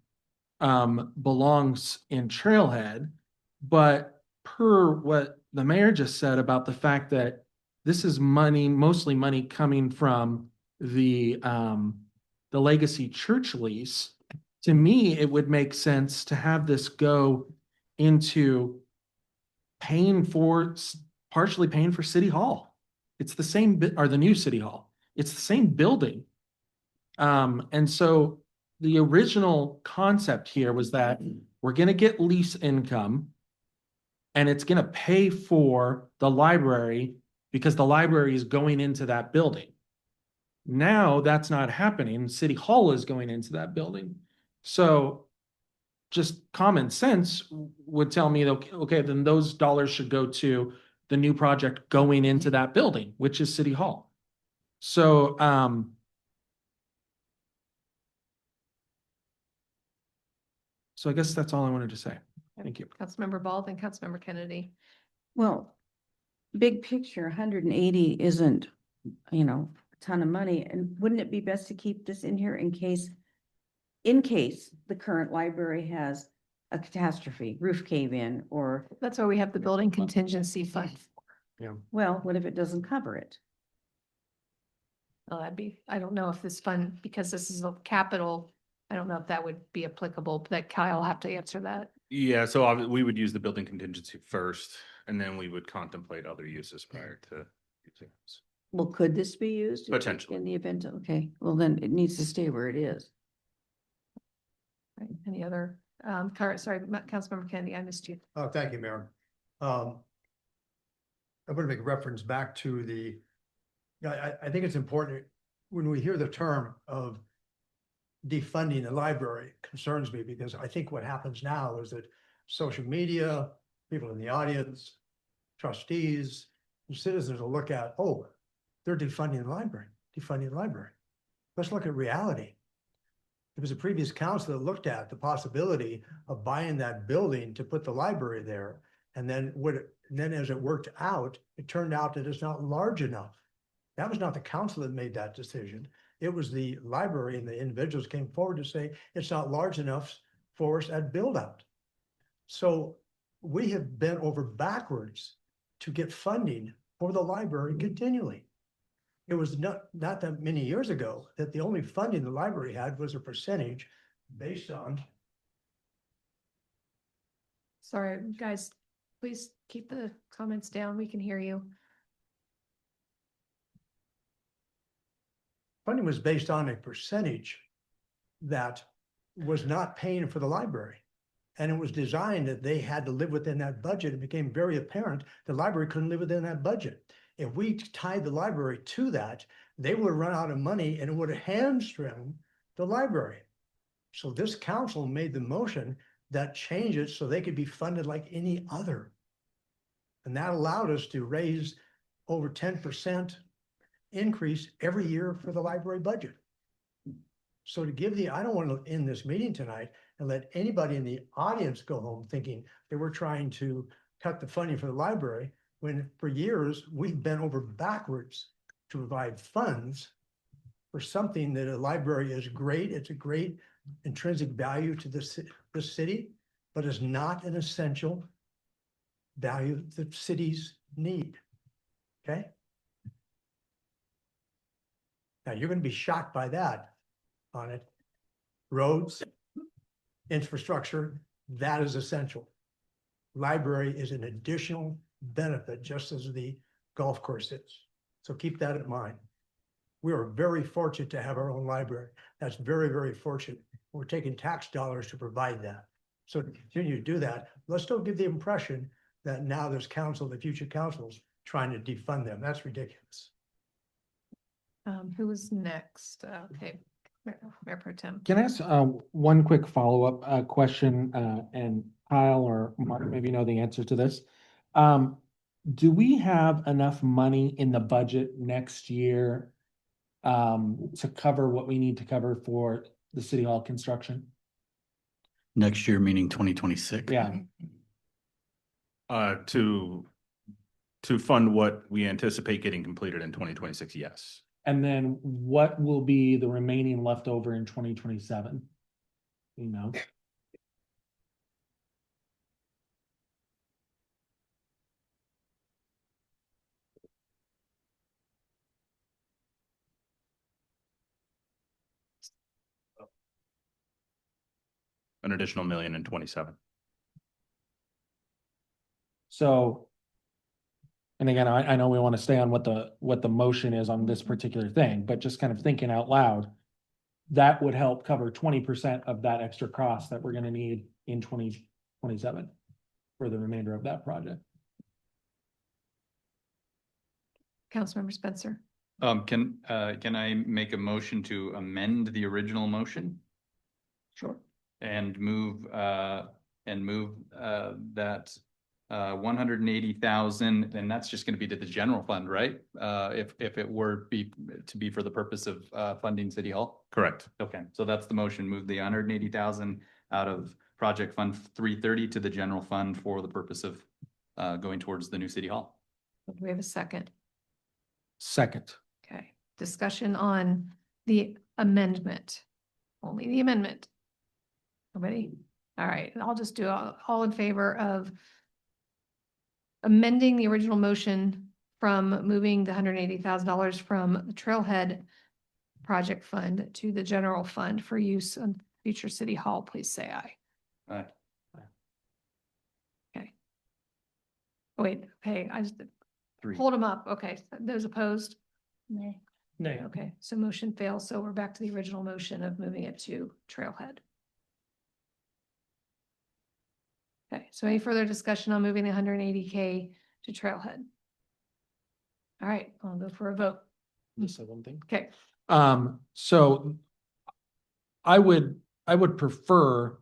belongs in Trailhead, but per what the mayor just said about the fact that this is money, mostly money coming from the legacy church lease, to me, it would make sense to have this go into paying for, partially paying for City Hall. It's the same, or the new City Hall. It's the same building. And so the original concept here was that we're gonna get lease income and it's gonna pay for the library because the library is going into that building. Now that's not happening. City Hall is going into that building. So just common sense would tell me, okay, then those dollars should go to the new project going into that building, which is City Hall. So, so I guess that's all I wanted to say. Thank you. Councilmember Bald and Councilmember Kennedy. Well, big picture, 180 isn't, a ton of money. And wouldn't it be best to keep this in here in case the current library has a catastrophe, roof cave in, or, That's why we have the building contingency fund. well, what if it doesn't cover it? Well, I don't know if this fund, because this is a capital, I don't know if that would be applicable, but that Kyle will have to answer that. Yeah, so we would use the building contingency first, and then we would contemplate other uses prior to using this. Well, could this be used? Potentially. In the event, okay, well, then it needs to stay where it is. Right, any other, sorry, Councilmember Kennedy, I missed you. Oh, thank you, Mayor. I'm going to make a reference back to I think it's important when we hear the term of defunding the library, it concerns me because I think what happens now is that social media, people in the audience, trustees, and citizens will look at, oh, they're defunding the library. Let's look at reality. There was a previous council that looked at the possibility of buying that building to put the library there. And then as it worked out, it turned out that it's not large enough. That was not the council that made that decision. It was the library, and the individuals came forward to say it's not large enough for us at build out. So we have bent over backwards to get funding for the library continually. It was not that many years ago that the only funding the library had was a percentage based on. Sorry, guys, please keep the comments down. We can hear you. Funding was based on a percentage that was not paying for the library. And it was designed that they had to live within that budget. It became very apparent the library couldn't live within that budget. If we tied the library to that, they would have run out of money and it would have hamstrung the library. So this council made the motion that changed it so they could be funded like any other. And that allowed us to raise over 10% increase every year for the library budget. So I don't want to end this meeting tonight and let anybody in the audience go home thinking that we're trying to cut the funding for the library, when for years we've been over backwards to provide funds for something that a library is great. It's a great intrinsic value to this city, but is not an essential value that cities need. Okay? Now you're going to be shocked by that on it. Roads, infrastructure, that is essential. Library is an additional benefit, just as the golf course is. So keep that in mind. We are very fortunate to have our own library. That's very, very fortunate. We're taking tax dollars to provide that. So to continue to do that, let's don't give the impression that now there's council, the future councils trying to defund them. That's ridiculous. Who is next? Okay, Mayor Pro Tem. Can I ask one quick follow-up question, and Kyle or Mark maybe know the answer to this. Do we have enough money in the budget next year to cover what we need to cover for the City Hall construction? Next year, meaning 2026? Yeah. To To fund what we anticipate getting completed in 2026, yes. And then what will be the remaining leftover in 2027? You know, An additional million in 27. so. And again, I know we want to stay on what the motion is on this particular thing, but just kind of thinking out loud. That would help cover 20% of that extra cost that we're gonna need in 2027 for the remainder of that project. Councilmember Spencer. Can I make a motion to amend the original motion? Sure. And move that 180,000, and that's just gonna be to the general fund, right? If it were to be for the purpose of funding City Hall? Correct. Okay, so that's the motion, move the 180,000 out of Project Fund 330 to the general fund for the purpose of going towards the new City Hall. Do we have a second? Second. Okay, discussion on the amendment. Only the amendment. Nobody? All right, I'll just do all in favor of amending the original motion from moving the $180,000 from the Trailhead Project Fund to the general fund for use on future City Hall, please say aye. Aye. Okay. Wait, okay, I just Three. hold them up. Okay, those opposed? Nay. Nay. Okay, so motion fails. So we're back to the original motion of moving it to Trailhead. Okay, so any further discussion on moving the 180K to Trailhead? All right, I'll go for a vote. Just say one thing. Okay, So I would prefer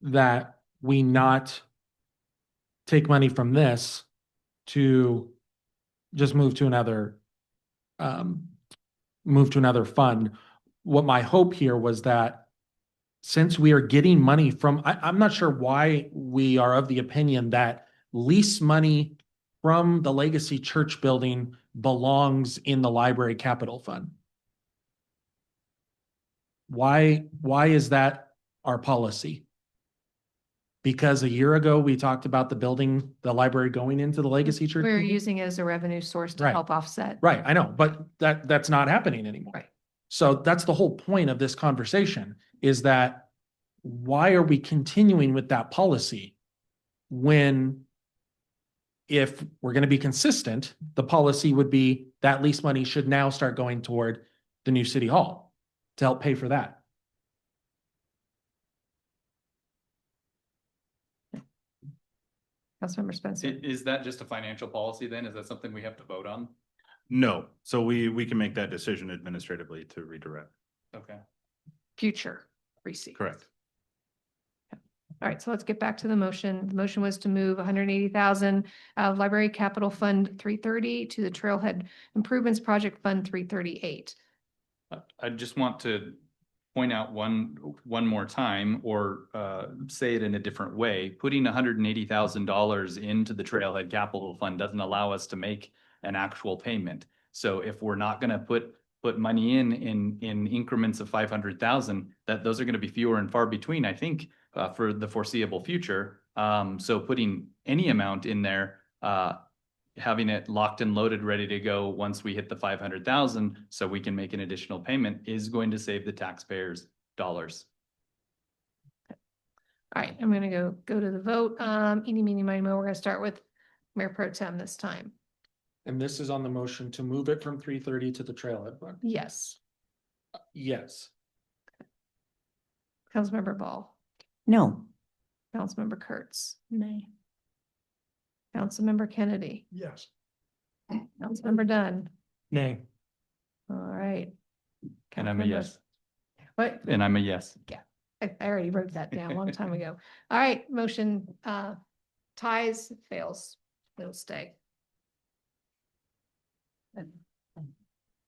that we not take money from this to just move to another fund. What my hope here was that since we are getting money from, I'm not sure why we are of the opinion that lease money from the Legacy Church building belongs in the library capital fund. Why is that our policy? Because a year ago, we talked about the library going into the Legacy Church. we're building? using it as a revenue source to Right. help offset. Right, I know, but that's not happening anymore. Right. So that's the whole point of this conversation, is that why are we continuing with that policy when if we're gonna be consistent, the policy would be that lease money should now start going toward the new City Hall to help pay for that. Councilmember Spencer. Is that just a financial policy then? Is that something we have to vote on? No, so we can make that decision administratively to redirect. Okay. Future receipts. Correct. All right, so let's get back to the motion. The motion was to move 180,000 out of Library Capital Fund 330 to the Trailhead Improvements Project Fund 338. I just want to point out one more time, or say it in a different way. Putting $180,000 into the Trailhead Capital Fund doesn't allow us to make an actual payment. So if we're not going to put money in increments of 500,000, those are going to be fewer and far between, I think, for the foreseeable future. So putting any amount in there, having it locked and loaded, ready to go once we hit the 500,000, so we can make an additional payment, is going to save the taxpayers dollars. All right, I'm gonna go to the vote. Eeny, meeny, miny, moe. We're gonna start with Mayor Pro Tem this time. And this is on the motion to move it from 330 to the Trailhead Fund. Yes. Yes. Councilmember Ball. No. Councilmember Kurtz. Nay. Councilmember Kennedy. Yes. Councilmember Dunn. Nay. All right. And I'm a Councilmember- yes. What? And I'm a yes. I already wrote that down a long time ago. All right, motion ties, fails, it'll stay.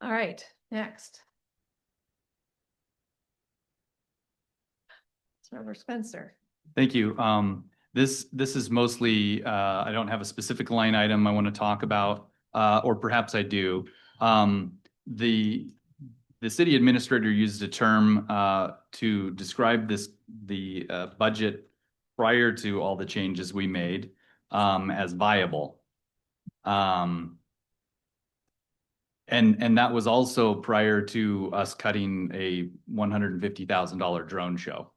All right, next. Councilmember Spencer. Thank you. This is mostly, I don't have a specific line item I want to talk about, or perhaps I do. The city administrator used a term to describe the budget prior to all the changes we made as viable. And that was also prior to us cutting a $150,000 drone show.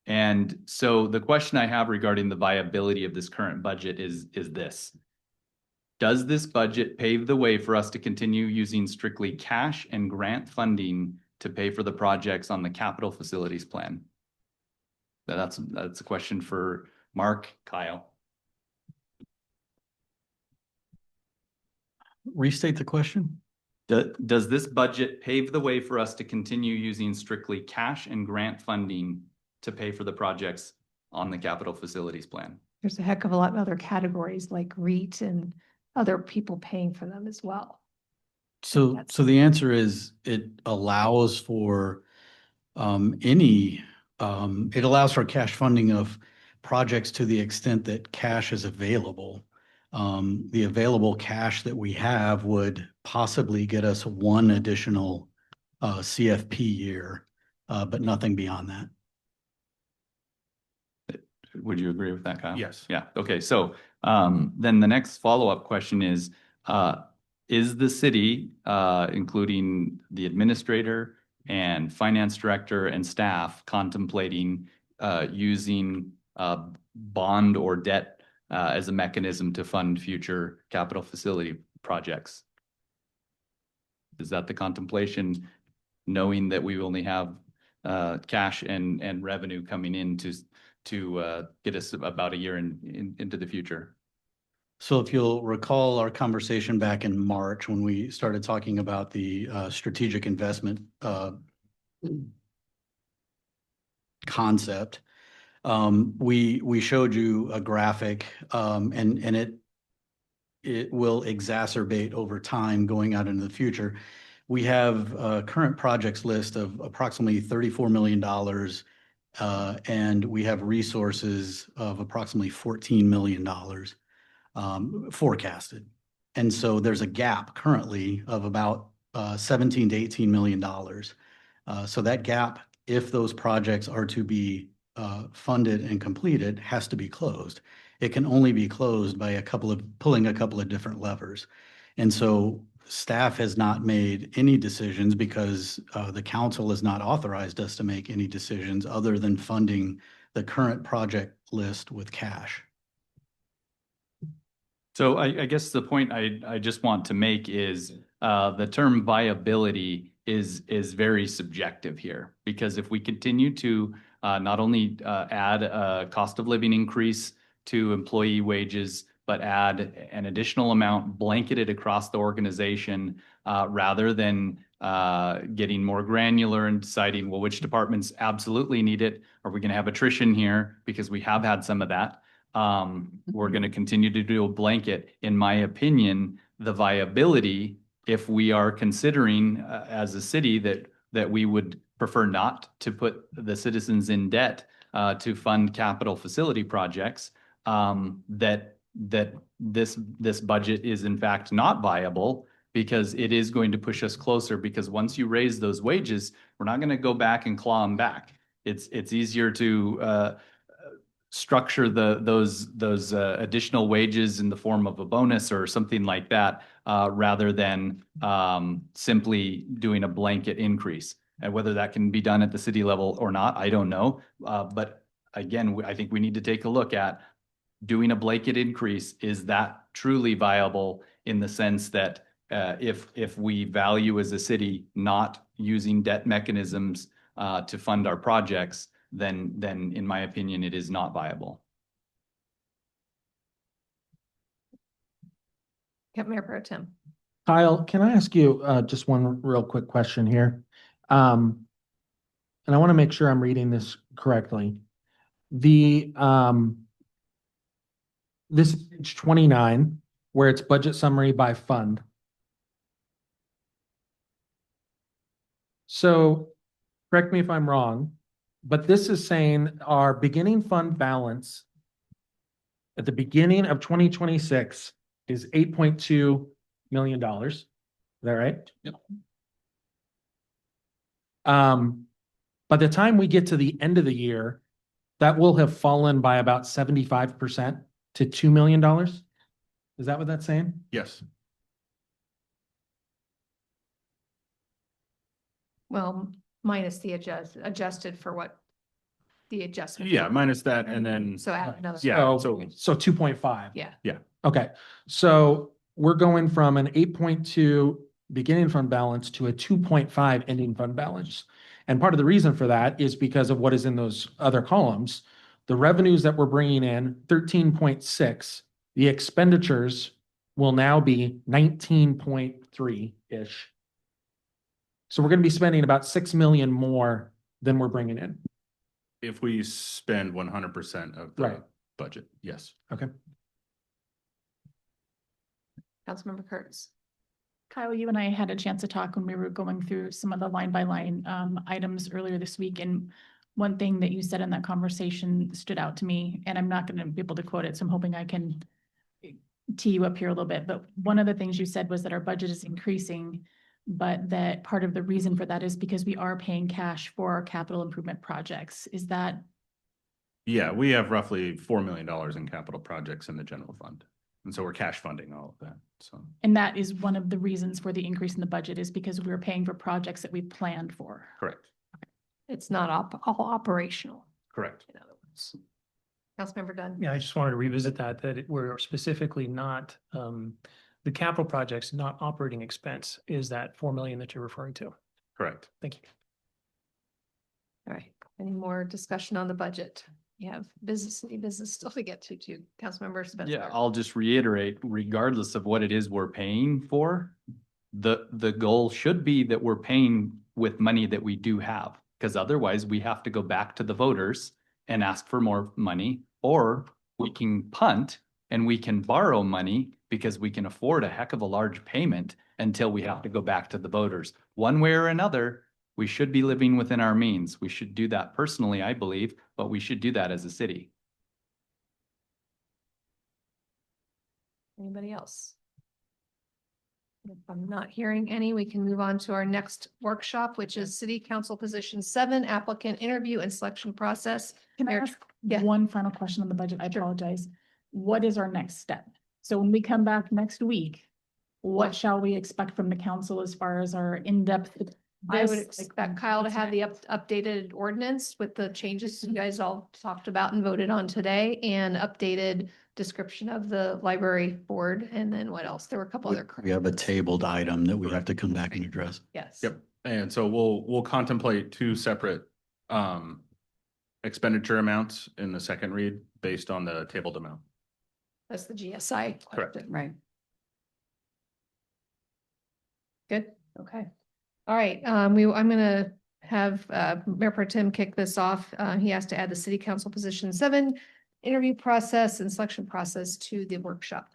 And so the question I have regarding the viability of this current budget is this. Does this budget pave the way for us to continue using strictly cash and grant funding to pay for the projects on the capital facilities plan? That's a question for Mark, Kyle. Restate the question. Does this budget pave the way for us to continue using strictly cash and grant funding to pay for the projects on the capital facilities plan? There's a heck of a lot of other categories like REIT and other people paying for them as well. So the answer is it allows for it allows for cash funding of projects to the extent that cash is available. The available cash that we have would possibly get us one additional CFP year, but nothing beyond that. Would you agree with that, Kyle? Yes. Yeah. Okay. So then the next follow-up question is the city, including the administrator and finance director and staff, contemplating using bond or debt as a mechanism to fund future capital facility projects? Is that the contemplation, knowing that we only have cash and revenue coming in to get us about a year into the future? So if you'll recall our conversation back in March when we started talking about the strategic investment concept, we showed you a graphic, and it will exacerbate over time going out into the future. We have a current projects list of approximately $34 million, and we have resources of approximately $14 million forecasted. And so there's a gap currently of about $17 to $18 million. So that gap, if those projects are to be funded and completed, has to be closed. It can only be closed by pulling a couple of different levers. And so staff has not made any decisions because the council has not authorized us to make any decisions other than funding the current project list with cash. So I guess the point I just want to make is the term viability is very subjective here, because if we continue to not only add a cost of living increase to employee wages, but add an additional amount blanketed across the organization rather than getting more granular and deciding, well, which departments absolutely need it? Are we going to have attrition here? Because we have had some of that. We're going to continue to do a blanket. In my opinion, the viability, if we are considering as a city that we would prefer not to put the citizens in debt to fund capital facility projects, that this budget is in fact not viable, because it is going to push us closer, because once you raise those wages, we're not going to go back and claw them back. It's easier to structure those additional wages in the form of a bonus or something like that, rather than simply doing a blanket increase. And whether that can be done at the city level or not, I don't know. But again, I think we need to take a look at doing a blanket increase. Is that truly viable, in the sense that if we value as a city not using debt mechanisms to fund our projects, then in my opinion, it is not viable. Yep, Mayor Pro Tem. Kyle, can I ask you just one real quick question here? And I want to make sure I'm reading this correctly. This is page 29, where it's budget summary by fund. So correct me if I'm wrong, but this is saying our beginning fund balance at the beginning of 2026 is $8.2 million. Is that right? Yep. By the time we get to the end of the year, that will have fallen by about 75% to $2 million. Is that what that's saying? Yes. Well, minus the adjusted for what the adjustment. Yeah, minus that and then. So add another. Yeah, So 2.5. Yeah. Okay, so we're going from an 8.2 beginning fund balance to a 2.5 ending fund balance. And part of the reason for that is because of what is in those other columns. The revenues that we're bringing in, 13.6, the expenditures will now be 19.3-ish. So we're going to be spending about 6 million more than we're bringing in. If we spend 100% of the Right. budget, yes. Okay. Councilmember Curtis. Kyle, you and I had a chance to talk when we were going through some of the line by line items earlier this week. And one thing that you said in that conversation stood out to me, and I'm not going to be able to quote it, so I'm hoping I can tee you up here a little bit. But one of the things you said was that our budget is increasing, but that part of the reason for that is because we are paying cash for our capital improvement projects. Is that? Yeah, we have roughly $4 million in capital projects in the general fund. And so we're cash funding all of that, so. And that is one of the reasons for the increase in the budget is because we're paying for projects that we planned for. Correct. It's not all operational, Correct. in other words. Councilmember Dunn. Yeah, I just wanted to revisit that we're specifically not, the capital projects, not operating expense is that 4 million that you're referring to. Correct. Thank you. All right, any more discussion on the budget? You have city business still to get to too. Councilmember Spencer. Yeah, I'll just reiterate, regardless of what it is we're paying for, the goal should be that we're paying with money that we do have, because otherwise we have to go back to the voters and ask for more money, or we can punt and we can borrow money because we can afford a heck of a large payment until we have to go back to the voters. One way or another, we should be living within our means. We should do that personally, I believe, but we should do that as a city. Anybody else? If I'm not hearing any, we can move on to our next workshop, which is City Council Position 7, applicant interview and selection process. Can I Mayor- ask Yeah. one final question on the budget? I apologize. What is our next step? So when we come back next week, what shall we expect from the council as far as our in-depth? I would expect Kyle to have the updated ordinance with the changes you guys all talked about and voted on today, and updated description of the library board. And then what else? There were a couple other. We have a tabled item that we have to come back and address. Yes. Yep. And so we'll contemplate two separate expenditure amounts in the second read based on the tabled amount. That's the GSI. Correct. Right. Good, okay. All right, I'm gonna have Mayor Pro Tem kick this off. He has to add the City Council Position 7 interview process and selection process to the workshop.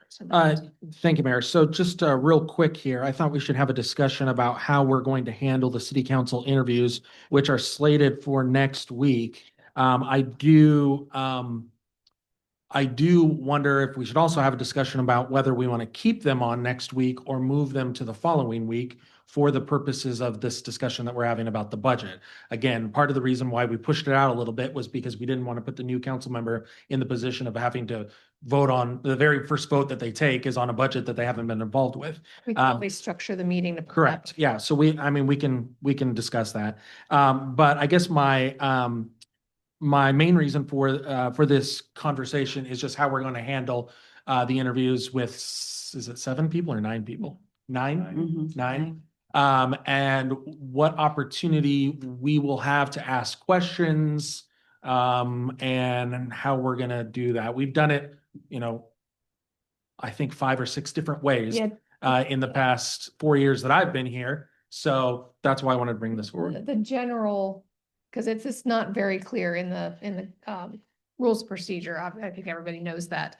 Thank you, Mayor. So just real quick here, I thought we should have a discussion about how we're going to handle the city council interviews, which are slated for next week. I do wonder if we should also have a discussion about whether we want to keep them on next week or move them to the following week for the purposes of this discussion that we're having about the budget. Again, part of the reason why we pushed it out a little bit was because we didn't want to put the new council member in the position of having to vote on, the very first vote that they take is on a budget that they haven't been involved with. We can always structure the meeting to. Correct. Yeah. So we can discuss that. But I guess my main reason for this conversation is just how we're going to handle the interviews with, is it 7 people or 9 people? 9? 9. And what opportunity we will have to ask questions, and how we're going to do that. We've done it, I think 5 or 6 different ways in the past 4 years that I've been here. So that's why I wanted to bring this forward. The general, because it's not very clear in the rules of procedure. I think everybody knows that.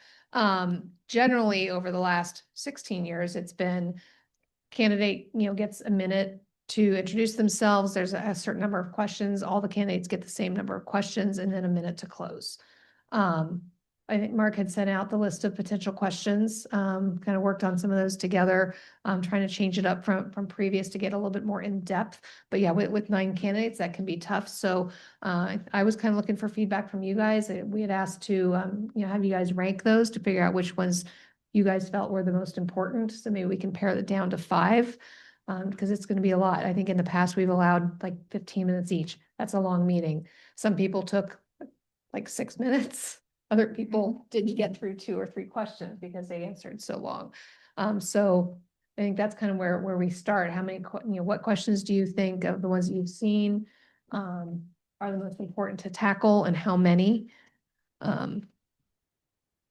Generally, over the last 16 years, it's been candidate, gets a minute to introduce themselves. There's a certain number of questions. All the candidates get the same number of questions and then a minute to close. I think Mark had sent out the list of potential questions, kind of worked on some of those together, trying to change it up from previous to get a little bit more in depth. But yeah, with 9 candidates, that can be tough. So I was kind of looking for feedback from you guys. We had asked to, have you guys rank those to figure out which ones you guys felt were the most important. So maybe we can pare that down to 5, because it's going to be a lot. I think in the past, we've allowed like 15 minutes each. That's a long meeting. Some people took like 6 minutes. Other people didn't get through 2 or 3 questions because they answered so long. So I think that's kind of where we start. How many, what questions do you think of the ones that you've seen are the most important to tackle, and how many? And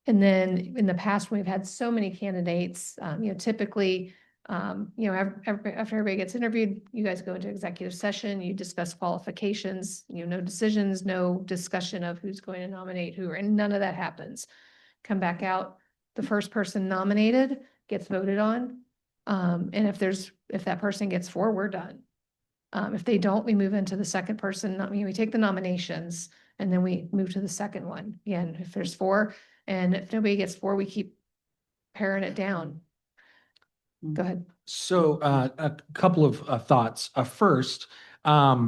then in the past, when we've had so many candidates, typically, after everybody gets interviewed, you guys go into executive session, you discuss qualifications, no decisions, no discussion of who's going to nominate who, and none of that happens. Come back out, the first person nominated gets voted on. And if that person gets 4, we're done. If they don't, we move into the second person. We take the nominations and then we move to the second one. Again, if there's 4, and if nobody gets 4, we keep paring it down. Go ahead. So a couple of thoughts. First, I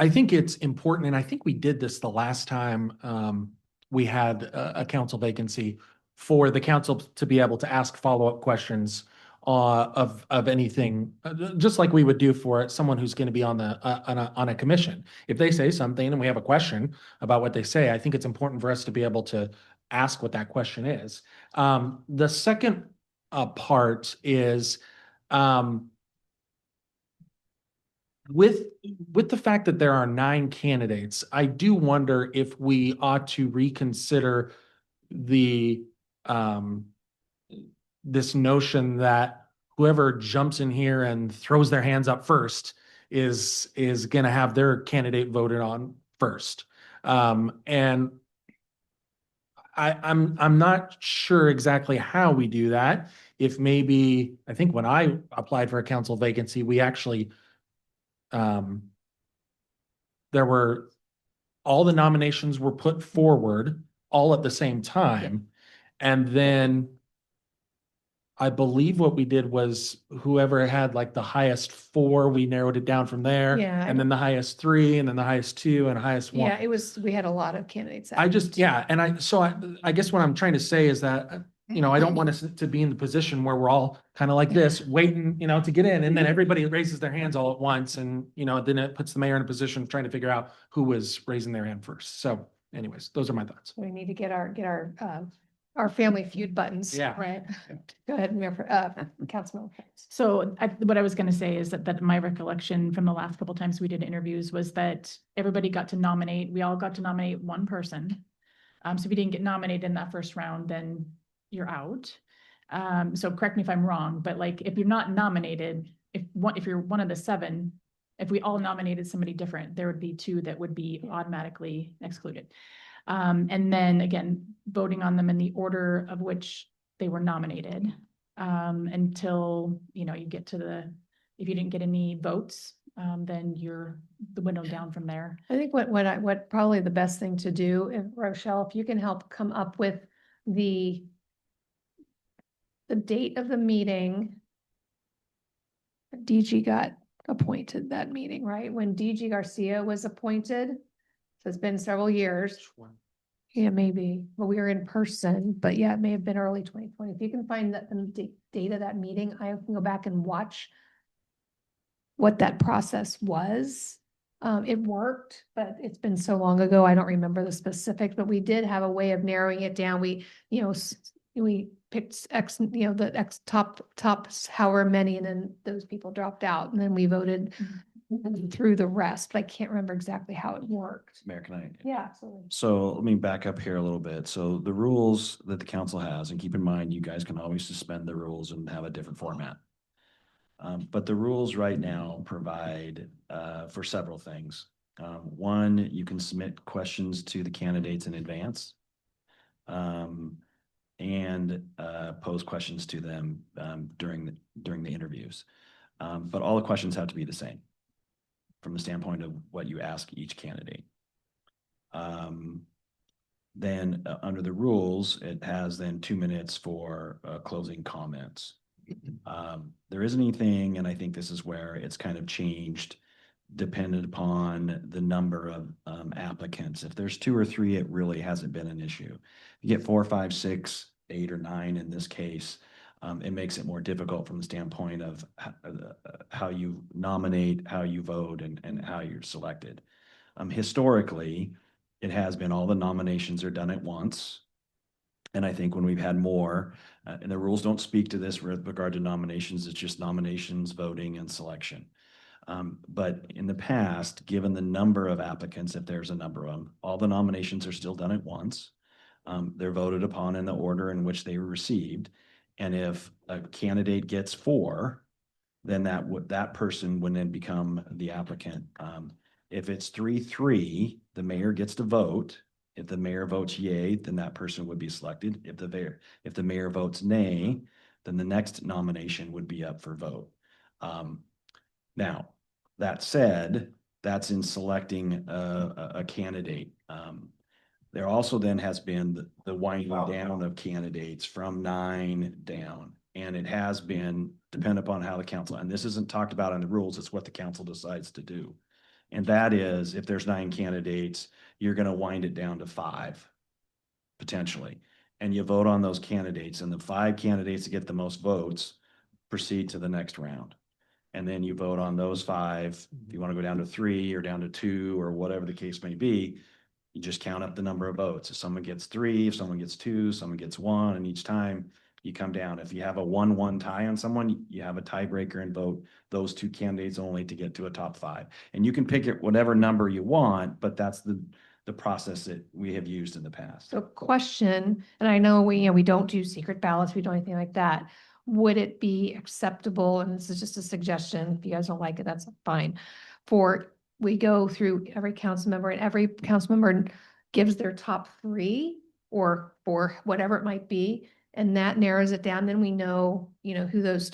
think it's important, and I think we did this the last time we had a council vacancy, for the council to be able to ask follow-up questions of anything, just like we would do for someone who's going to be on a commission. If they say something and we have a question about what they say, I think it's important for us to be able to ask what that question is. The second part is with the fact that there are 9 candidates, I do wonder if we ought to reconsider the this notion that whoever jumps in here and throws their hands up first is going to have their candidate voted on first. And I'm not sure exactly how we do that. If maybe, I think when I applied for a council vacancy, we actually, there were, all the nominations were put forward all at the same time. And then I believe what we did was whoever had like the highest 4, we narrowed it down from there. Yeah. And then the highest 3, and then the highest 2, and the highest 1. Yeah, we had a lot of candidates. I guess what I'm trying to say is that, I don't want us to be in the position where we're all kind of like this, waiting, to get in, and then everybody raises their hands all at once, and, then it puts the mayor in a position of trying to figure out who was raising their hand first. So anyways, those are my thoughts. We need to get our family feud buttons. Yeah. Right. Go ahead, Councilman. So what I was going to say is that my recollection from the last couple times we did interviews was that everybody got to nominate. We all got to nominate one person. So if you didn't get nominated in that first round, then you're out. So correct me if I'm wrong, but like if you're not nominated, if you're one of the 7, if we all nominated somebody different, there would be 2 that would be automatically excluded. And then again, voting on them in the order of which they were nominated, until, you get to if you didn't get any votes, then you're the window down from there. I think what probably the best thing to do, Rochelle, if you can help come up with the date of the meeting. DG got appointed that meeting, right? When DG Garcia was appointed. So it's been several years. Yeah, maybe. Well, we were in person, but yeah, it may have been early 2020. If you can find the date of that meeting, I can go back and watch what that process was. It worked, but it's been so long ago, I don't remember the specifics, but we did have a way of narrowing it down. We picked X, the X top however many, and then those people dropped out, and then we voted through the rest, but I can't remember exactly how it worked. Mayor, can I? Yeah, absolutely. So let me back up here a little bit. So the rules that the council has, and keep in mind, you guys can always suspend the rules and have a different format. But the rules right now provide for several things. One, you can submit questions to the candidates in advance, and pose questions to them during the interviews. But all the questions have to be the same from the standpoint of what you ask each candidate. then under the rules, it has then 2 minutes for closing comments. There isn't anything, and I think this is where it's kind of changed dependent upon the number of applicants. If there's 2 or 3, it really hasn't been an issue. You get 4, 5, 6, 8, or 9 in this case, it makes it more difficult from the standpoint of how you nominate, how you vote, and how you're selected. Historically, it has been all the nominations are done at once. And I think when we've had more, and the rules don't speak to this with regard to nominations, it's just nominations, voting, and selection. But in the past, given the number of applicants, if there's a number of them, all the nominations are still done at once. They're voted upon in the order in which they were received. And if a candidate gets 4, then that person would then become the applicant. If it's 3-3, the mayor gets to vote. If the mayor votes yay, then that person would be selected. If the mayor votes nay, then the next nomination would be up for vote. Now, that said, that's in selecting a candidate. There also then has been the winding down of candidates from 9 down. And it has been dependent upon how the council, and this isn't talked about in the rules, it's what the council decides to do. And that is, if there's 9 candidates, you're going to wind it down to 5, potentially. And you vote on those candidates, and the 5 candidates that get the most votes proceed to the next round. And then you vote on those 5. If you want to go down to 3 or down to 2 or whatever the case may be, you just count up the number of votes. If someone gets 3, if someone gets 2, someone gets 1, and each time you come down. If you have a 1-1 tie on someone, you have a tiebreaker and vote those 2 candidates only to get to a top 5. And you can pick it whatever number you want, but that's the process that we have used in the past. So question, and I know we don't do secret ballots, we don't anything like that. Would it be acceptable, and this is just a suggestion, if you guys don't like it, that's fine, we go through every council member and every council member gives their top 3 or 4, whatever it might be, and that narrows it down, then we know, who those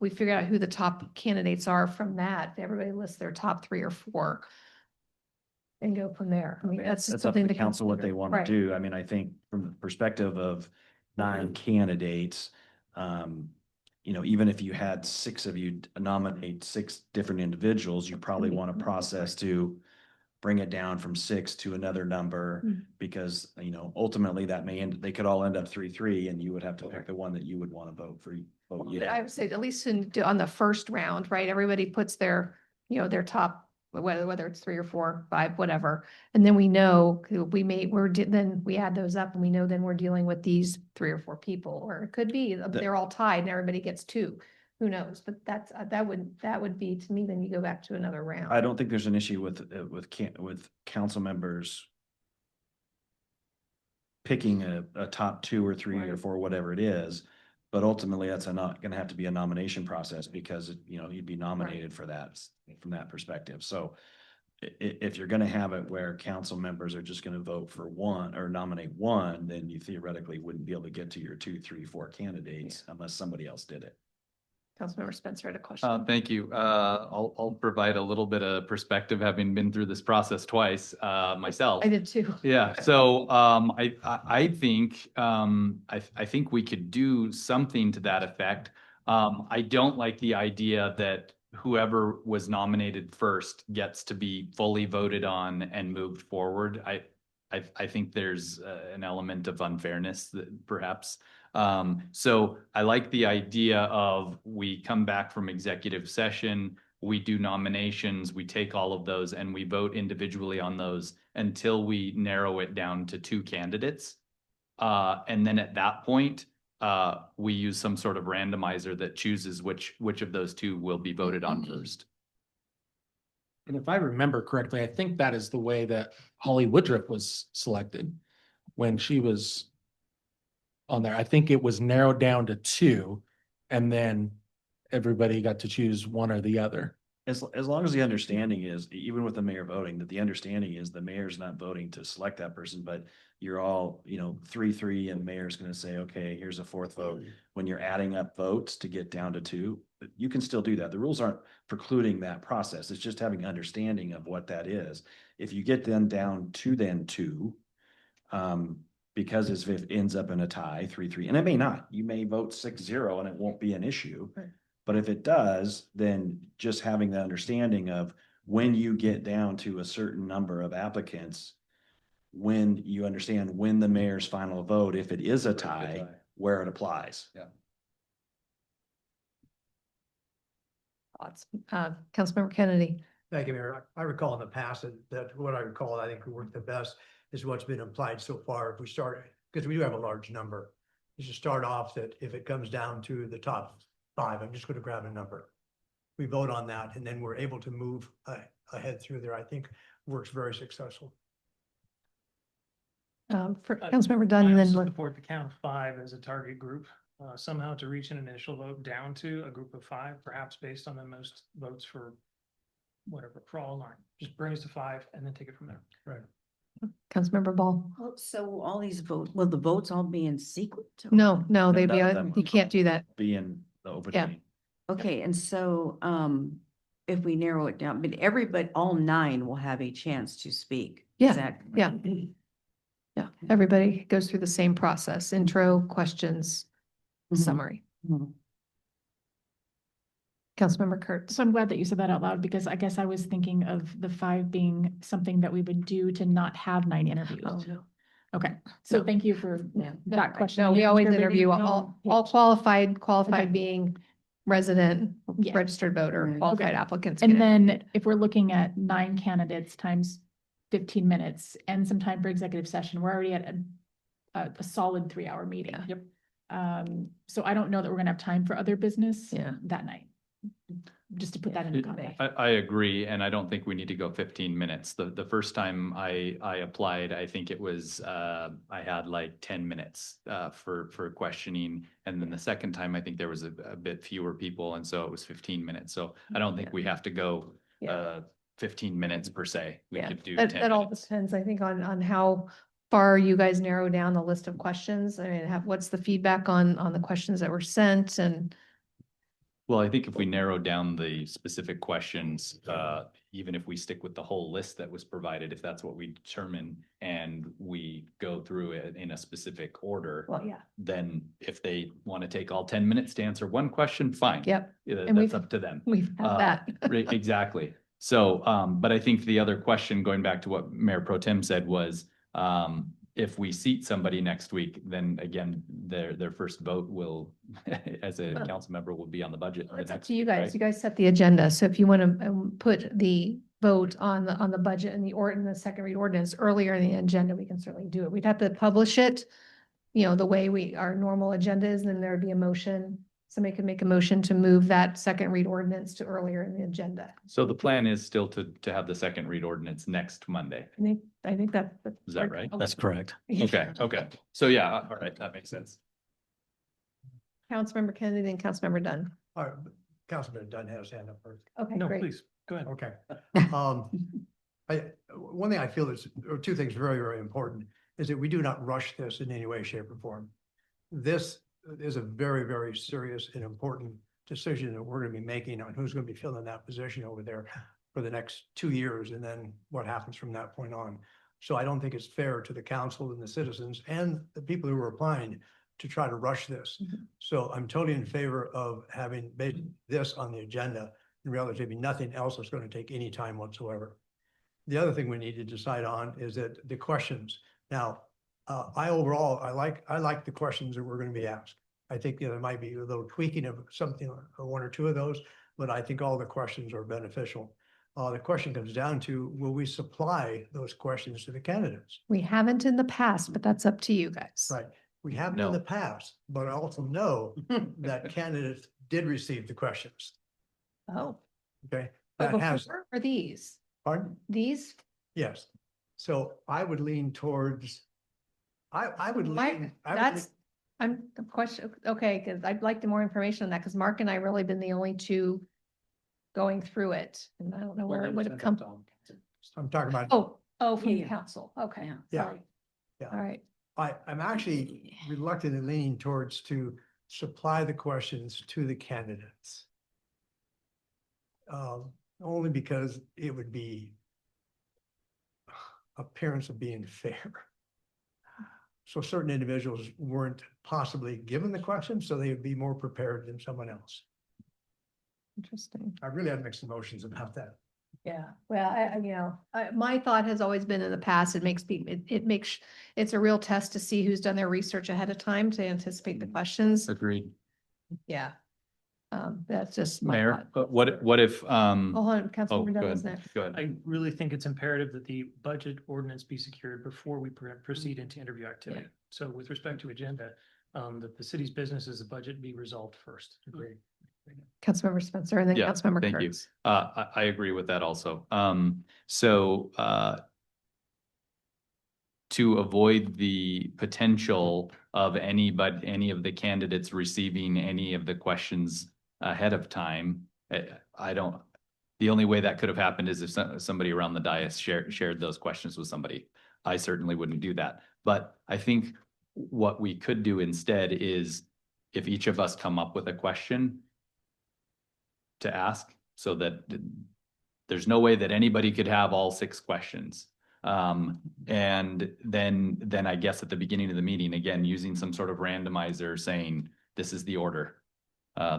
we figure out who the top candidates are from that. Everybody lists their top 3 or 4 and go from there. I mean, that's just That's up to something the to council what they want to Right. do. I mean, I think from the perspective of 9 candidates, even if you had 6 of you nominate 6 different individuals, you probably want a process to bring it down from 6 to another number, because, ultimately that they could all end up 3-3, and you would have to pick the one that you would want to vote for. Vote But yeah. I would say at least on the first round, right? Everybody puts their top, whether it's 3 or 4, 5, whatever. And then we know then we add those up and we know then we're dealing with these 3 or 4 people, or it could be they're all tied and everybody gets 2. Who knows? But that would be, to me, then you go back to another round. I don't think there's an issue with council members picking a top 2 or 3 or 4, whatever it is. But ultimately, that's not going to have to be a nomination process, because, you'd be nominated for that from that perspective. So if you're going to have it where council members are just going to vote for 1 or nominate 1, then you theoretically wouldn't be able to get to your 2, 3, 4 candidates unless somebody else did it. Councilmember Spencer had a question. Thank you. I'll provide a little bit of perspective, having been through this process twice myself. I did too. Yeah. So I think I think we could do something to that effect. I don't like the idea that whoever was nominated first gets to be fully voted on and moved forward. I think there's an element of unfairness that perhaps. So I like the idea of we come back from executive session, we do nominations, we take all of those and we vote individually on those until we narrow it down to 2 candidates. And then at that point, we use some sort of randomizer that chooses which of those 2 will be voted on first. And if I remember correctly, I think that is the way that Holly Woodruff was selected when she was on there. I think it was narrowed down to 2, and then everybody got to choose one or the other. As long as the understanding is, even with the mayor voting, that the understanding is the mayor's not voting to select that person, but you're all, 3-3, and mayor's going to say, okay, here's a 4th vote. When you're adding up votes to get down to 2, you can still do that. The rules aren't precluding that process. It's just having understanding of what that is. If you get them down to then 2, Because if it ends up in a tie, 3-3, and it may not, you may vote 6-0 and it won't be an issue. Right. But if it does, then just having the understanding of when you get down to a certain number of applicants, when you understand when the mayor's final vote, if it is a tie, where it applies. Yeah. Thoughts, Councilmember Kennedy. Thank you, Mayor. I recall in the past that what I recall, I think worked the best is what's been applied so far. If we start, because we do have a large number, is to start off that if it comes down to the top 5, I'm just going to grab a number. We vote on that and then we're able to move ahead through there. I think works very successful. For Councilmember Dunn, I and then also look- support the count of 5 as a target group, somehow to reach an initial vote down to a group of 5, perhaps based on the most votes for whatever, for all line. Just bring us to 5 and then take it from there. Right. Councilmember Ball. Well, so all these votes, will the votes all be in secret? No, they'd be, None of them you can't do that. Be in the open Yeah. meeting. Okay, and so, if we narrow it down, but everybody, all 9 will have a chance to speak. Yeah, Is that yeah. correct? Yeah, everybody goes through the same process, intro, questions, Mhm. summary. Mhm. Councilmember Kurtz. So I'm glad that you said that out loud because I guess I was thinking of the 5 being something that we would do to not have 9 interviews. Oh, no. Okay, so No. thank you for that question. No, we always Everybody interview know- all qualified Okay. being resident, Yeah. registered voter, Right. qualified Okay. applicants. And get in. then if we're looking at 9 candidates times 15 minutes and some time for executive session, we're already at a solid 3-hour meeting. Yeah. Yep. So I don't know that we're gonna have time for other business Yeah. that night. Just to put that into context. I agree, and I don't think we need to go 15 minutes. The first time I applied, I think it was, I had like 10 minutes for questioning. And then the second time, I think there was a bit fewer people, and so it was 15 minutes. So I don't think we have to go Yeah. 15 minutes per se. We Yeah, could do that 10 all minutes. depends, I think, on how far you guys narrow down the list of questions. I mean, what's the feedback on the questions that were sent and Well, I think if we narrow down the specific questions, even if we stick with the whole list that was provided, if that's what we determine and we go through it in a specific order, well, yeah, then if they want to take all 10 minutes to answer one question, fine. yep, Yeah, And that's we've- up to them. we've had that. Right, exactly. So, but I think the other question, going back to what Mayor Pro Tem said was, if we seat somebody next week, then again, their first vote will, as a Well, council member, will be on the budget. the It's up next to you week, guys. right? You guys set the agenda. So if you want to put the vote on the budget and the second read ordinance earlier in the agenda, we can certainly do it. We'd have to publish it, the way our normal agenda is, and then there'd be a motion. Somebody could make a motion to move that second read ordinance to earlier in the agenda. So the plan is still to have the second read ordinance next Monday. I think that's. Is that right? That's correct. Okay. So yeah, all right, that makes sense. Councilmember Kennedy and Councilmember Dunn. All right, Councilman Dunn has his hand up first. Okay, No, great. please, go ahead. Okay. One thing I feel is, or 2 things very, very important, is that we do not rush this in any way, shape, or form. This is a very, very serious and important decision that we're going to be making on who's going to be filling that position over there for the next 2 years, and then what happens from that point on. So I don't think it's fair to the council and the citizens and the people who are applying to try to rush this. So I'm totally in favor of having this on the agenda, and relatively nothing else is going to take any time whatsoever. The other thing we need to decide on is that the questions. Now, I like the questions that we're going to be asked. I think there might be a little tweaking of something or 1 or 2 of those, but I think all the questions are beneficial. The question comes down to, will we supply those questions to the candidates? We haven't in the past, but that's up to you guys. Right. We haven't in No. the past, but I also know that candidates did receive the questions. Oh. Okay, But that has, before, or these, pardon? these, Yes. So I would lean towards, I would lean. I'm the question, okay, because I'd like more information on that, because Mark and I really been the only 2 going through it, and I don't know where it would have come. I'm talking about. From the Yeah. council, okay, Yeah. sorry. Yeah. All right, I'm actually reluctant and leaning towards to supply the questions to the candidates. Only because it would be appearance of being fair. so certain individuals weren't possibly given the question, so they would be more prepared than someone else. Interesting. I really had mixed emotions about that. Yeah, well, my thought has always been in the past, it makes people, it's a real test to see who's done their research ahead of time to anticipate the questions. Agreed. Yeah. That's just my Mayor, thought. but what if, Hold on, oh, Councilmember go Douglas ahead, next. go ahead. I really think it's imperative that the budget ordinance be secured before we proceed into interview activity. So with respect to agenda, that the city's business as a budget be resolved first. Agreed. Councilmember Spencer and then Yeah, Councilmember thank you. Kurtz. I agree with that also. To avoid the potential of any of the candidates receiving any of the questions ahead of time, the only way that could have happened is if somebody around the dais shared those questions with somebody. I certainly wouldn't do that. But I think what we could do instead is if each of us come up with a question to ask, so that there's no way that anybody could have all 6 questions. And then I guess at the beginning of the meeting, again, using some sort of randomizer saying, this is the order.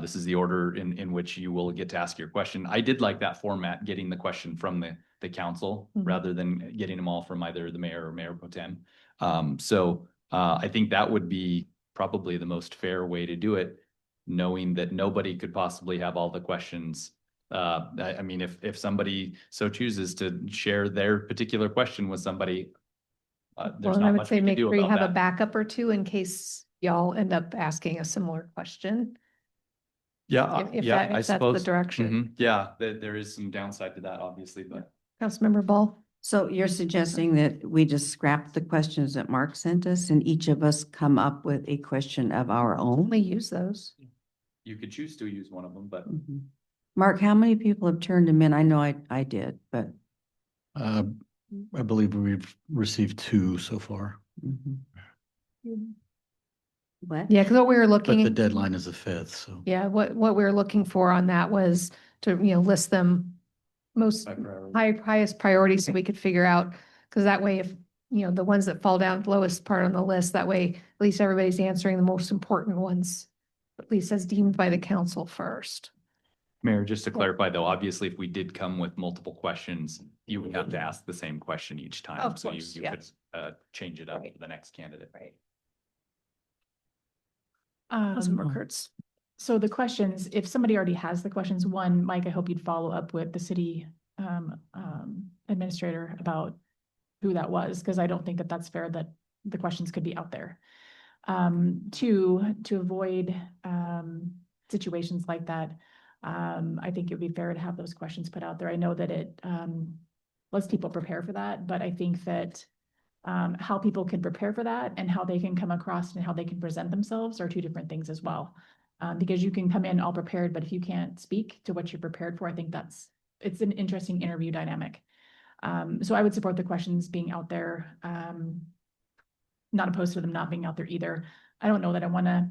This is the order in which you will get to ask your question. I did like that format, getting the question from the council rather than getting them all from either the mayor or Mayor Pro Tem. I think that would be probably the most fair way to do it, knowing that nobody could possibly have all the questions. I mean, if somebody so chooses to share their particular question with somebody, there's Well, I not would much say we can make do sure you about have a that. backup or two in case y'all end up asking a similar question. Yeah, If yeah, that- I if that's the suppose. direction. Mhm. Yeah, there is some downside to that, obviously, but. Councilmember Ball. So you're suggesting that we just scrap the questions that Mark sent us and each of us come up with a question of our own? We use those. You could choose to use one of them, but Mhm. Mark, how many people have turned them in? I know I did, but. I believe we've received 2 so far, What? Yeah, because what we were but looking. the deadline is the 5th, so. Yeah, what we were looking for on that was to, list them most High priority. highest priority so we could figure out, because that way if, the ones that fall down lowest part on the list, that way at least everybody's answering the most important ones, at least as deemed by the council first. Mayor, just to clarify though, obviously if we did come with multiple questions, you would have to ask the same question each time. Of So course, you yeah. could change it up Right. for the next candidate. Right. Um, Kurtz. So the questions, if somebody already has the questions, one, Mike, I hope you'd follow up with the city administrator about who that was, because I don't think that that's fair that the questions could be out there. 2, to avoid situations like that, I think it would be fair to have those questions put out there. I know that it lets people prepare for that, but I think that how people can prepare for that and how they can come across and how they can present themselves are 2 different things as well. Because you can come in all prepared, but if you can't speak to what you're prepared for, I think it's an interesting interview dynamic. So I would support the questions being out there. Not opposed to them not being out there either. I don't know that I want to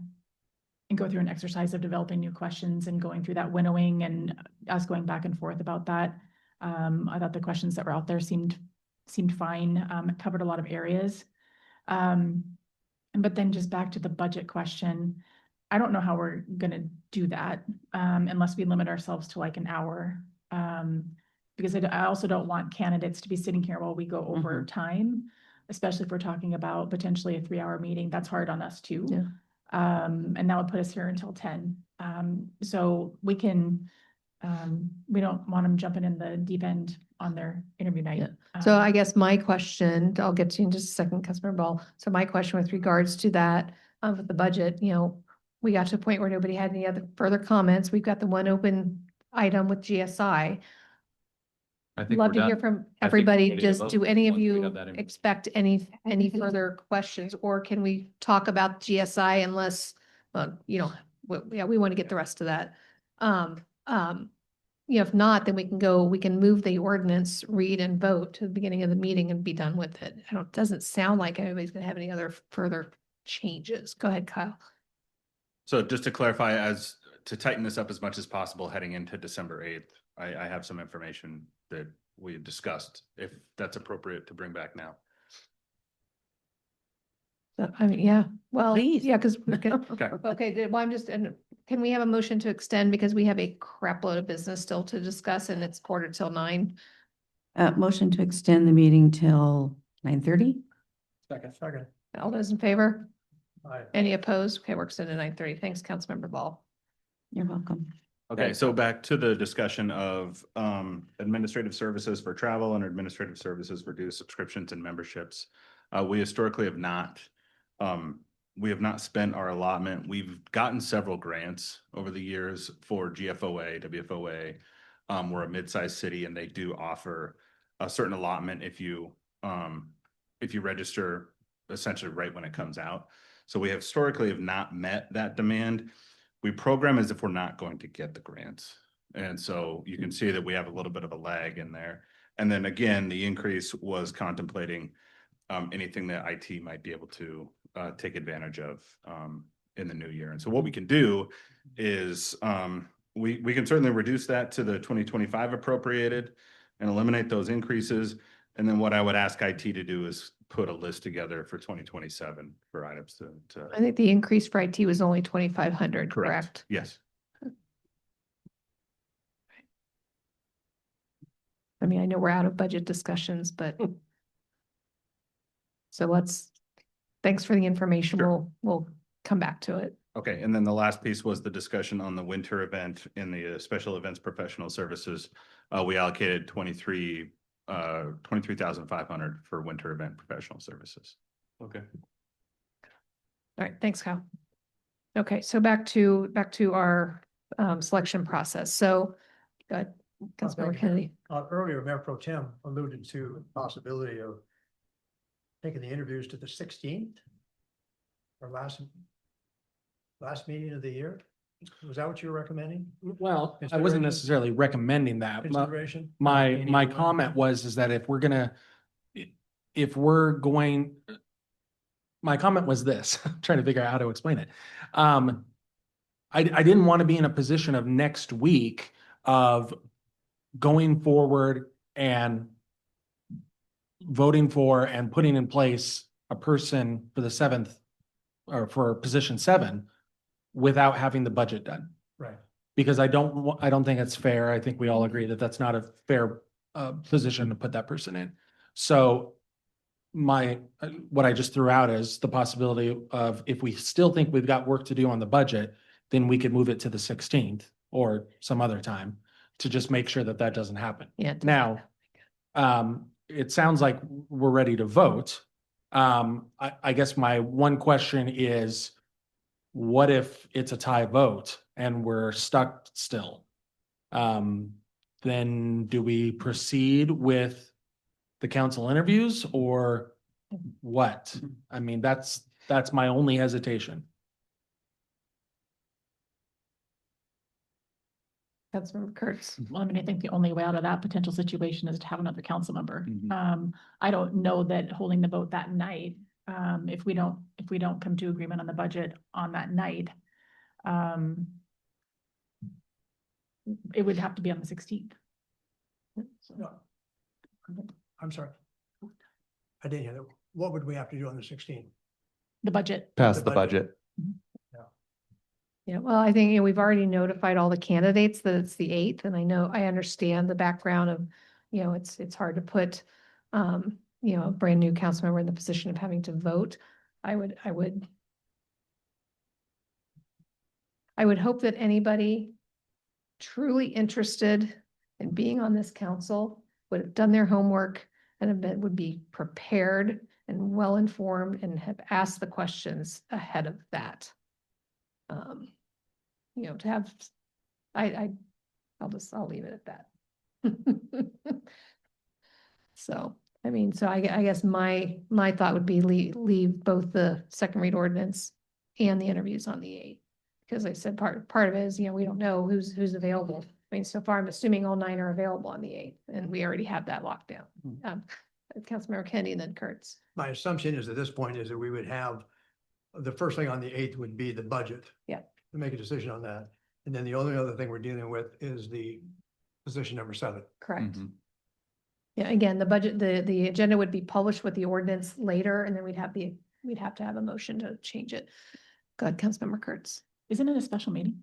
go through an exercise of developing new questions and going through that winnowing and us going back and forth about that. I thought the questions that were out there seemed fine, covered a lot of areas. But then just back to the budget question, I don't know how we're gonna do that unless we limit ourselves to like an hour. Because I also don't want candidates to be sitting here while we go over time, especially if we're talking about potentially a 3-hour meeting. That's hard on us too. Yeah. And that would put us here until 10. So we can, we don't want them jumping in the deep end on their interview night. So I guess my question, I'll get to you in just a second, Councilmember Ball. So my question with regards to that, with the budget, we got to a point where nobody had any other further comments. We've got the one open item with GSI. I think Love we're to hear done. from I think everybody. we're ready to Just vote do any of once we you have that in. expect any further questions, or can we talk about GSI unless, we want to get the rest of that. If not, then we can move the ordinance, read and vote to the beginning of the meeting and be done with it. It doesn't sound like anybody's gonna have any other further changes. Go ahead, Kyle. So just to clarify, to tighten this up as much as possible heading into December 8th, I have some information that we had discussed, if that's appropriate to bring back now. I mean, yeah, well, Please. yeah, because, Okay. okay, well, I'm just, and can we have a motion to extend because we have a crap load of business still to discuss and it's 8:45. Motion to extend the meeting till 9:30? Second. All those in favor? Aye. Any opposed? Okay, we're extended 9:30. Thanks, Councilmember Ball. You're welcome. Okay, so back to the discussion of administrative services for travel and administrative services for dues, subscriptions and memberships. We historically have not spent our allotment. We've gotten several grants over the years for GFOA, WFOA. We're a mid-sized city and they do offer a certain allotment if you register essentially right when it comes out. So we historically have not met that demand. We program as if we're not going to get the grants. And so you can see that we have a little bit of a lag in there. And then again, the increase was contemplating anything that IT might be able to take advantage of in the new year. And so what we can do is we can certainly reduce that to the 2025 appropriated and eliminate those increases. And then what I would ask IT to do is put a list together for 2027 for items to. I think the increase for IT was only 2,500, correct? Yes. I mean, I know we're out of budget discussions, but so thanks for the information. Sure. We'll come back to it. Okay, and then the last piece was the discussion on the winter event in the special events professional services. We allocated 23,500 for winter event professional services. Okay. All right, thanks, Kyle. Okay, so back to our selection process. So, Councilmember Kennedy. Earlier, Mayor Pro Tem alluded to the possibility of taking the interviews to the 16th or last meeting of the year. Was that what you were recommending? Well, I wasn't necessarily recommending that. Consideration? My comment is that my comment was this, I'm trying to figure out how to explain it. I didn't want to be in a position of next week of going forward and voting for and putting in place a person for the 7th or for position 7 without having the budget done. Right. Because I don't think it's fair. I think we all agree that that's not a fair position to put that person in. So what I just threw out is the possibility of, if we still think we've got work to do on the budget, then we could move it to the 16th or some other time to just make sure that that doesn't happen. Yeah. Now, it sounds like we're ready to vote. I guess my one question is, what if it's a tie vote and we're stuck still? Then do we proceed with the council interviews or what? I mean, that's my only hesitation. Councilmember Kurtz. Well, I mean, I think the only way out of that potential situation is to have another council member. Mhm. I don't know that holding the vote that night, if we don't come to agreement on the budget on that night, it would have to be on the 16th. No. I'm sorry. I didn't hear that. What would we have to do on the 16th? The budget. Pass the budget. Yeah, well, I think, we've already notified all the candidates that it's the 8th, and I understand the background of, it's hard to put, a brand new council member in the position of having to vote. I would hope that anybody truly interested in being on this council would have done their homework and would be prepared and well-informed and have asked the questions ahead of that. To have, I'll leave it at that. So, I guess my thought would be leave both the second read ordinance and the interviews on the 8th. Because I said part of it is, we don't know who's available. I mean, so far I'm assuming all 9 are available on the 8th, and we already have that locked down. Councilmember Kennedy and then Kurtz. My assumption is at this point is that we would have, the first thing on the 8th would be the budget. Yeah. To make a decision on that. And then the only other thing we're dealing with is the position number 7. Correct. Yeah, again, the budget, the agenda would be published with the ordinance later, and then we'd have the we'd have to have a motion to change it. Go ahead, Councilmember Kurtz. Isn't it a special meeting?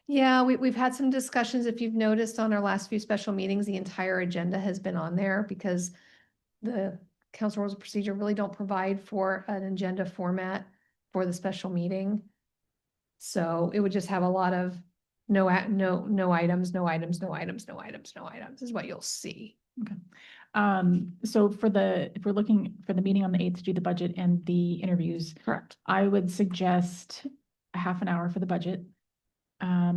Yeah, we've had some discussions. If you've noticed on our last few special meetings, the entire agenda has been on there because the council rules of procedure really don't provide for an agenda format for the special meeting. So it would just have a lot of no items, no items, no items, no items is what you'll see. Okay. So if we're looking for the meeting on the 8th to do the budget and the interviews. Correct. I would suggest a half an hour for the budget.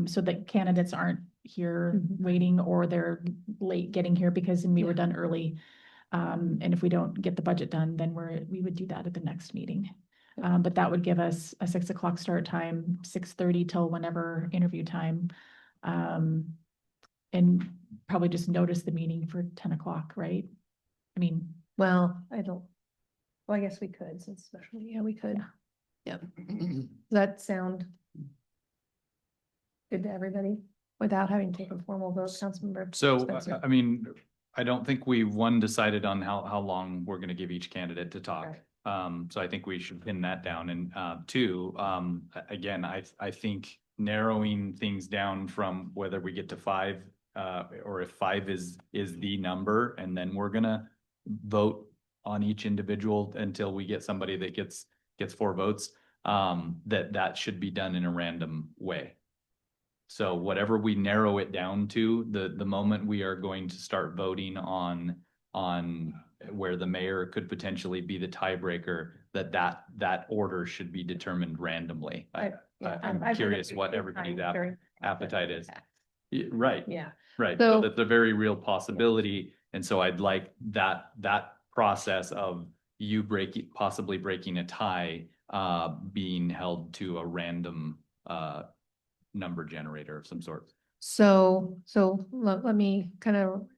So that candidates aren't here waiting or they're late getting here because we were done early. And if we don't get the budget done, then we would do that at the next meeting. But that would give us a 6 o'clock start time, 6:30 till whenever interview time. And probably just notice the meeting for 10 o'clock, right? I mean, Well, I guess we could since special, yeah, we could. Yep. Does that sound good to everybody without having to take a formal vote, Councilmember? So, Spencer? I mean, I don't think we, one, decided on how long we're gonna give each candidate to talk. So I think we should pin that down. And, two, again, I think narrowing things down from whether we get to 5, or if 5 is the number, and then we're gonna vote on each individual until we get somebody that gets 4 votes, that should be done in a random way. So whatever we narrow it down to, the moment we are going to start voting on where the mayor could potentially be the tiebreaker, that order should be determined randomly. I'm curious what everybody's appetite is. Right. Yeah. Right. So- So that's a very real possibility. And so I'd like that process of you possibly breaking a tie, being held to a random, number generator of some sort. So let me kind of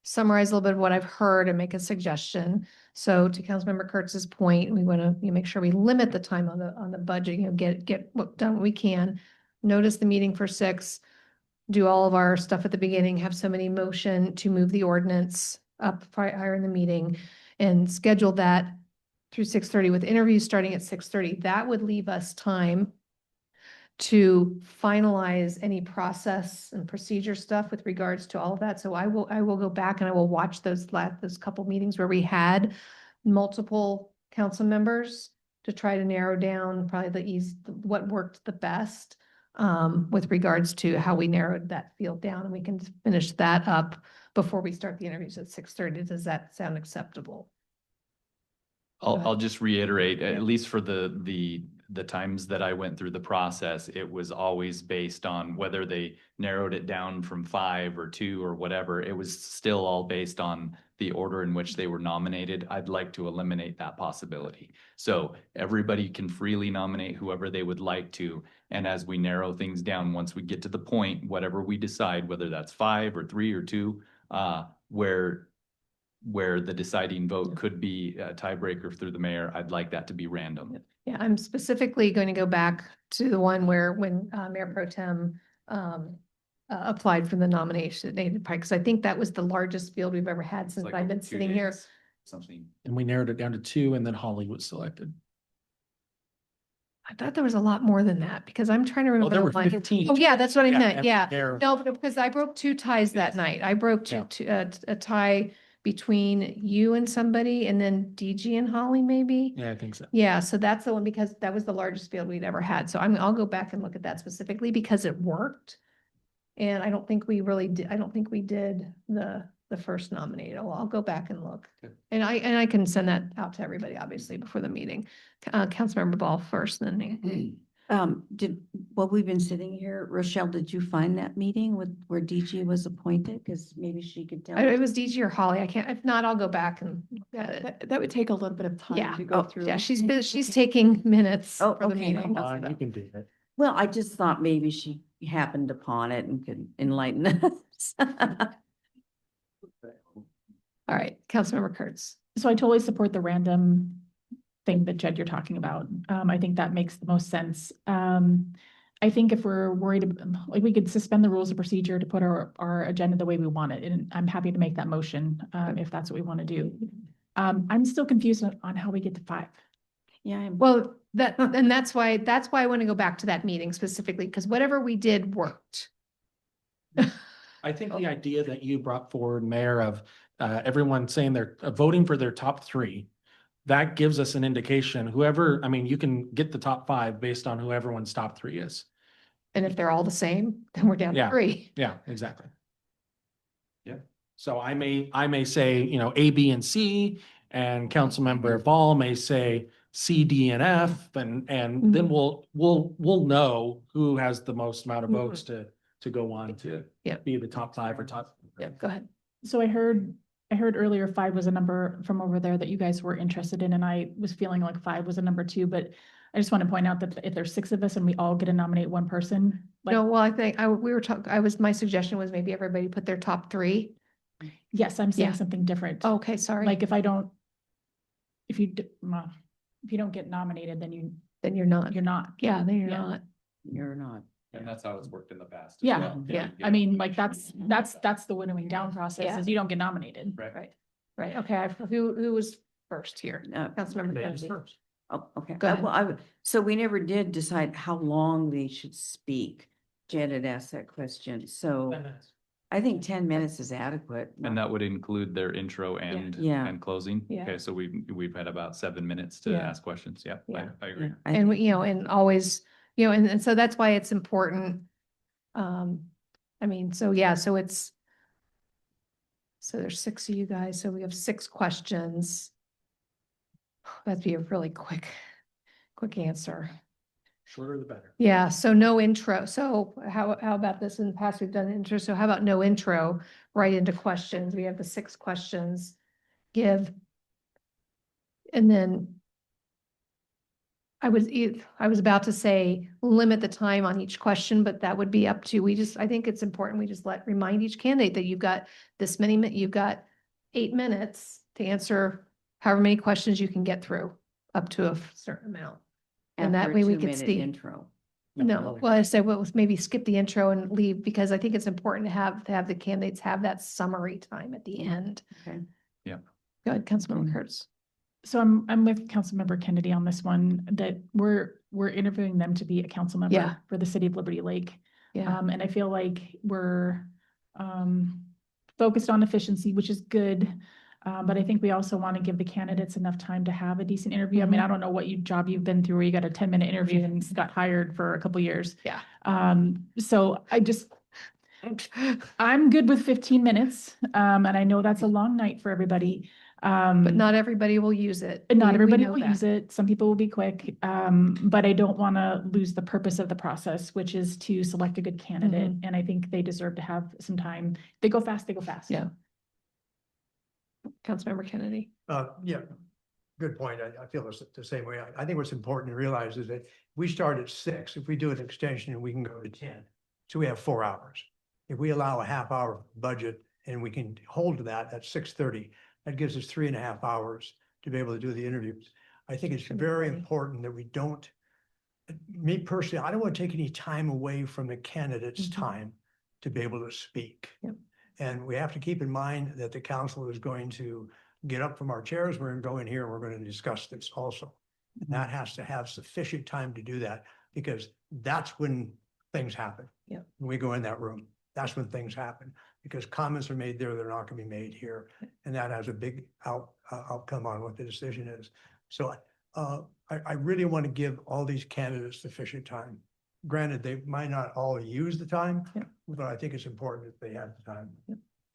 summarize a little bit of what I've heard and make a suggestion. So to Councilmember Kurtz's point, we want to make sure we limit the time on the budget, get what done what we can. Notice the meeting for 6, do all of our stuff at the beginning, have somebody motion to move the ordinance up higher in the meeting and schedule that through 6:30 with interviews starting at 6:30. That would leave us time to finalize any process and procedure stuff with regards to all of that. So I will go back and I will watch those couple meetings where we had multiple council members to try to narrow down probably what worked the best with regards to how we narrowed that field down, and we can finish that up before we start the interviews at 6:30. Does that sound acceptable? I'll just reiterate, at least for the times that I went through the process, it was always based on whether they narrowed it down from 5 or 2 or whatever. It was still all based on the order in which they were nominated. I'd like to eliminate that possibility. So everybody can freely nominate whoever they would like to. And as we narrow things down, once we get to the point, whatever we decide, whether that's 5 or 3 or 2, where the deciding vote could be a tiebreaker through the mayor, I'd like that to be random. Yeah, I'm specifically going to go back to the one where when Mayor Pro Tem applied for the nomination, because I think that was the largest field we've ever had since like I've been 2 sitting here. days, Something. And we narrowed it down to 2, and then Holly was selected. I thought there was a lot more than that because I'm trying to remember. there the were line. 15. Oh, yeah, that's what I Yeah, meant. and Yeah. there- No, but because I broke 2 ties that night. I broke Yeah. a tie between you and somebody and then DG and Holly maybe. Yeah, I think so. Yeah, so that's the one because that was the largest field we'd ever had. So I'll go back and look at that specifically because it worked. And I don't think we really did, I don't think we did the first nominated. Well, I'll go back and look. And I can send that out to everybody, obviously, before the meeting. Councilmember Ball first, then me. While we've been sitting here, Rochelle, did you find that meeting where DG was appointed? Because maybe she could tell. It was DG or Holly. I can't, if not, I'll go back and look at it. that would take a little bit of time Yeah. to go through. Yeah, she's taking minutes Oh, for the okay. meeting. You can do it. Well, I just thought maybe she happened upon it and could enlighten us. All right, Councilmember Kurtz. So I totally support the random thing that Jed you're talking about. I think that makes the most sense. I think if we're worried, like we could suspend the rules of procedure to put our agenda the way we want it. And I'm happy to make that motion if that's what we want to do. I'm still confused on how we get to 5. Yeah. Well, and that's why I want to go back to that meeting specifically, because whatever we did worked. I think the idea that you brought forward, Mayor, of everyone saying they're voting for their top three, that gives us an indication, whoever, I mean, you can get the top five based on who everyone's top three is. And if they're all the same, then we're down to Yeah. 3. Yeah, exactly. Yeah. So I may say, you know, A, B, and C, and Councilmember Ball may say C, D, and F, and then we'll know who has the most amount of votes to go on to be the top 5 or top. Yeah, go ahead. So I heard earlier 5 was a number from over there that you guys were interested in, and I was feeling like 5 was a number 2, but I just want to point out that if there's 6 of us and we all get to nominate one person, like, No, well, I think we were talking, my suggestion was maybe everybody put their top 3. yes, I'm saying Yeah. something different. Okay, sorry. Like if you don't get nominated, then you're not. You're not. Yeah, then you're Yeah. not. You're not. And that's how it's worked in the past. as Yeah, well. yeah. I mean, like that's the winnowing down process Yeah. is you don't get nominated. Right. Okay. Who was first here? Councilmember Ladies Kennedy. first. Oh, okay. Go ahead. Well, so we never did decide how long they should speak. Janet asked that question, so I think 10 minutes is adequate. And that would include their intro Yeah. and closing. Yeah. Okay, so we've had about 7 minutes to Yeah. ask questions. Yeah, Yeah. I agree. And we, and always, and so that's why it's important. I mean, so yeah, so there's 6 of you guys, so we have 6 questions. That'd be a really quick answer. Shorter the better. Yeah, so no intro. So how about this? In the past, we've done intro. So how about no intro, right into questions? We have the 6 questions. And then I was about to say limit the time on each question, but that would be up to, I think it's important. We just remind each candidate that you've got this many, you've got 8 minutes to answer however many questions you can get through up to a certain amount. And that After a way we could 2-minute see. intro. No, well, I said, well, maybe skip the intro and leave, because I think it's important to have the candidates have that summary time at the end. Okay. Yeah. Go ahead, Councilmember Kurtz. So I'm with Councilmember Kennedy on this one, that we're interviewing them to be a council member Yeah. for the city of Liberty Lake. Yeah. And I feel like we're focused on efficiency, which is good. But I think we also want to give the candidates enough time to have a decent interview. I mean, I don't know what job you've been through where you got a 10-minute interview and got hired for a couple years. Yeah. So I'm good with 15 minutes. And I know that's a long night for everybody. But not everybody will use it. And not We everybody know will that. use it. Some people will be quick. But I don't want to lose the purpose of the process, which is to select a good candidate. And I think they deserve to have some time. They go fast, they go fast. Yeah. Councilmember Kennedy. Yeah, good point. I feel the same way. I think what's important to realize is that we start at 6. If we do an extension, we can go to 10. So we have 4 hours. If we allow a half-hour budget and we can hold to that at 6:30, that gives us 3.5 hours to be able to do the interviews. I think it's very important that we don't, me personally, I don't want to take any time away from the candidate's time to be able to speak. Yep. And we have to keep in mind that the council is going to get up from our chairs. We're going to go in here and we're going to discuss this also. And that has to have sufficient time to do that, because that's when things happen. Yep. When we go in that room, that's when things happen, because comments are made there, they're not going to be made here. And that has a big outcome on what the decision is. So I really want to give all these candidates sufficient time. Granted, they might not all use the time, but I think it's important that they have the time.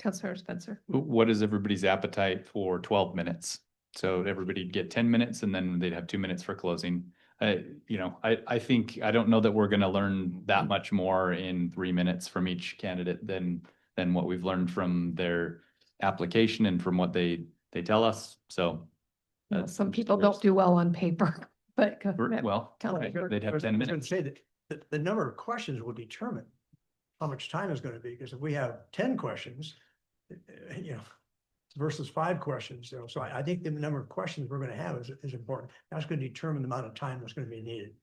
Councilmember Spencer. What is everybody's appetite for 12 minutes? So everybody'd get 10 minutes and then they'd have 2 minutes for closing. I think, I don't know that we're gonna learn that much more in 3 minutes from each candidate than what we've learned from their application and from what they tell us. So. Some people don't do well on paper, but. Well, Councilmember. they'd have I was 10 gonna minutes. say that the number of questions will determine how much time is going to be, because if we have 10 questions, versus 5 questions, so I think the number of questions we're going to have is important. That's going to determine the amount of time that's going to be needed.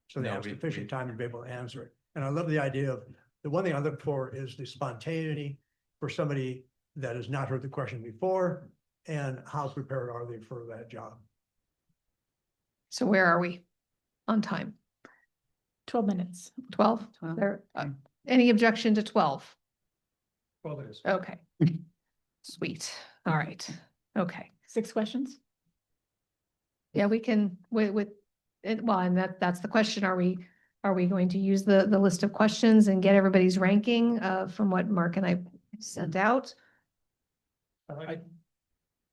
So they No, have we- sufficient time to be able to answer it. And I love the idea of, the one thing I look for is the spontaneity for somebody that has not heard the question before, and how prepared are they for that job. So where are we on time? 12 minutes. 12? 12, There, okay. any objection to 12? Well, it is. Okay. Sweet. All right. Okay. 6 questions? Yeah, we can with it. Well, and that's the question. Are we going to use the list of questions and get everybody's ranking from what Mark and I sent out?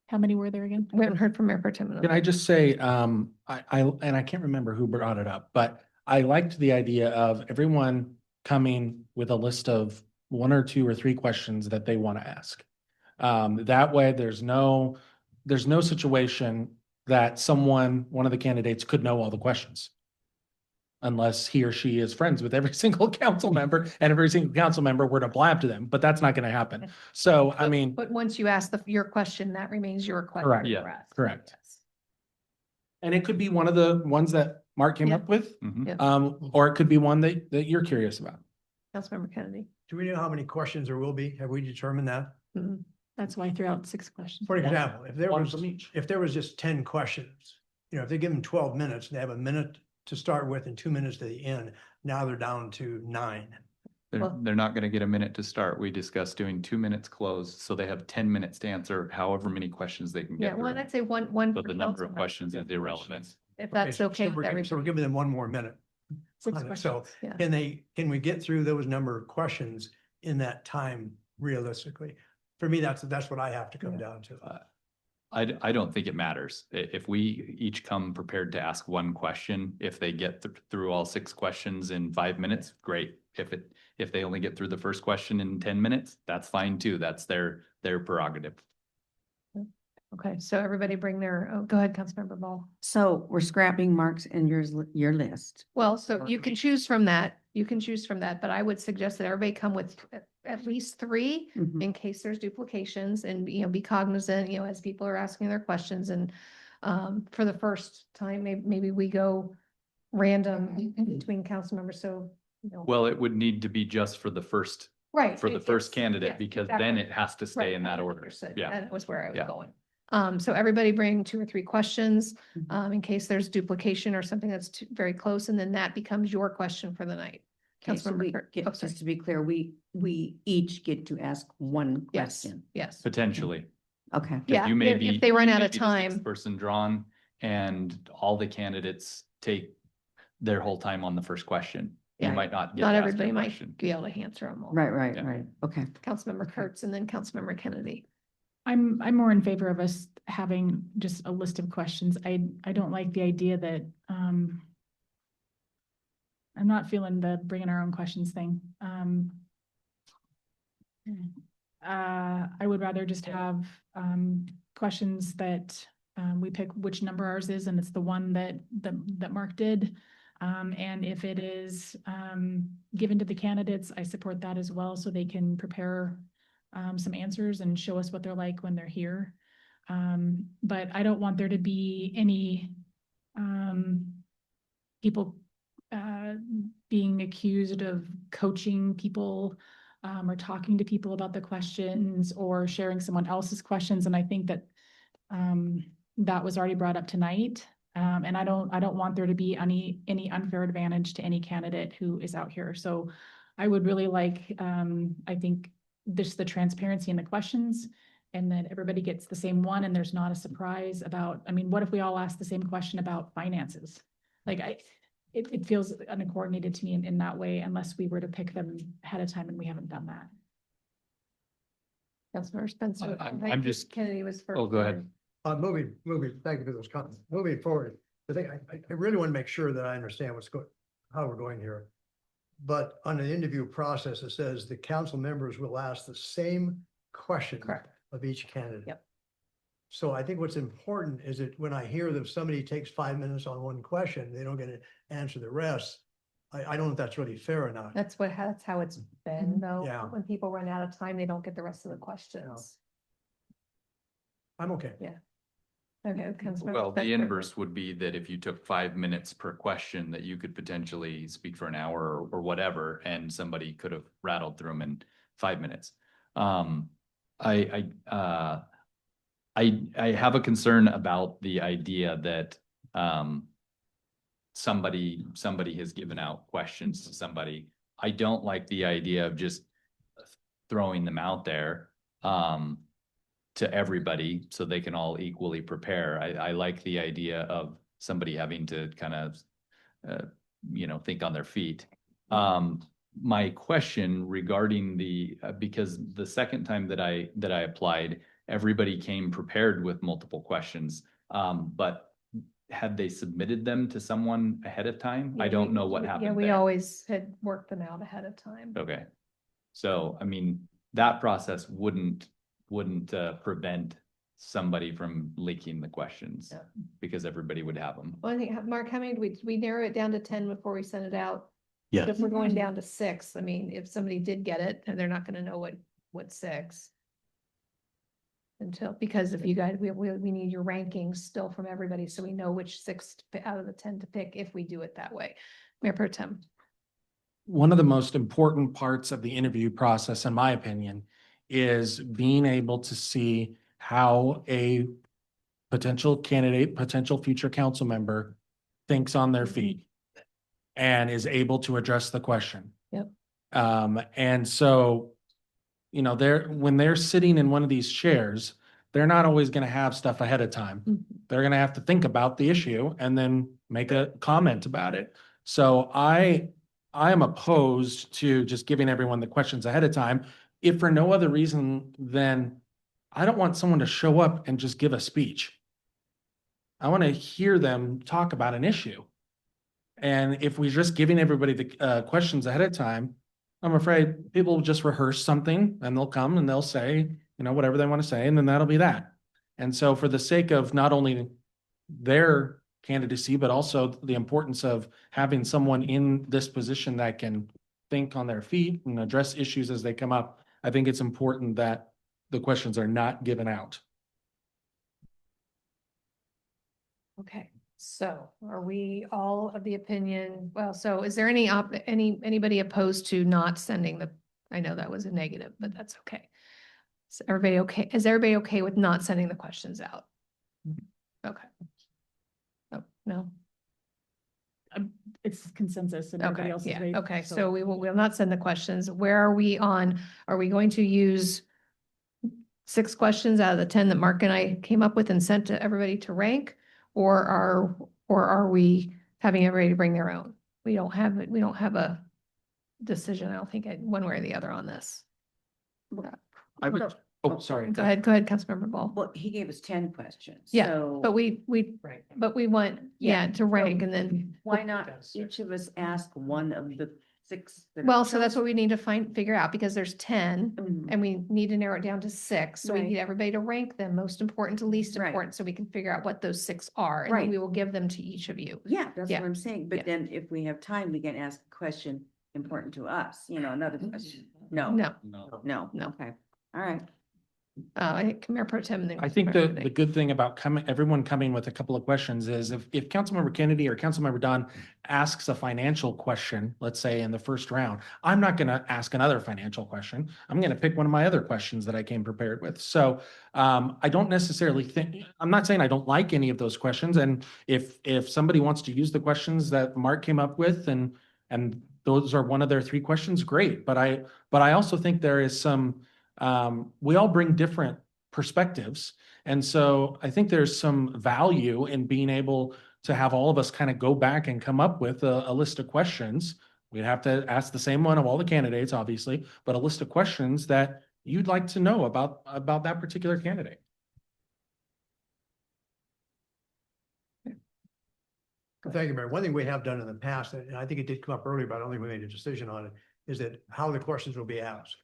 How many were there again? We haven't heard from Mayor Pro Tem. Can I just say, and I can't remember who brought it up, but I liked the idea of everyone coming with a list of 1 or 2 or 3 questions that they want to ask. That way, there's no situation that one of the candidates could know all the questions. Unless he or she is friends with every single council member and every single council member were to blab to them, but that's not going to happen. So, I mean, But once you ask your question, that remains your question. Correct. Yeah. correct. And it could be one of the ones that Mark came Yeah. up with, Mhm. or it could be one that you're curious about. Councilmember Kennedy. Do we know how many questions there will be? Have we determined that? Mhm. That's why I threw out 6 questions. For example, One from each. if there was just 10 questions, if they give them 12 minutes, and they have a minute to start with and 2 minutes to the end, now they're down to 9. They're not gonna get a minute to start. We discussed doing 2 minutes closed, so they have 10 minutes to answer however many questions they can Yeah, get well, through. I'd say one. So per the number council of member, questions is irrelevant. If that's okay with So everybody. we're giving them one more minute. 6 on it. So questions. Yeah. can we get through those number of questions in that time realistically? For me, that's what I have to come down to. I don't think it matters. If we each come prepared to ask one question, if they get through all 6 questions in 5 minutes, great. If they only get through the first question in 10 minutes, that's fine too. That's their prerogative. Okay, so everybody bring go ahead, Councilmember Ball. So we're scrapping Mark's and your list. Well, so you can choose from that. You can choose from that, but I would suggest that everybody come with at least 3 Mhm. in case there's duplications and, be cognizant, as people are asking their questions and for the first time, maybe we go random between council members. So, Well, it would need to be just for the first, right. for the first candidate, yes, because then exactly. it has to stay Right, in that I order. understood. Yeah. That was where I was Yeah. going. So everybody bring 2 or 3 questions, Mhm. in case there's duplication or something that's very close, and then that becomes your question for the night. Okay, so we Councilmember Kurt- get, oh, sorry. just to be clear, we each get to ask one Yes, question. yes. Potentially. Okay. 'Cause Yeah, you may if be- they run you out may of be the 6th time. person drawn and all the candidates take their whole time on the first question. You Yeah, might not get Not to ask everybody your might question. be able to answer them all. Right, Yeah. right. Okay. Councilmember Kurtz and then Councilmember Kennedy. I'm more in favor of us having just a list of questions. I don't like the idea that, I'm not feeling the bringing our own questions thing. I would rather just have, questions that, we pick which number ours is, and it's the one that Mark did. And if it is, given to the candidates, I support that as well, so they can prepare, some answers and show us what they're like when they're here. But I don't want there to be any, people, being accused of coaching people, or talking to people about the questions or sharing someone else's questions. And I think that, that was already brought up tonight. And I don't want there to be any unfair advantage to any candidate who is out here. So I would really like, I think just the transparency in the questions, and that everybody gets the same one and there's not a surprise about, what if we all ask the same question about finances? Like it feels uncoordinated to me in that way, unless we were to pick them ahead of time, and we haven't done that. Councilmember Spencer. I'm just- Kennedy was first. Oh, go ahead. Moving, thank you for those comments. Moving forward, I really want to make sure that I understand how we're going here. But on the interview process, it says the council members will ask the same question Correct. of each candidate. Yep. So I think what's important is that when I hear that somebody takes 5 minutes on one question, they don't get to answer the rest. I don't know if that's really fair or not. That's how it's been though. Yeah. When people run out of time, they don't get the rest of the questions. I'm okay. Yeah. Okay, Councilmember Well, the Spencer. inverse would be that if you took 5 minutes per question, that you could potentially speak for an hour or whatever, and somebody could have rattled through them in 5 minutes. I have a concern about the idea that somebody has given out questions to somebody. I don't like the idea of just throwing them out there to everybody so they can all equally prepare. I like the idea of somebody having to kind of, think on their feet. My question regarding because the second time that I applied, everybody came prepared with multiple questions. But had they submitted them to someone ahead of time? I don't know what happened Yeah, we there. always had worked them out ahead of time. Okay. So, I mean, that process wouldn't prevent somebody from leaking the questions Yeah. because everybody would have them. Well, I think, Mark, how many, we narrow it down to 10 before we send it out? Yeah. If we're going down to 6, I mean, if somebody did get it, and they're not gonna know what 6. Because if you guys, we need your rankings still from everybody, so we know which 6 out of the 10 to pick if we do it that way. Mayor Pro Tem. One of the most important parts of the interview process, in my opinion, is being able to see how a potential candidate, potential future council member thinks on their feet and is able to address the question. Yep. And so, when they're sitting in one of these chairs, they're not always going to have stuff ahead of time. They're going to have to think about the issue and then make a comment about it. So I am opposed to just giving everyone the questions ahead of time, if for no other reason than I don't want someone to show up and just give a speech. I want to hear them talk about an issue. And if we're just giving everybody the questions ahead of time, I'm afraid people will just rehearse something and they'll come and they'll say, whatever they want to say, and then that'll be that. And so for the sake of not only their candidacy, but also the importance of having someone in this position that can think on their feet and address issues as they come up, I think it's important that the questions are not given out. Okay, so are we all of the opinion, so is there anybody opposed to not sending I know that was a negative, but that's okay. Is everybody okay? Is everybody okay with not sending the questions out? Okay. Oh, no? It's consensus and everybody Okay, else is yeah, ready. okay, so we'll not send the questions. Where are we on, are we going to use 6 questions out of the 10 that Mark and I came up with and sent to everybody to rank? Or are we having everybody bring their own? We don't have a decision, I don't think, one way or the other on this. I would, sorry. Go ahead, Councilmember Ball. Well, he gave us 10 questions. Yeah, so but we want, to rank and then. why not each of us ask one of the 6? that are Well, so that's chosen? what we need to figure out, because there's 10 Mhm. and we need to narrow it down to 6. So we Right. need everybody to rank them most important to least Right. important, so we can figure out what those 6 are. And then Right. we will give them to each of you. Yeah, that's Yeah. what I'm saying. Yeah. But then if we have time, we can ask a question important to us, another question. No. No, No. No. Okay. All right. I think Mayor Pro Tem. and then I think Councilmember the good thing about everyone coming with a couple of questions is if Councilmember Kennedy or Councilmember Dunn asks a financial question, let's say in the first round, I'm not going to ask another financial question. I'm going to pick one of my other questions that I came prepared with. So I don't necessarily think, I'm not saying I don't like any of those questions. And if somebody wants to use the questions that Mark came up with and those are one of their 3 questions, great. But I also think there is some, we all bring different perspectives. And so I think there's some value in being able to have all of us kind of go back and come up with a list of questions. We'd have to ask the same one of all the candidates, obviously, but a list of questions that you'd like to know about that particular candidate. Thank you, Mayor. One thing we have done in the past, and I think it did come up earlier, but I don't think we made a decision on it, is that how the questions will be asked.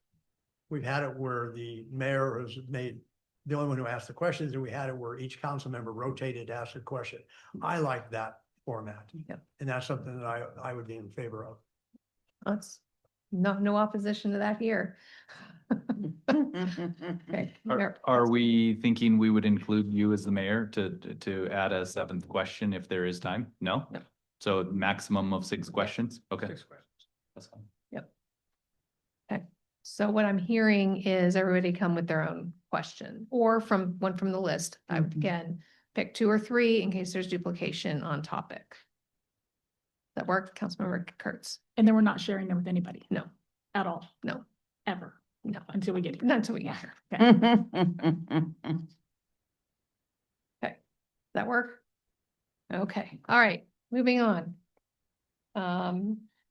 We've had it where the mayor has made the only one who asked the questions, and we had it where each council member rotated to ask a question. I like that format. Yep. And that's something that I would be in favor of. That's no opposition to that here. Okay. Mayor- Are we thinking we would include you as the mayor to add a 7th question if there is time? No? No. So maximum of 6 questions? Okay. 6 questions. That's fine. Okay, so what I'm hearing is everybody come with their own question or one from the list. I would again pick 2 or 3 in case there's duplication on topic. That work, Councilmember Kurtz? And then we're not sharing them with anybody? No. At all? No. Ever? No. Until we get here? Not until we get here. Okay. Okay, that work? Okay, all right, moving on.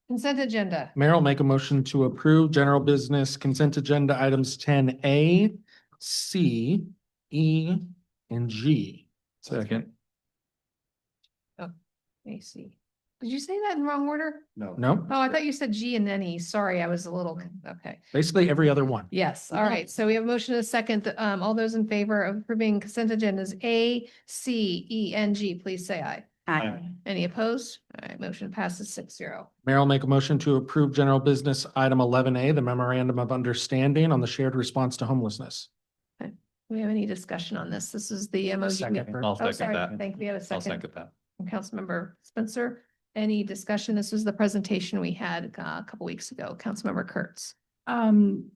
Consent agenda. Mayor will make a motion to approve general business consent agenda items 10A, C, E, and G. Second. AC. Did you say that in wrong order? No. No, Oh, I thought you said G and then E. Sorry, I was a little, okay. basically every other one. Yes, all right. So we have a motion and a second. All those in favor of approving consent agendas A, C, E, and G, please say aye. Aye. Any opposed? All right, motion passes 6-0. Mayor will make a motion to approve general business item 11A, the memorandum of understanding on the shared response to homelessness. Do we have any discussion on this? This is the MOU. Second. I'll Oh, second sorry. that. Thank you. We have a I'll second second that. from Councilmember Spencer. Any discussion? This was the presentation we had a couple weeks ago. Councilmember Kurtz. One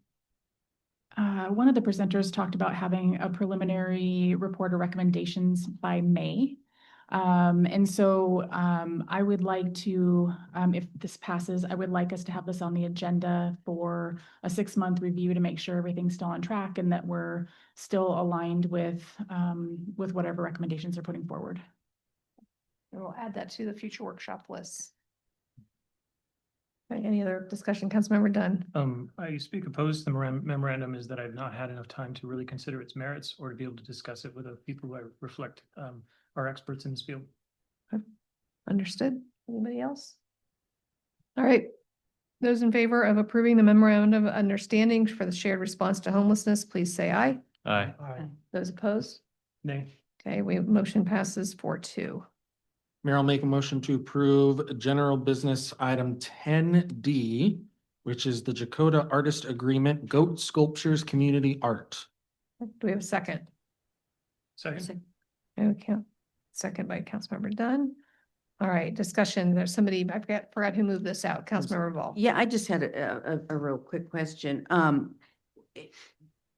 of the presenters talked about having a preliminary report or recommendations by May. And so I would like to, if this passes, I would like us to have this on the agenda for a 6-month review to make sure everything's still on track and that we're still aligned with whatever recommendations are putting forward. And we'll add that to the future workshop list. Okay, any other discussion? Councilmember Dunn. I speak opposed to the memorandum is that I've not had enough time to really consider its merits or to be able to discuss it with the people who I reflect are experts in this field. Understood. Anybody else? All right. Those in favor of approving the memorandum of understanding for the shared response to homelessness, please say aye. Aye. Those opposed? Nay. Okay, motion passes 4-2. Mayor will make a motion to approve general business item 10D, which is the Dakota Artist Agreement, Goat Sculptures Community Art. Do we have a second? Second. Okay, second by Councilmember Dunn. All right, discussion. There's somebody, I forgot who moved this out. Councilmember Ball. Yeah, I just had a real quick question.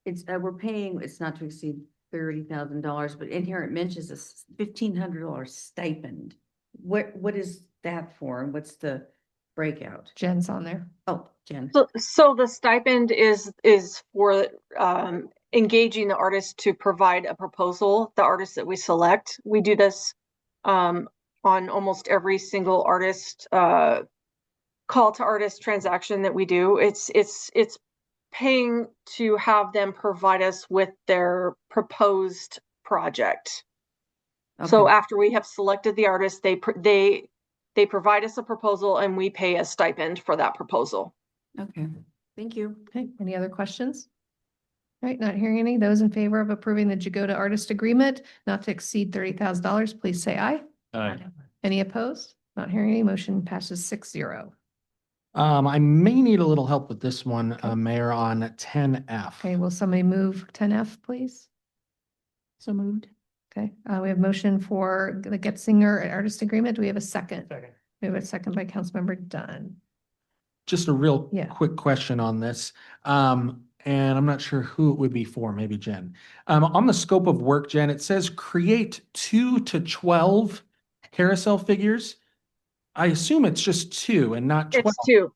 It's, we're paying, it's not to exceed $30,000, but in here it mentions a $1,500 stipend. What is that for? And what's the breakout? Jen's on there. Oh, Jen. So the stipend is for engaging the artist to provide a proposal, the artist that we select. We do this on almost every single artist call to artist transaction that we do. It's paying to have them provide us with their proposed project. So Okay. after we have selected the artist, they provide us a proposal and we pay a stipend for that proposal. Okay, thank you. Okay, any other questions? All right, not hearing any. Those in favor of approving the Jagoda Artist Agreement not to exceed $30,000, please say aye. Aye. Any opposed? Not hearing any. Motion passes 6-0. I may need a little help with this one, Mayor, on 10F. Okay, will somebody move 10F, please? So moved. Okay, we have motion for the Getzinger Artist Agreement. Do we have a second? Second. We have a second by Councilmember Dunn. Just a real Yeah. quick question on this. And I'm not sure who it would be for, maybe Jen. On the scope of work, Jen, it says create 2 to 12 carousel figures. I assume it's just 2 and not 12. It's 2.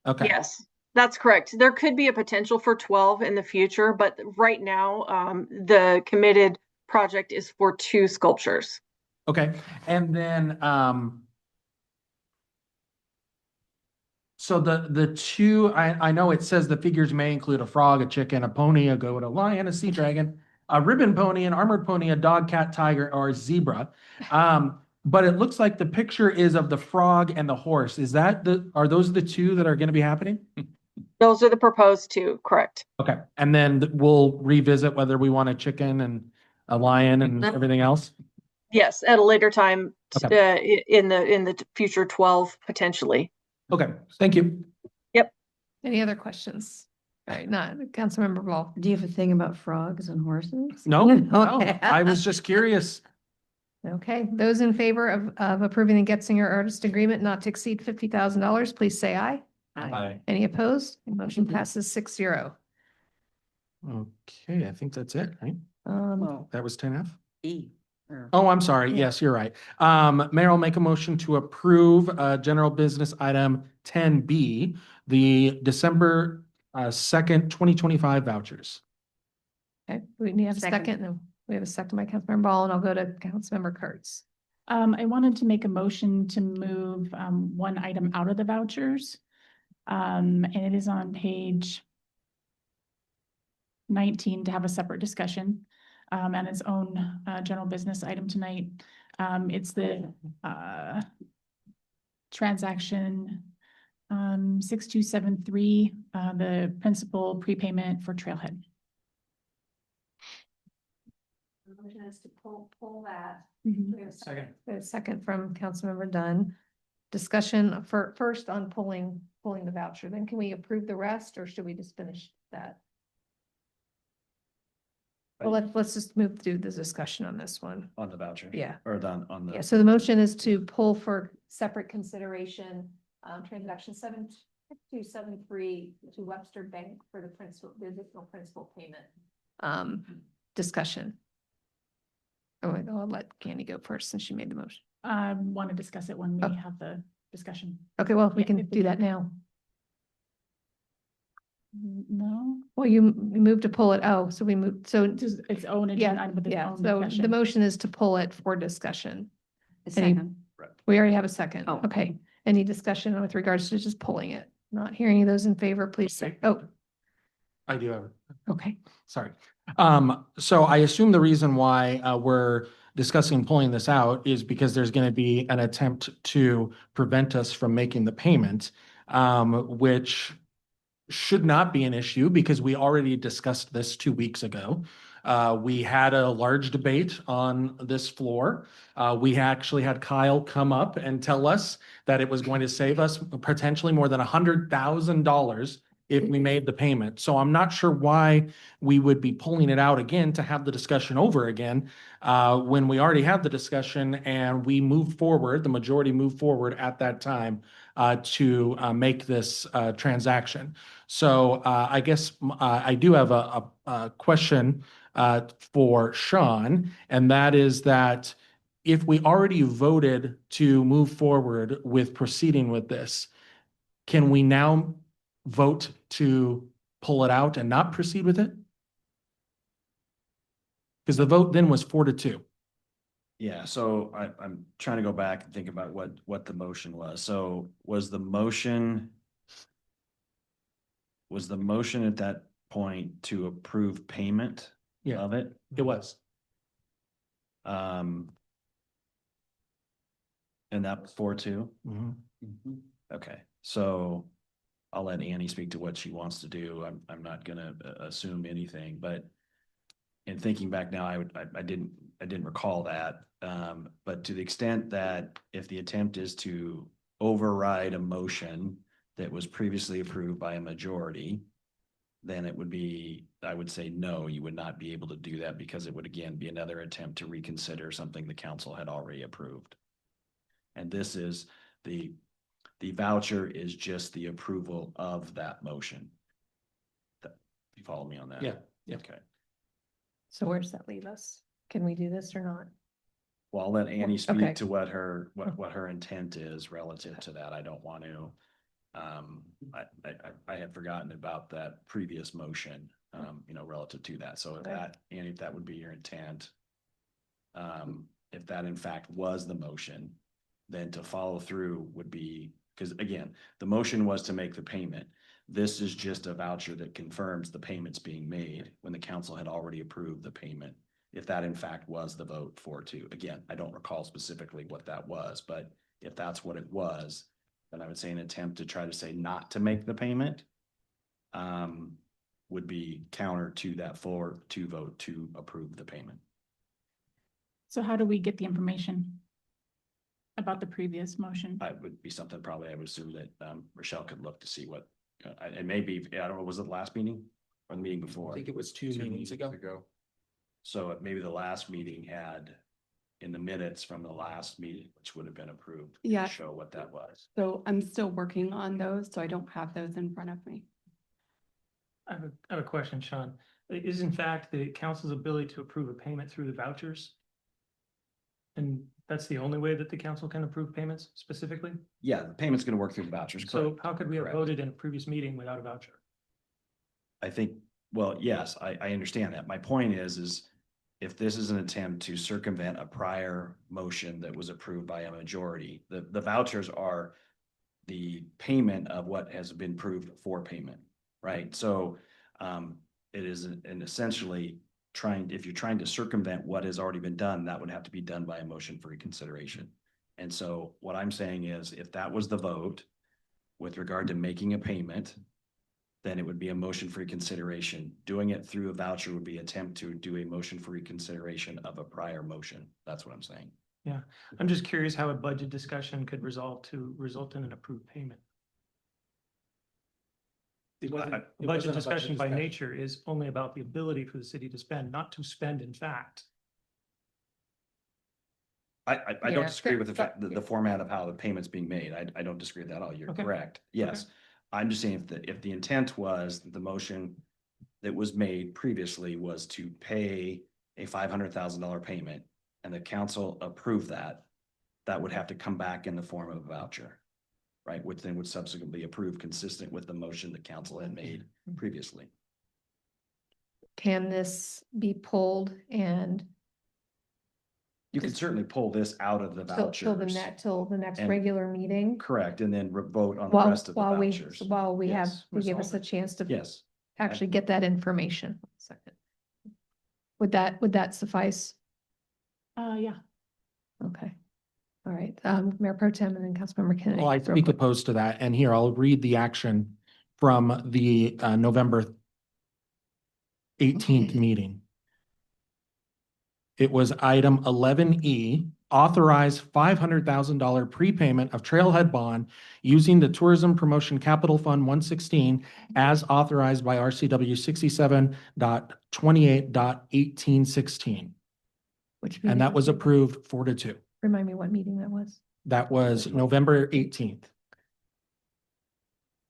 Okay. Yes, that's correct. There could be a potential for 12 in the future, but right now, the committed project is for 2 sculptures. Okay, and then, so the 2, I know it says the figures may include a frog, a chicken, a pony, a goat, a lion, a sea dragon, a ribbon pony, an armored pony, a dog, cat, tiger, or a zebra. But it looks like the picture is of the frog and the horse. Is that are those the 2 that are going to be happening? Those are the proposed 2, correct? Okay, and then we'll revisit whether we want a chicken and a lion and everything else? Yes, at a later time, Okay. in the future 12 potentially. Okay, thank you. Yep. Any other questions? All right, not Councilmember Ball. Do you have a thing about frogs and horses? No, Okay. I was just curious. Okay, those in favor of approving the Getzinger Artist Agreement not to exceed $50,000, please say aye. Aye. Any opposed? Motion passes 6-0. Okay, I think that's it, right? Um, That was 10F? E. Oh, I'm sorry. Yes, you're right. Mayor, I'll make a motion to approve, general business item 10B, the December 2nd, 2025 vouchers. Okay, we need to have a Second. second. No, we have a second by Councilmember Ball, and I'll go to Councilmember Kurtz. I wanted to make a motion to move one item out of the vouchers. And it is on page 19 to have a separate discussion and its own general business item tonight. It's the transaction 6273, the principal prepayment for Trailhead. The motion is to pull that. Mhm. We have a second from Councilmember Dunn. Discussion for first on pulling the voucher. Then can we approve the rest, or should we just finish that? Well, let's just move through the discussion on this one. On the voucher? Yeah. Or on the. Yeah, so the motion is to pull for separate consideration, transaction 7273 to Webster Bank for the additional principal payment. Discussion. Oh, I'll let Candy go first since she made the motion. I want to discuss it when we have the discussion. Okay, well, we Yeah, can if we do that can. now. No, Well, you moved to pull it. Oh, so we moved, so just its own agenda yeah, item with its yeah. own So the discussion. motion is to pull it for discussion. A Any- second. We already have a second. Oh. Okay. Any discussion with regards to just pulling it? Not hearing those in favor, please say, oh, I do have. okay. Sorry. So I assume the reason why we're discussing pulling this out is because there's going to be an attempt to prevent us from making the payment, which should not be an issue because we already discussed this 2 weeks ago. We had a large debate on this floor. We actually had Kyle come up and tell us that it was going to save us potentially more than $100,000 if we made the payment. So I'm not sure why we would be pulling it out again to have the discussion over again, when we already had the discussion and we moved forward, the majority moved forward at that time to make this transaction. So I guess I do have a question for Sean, and that is that if we already voted to move forward with proceeding with this, can we now vote to pull it out and not proceed with it? Because the vote then was 4-2. Yeah, so I'm trying to go back and think about what the motion was. So was the motion at that point to approve payment Yeah. of it? It was. And that was 4-2? Mhm. Okay, so I'll let Annie speak to what she wants to do. I'm not gonna assume anything, but in thinking back now, I didn't recall that. But to the extent that if the attempt is to override a motion that was previously approved by a majority, then it would be, I would say, no, you would not be able to do that because it would again be another attempt to reconsider something the council had already approved. And this is the voucher is just the approval of that motion. You follow me on that? Yeah, yeah. Okay. So where does that leave us? Can we do this or not? Well, I'll let Annie Okay. speak to what her intent is relative to that. I don't want to. I had forgotten about that previous motion, relative to that. So if Okay. Annie, if that would be your intent. If that in fact was the motion, then to follow through would be, because again, the motion was to make the payment. This is just a voucher that confirms the payments being made when the council had already approved the payment. If that in fact was the vote 4-2. Again, I don't recall specifically what that was, but if that's what it was, then I would say an attempt to try to say not to make the payment would be counter to that 4-2 vote to approve the payment. So how do we get the information about the previous motion? It would be something probably I would assume that Rochelle could look to see what, it may be, I don't know, was it the last meeting or the meeting before? I think it was two meetings ago. So maybe the last meeting had in the minutes from the last meeting, which would have been approved. Yeah. Show what that was. So I'm still working on those, so I don't have those in front of me. I have a question, Sean. Is in fact the council's ability to approve a payment through the vouchers? And that's the only way that the council can approve payments specifically? Yeah, the payment's gonna work through the vouchers. So correct. how could we have Correct. voted in a previous meeting without a voucher? I think, well, yes, I understand that. My point is if this is an attempt to circumvent a prior motion that was approved by a majority, the vouchers are the payment of what has been approved for payment, right? So it is an essentially if you're trying to circumvent what has already been done, that would have to be done by a motion for reconsideration. And so what I'm saying is if that was the vote with regard to making a payment, then it would be a motion for reconsideration. Doing it through a voucher would be attempt to do a motion for reconsideration of a prior motion. That's what I'm saying. Yeah, I'm just curious how a budget discussion could result in an approved payment. The budget discussion by nature is only about the ability for the city to spend, not to spend in fact. I Yeah, don't disagree with that- the format of how the payment's being made. I don't disagree with that at all. You're Okay. correct. Yes. I'm just saying if the intent was the motion that was made previously was to pay a $500,000 payment and the council approved that, that would have to come back in the form of a voucher, right? Which then would subsequently approve consistent with the motion the council had made previously. Can this be pulled and You could certainly pull this out of the till vouchers. the next And- regular meeting? Correct, and then vote on the While, rest of the while we, vouchers. while we have, Yes. we give us a chance to Yes. actually get that information. Second. Would that suffice? Yeah. Okay. All right, Mayor Pro Tem and then Councilmember Kennedy. Well, I real speak quick. opposed to that, and here I'll read the action from the November 18th meeting. It was item 11E, authorize $500,000 prepayment of Trailhead Bond using the Tourism Promotion Capital Fund 116 as authorized by RCW 67.28.1816. Which meeting And that was it? approved 4-2. Remind me what meeting that was. That was November 18th.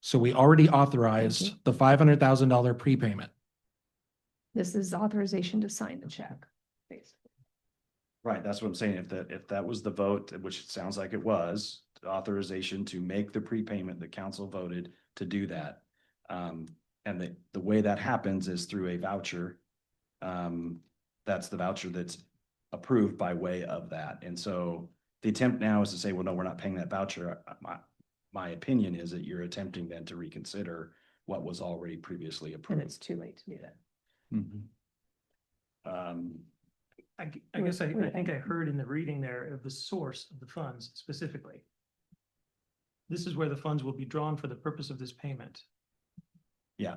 So we already authorized the $500,000 prepayment. This is authorization to sign the check, basically. Right, that's what I'm saying. If that was the vote, which it sounds like it was, authorization to make the prepayment, the council voted to do that. And the way that happens is through a voucher. That's the voucher that's approved by way of that. And so the attempt now is to say, well, no, we're not paying that voucher. My opinion is that you're attempting then to reconsider what was already previously And approved. it's too late to do that. I guess I think I heard in the reading there of the source of the funds specifically. This is where the funds will be drawn for the purpose of this payment. Yeah,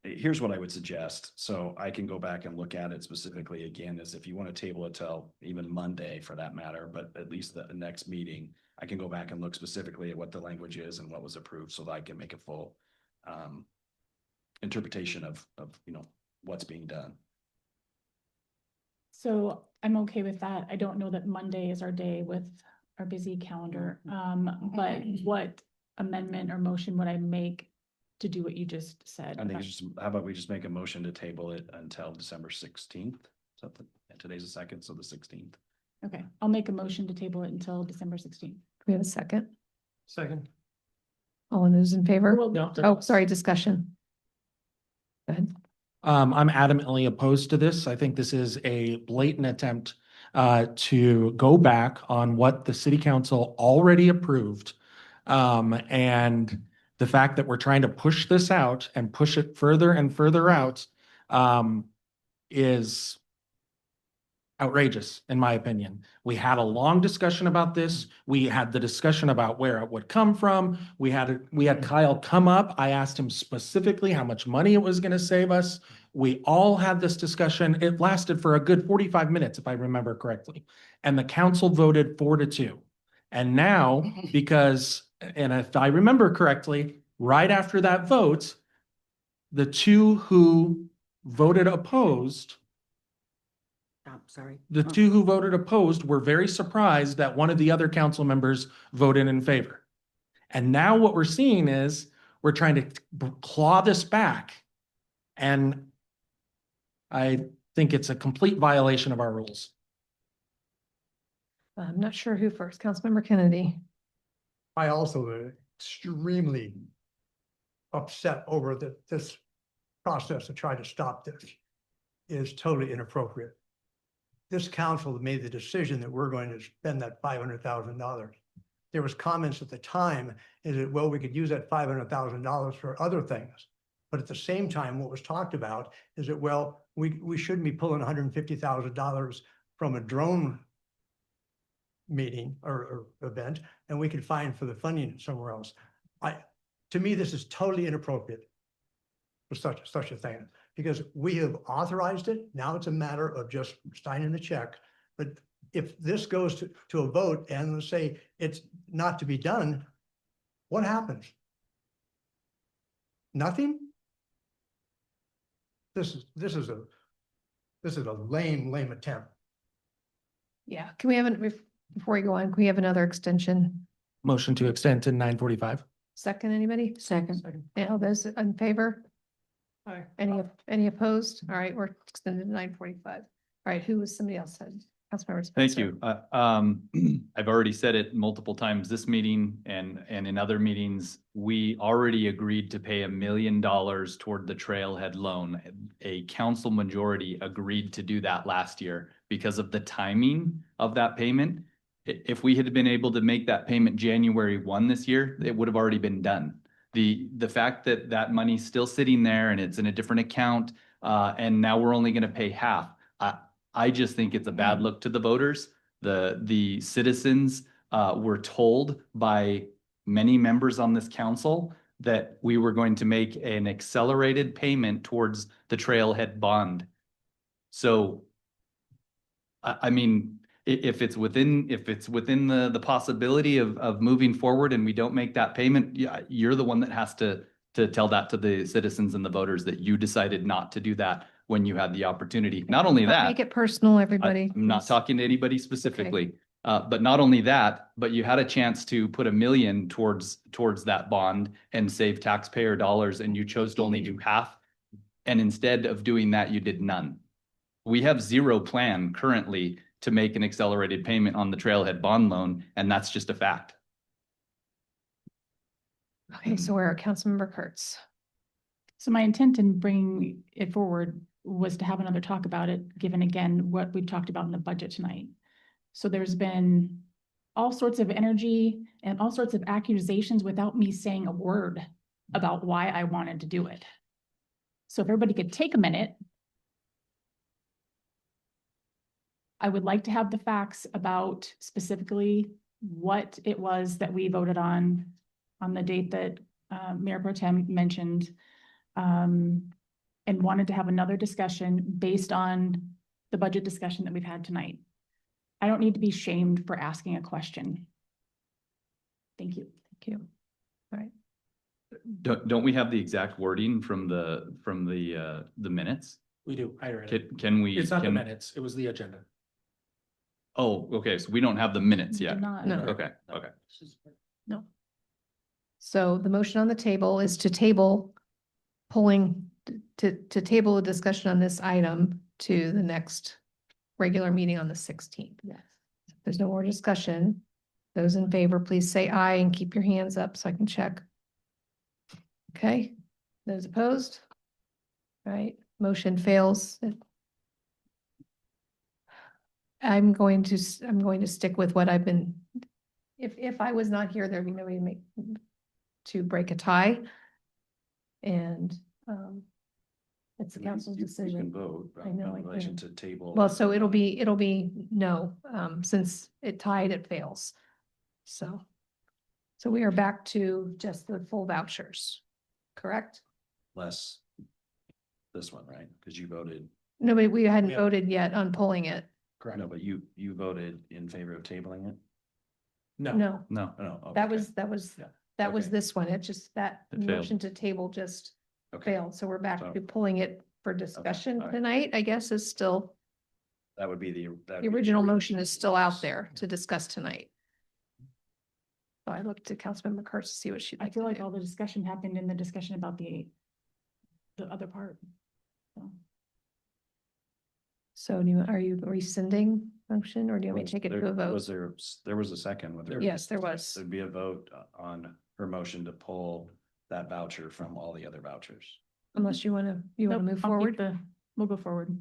here's what I would suggest. So I can go back and look at it specifically again, is if you want to table it till even Monday for that matter, but at least the next meeting, I can go back and look specifically at what the language is and what was approved so that I can make a full interpretation of what's being done. So I'm okay with that. I don't know that Monday is our day with our busy calendar. But what amendment or motion would I make to do what you just said? I think it's just, how about we just make a motion to table it until December 16th? Something, today's the 2nd, so the 16th. Okay, I'll make a motion to table it until December 16th. We have a second. Second. All of those in favor? No. Oh, sorry, discussion. Go ahead. I'm adamantly opposed to this. I think this is a blatant attempt to go back on what the city council already approved. And the fact that we're trying to push this out and push it further and further out is outrageous, in my opinion. We had a long discussion about this. We had the discussion about where it would come from. We had Kyle come up. I asked him specifically how much money it was going to save us. We all had this discussion. It lasted for a good 45 minutes, if I remember correctly. And the council voted 4-2. And now, because, and if I remember correctly, right after that vote, the two who voted opposed Sorry. the two who voted opposed were very surprised that one of the other council members voted in favor. And now what we're seeing is we're trying to claw this back. And I think it's a complete violation of our rules. I'm not sure who first. Councilmember Kennedy. I also am extremely upset over this process to try to stop this is totally inappropriate. This council made the decision that we're going to spend that $500,000. There was comments at the time, is that, well, we could use that $500,000 for other things. But at the same time, what was talked about is that, well, we shouldn't be pulling $150,000 from a drone meeting or event, and we could find for the funding somewhere else. To me, this is totally inappropriate for such a thing, because we have authorized it. Now it's a matter of just signing the check. But if this goes to a vote and let's say it's not to be done, what happens? Nothing? This is a lame attempt. Yeah, can we have before we go on, can we have another extension? Motion to extend to 9:45. Second, anybody? Second. And all those in favor? Any opposed? All right, we're extended to 9:45. All right, who was somebody else said? Councilmember Thank Spencer. you. I've already said it multiple times this meeting and in other meetings. We already agreed to pay $1 million toward the trailhead loan. A council majority agreed to do that last year because of the timing of that payment. If we had been able to make that payment January 1 this year, it would have already been done. The fact that that money's still sitting there and it's in a different account, and now we're only going to pay half. I just think it's a bad look to the voters. The citizens were told by many members on this council that we were going to make an accelerated payment towards the trailhead bond. So, I mean, if it's within the possibility of moving forward and we don't make that payment, yeah, you're the one that has to tell that to the citizens and the voters that you decided not to do that when you had the opportunity. Not only that. Make it personal, everybody. I'm not talking to anybody specifically, but not only that, but you had a chance to put $1 million towards that bond and save taxpayer dollars, and you chose to only do half. And instead of doing that, you did none. We have zero plan currently to make an accelerated payment on the trailhead bond loan, and that's just a fact. Okay, so we're at Councilmember Kurtz. So my intent in bringing it forward was to have another talk about it, given again what we talked about in the budget tonight. So there's been all sorts of energy and all sorts of accusations without me saying a word about why I wanted to do it. So if everybody could take a minute. I would like to have the facts about specifically what it was that we voted on the date that Mayor Pro Tem mentioned, and wanted to have another discussion based on the budget discussion that we've had tonight. I don't need to be shamed for asking a question. Thank you. Thank you. All right. Don't we have the exact wording from the minutes? We do. I read it. Can we? It's not the minutes. It was the agenda. Oh, okay. So we don't have the minutes yet. No. Okay. Okay. No. So the motion on the table is to table to table a discussion on this item to the next regular meeting on the 16th. Yes. If there's no more discussion, those in favor, please say aye and keep your hands up so I can check. Okay, those opposed? All right, motion fails. I'm going to stick with what I've been, if I was not here, there'd be no way to break a tie. And it's the council's You decision. can vote I know I in relation can. to table. Well, so it'll be no, since it tied, it fails. So we are back to just the full vouchers, correct? Less this one, right? Because you voted. No, but we hadn't Yeah. voted yet on pulling it. Correct. No, but you voted in favor of tabling it? No, No. No. Oh, that okay. was Yeah. was Okay. this one. It just, that It failed. motion to table just Okay. failed. So we're back So- to pulling it for discussion all right. tonight, I guess is still, That would be the original motion is still out there to discuss tonight. So I looked to Councilmember Kurtz to see what she'd I like feel to like do. all the discussion happened in the discussion about the other part. So. So are you rescinding motion, or do you want me to take it to a vote? There was a second. with her. Yes, there was. There'd be a vote on her motion to pull that voucher from all the other vouchers. Unless you want to, move I'll keep forward? We'll go forward.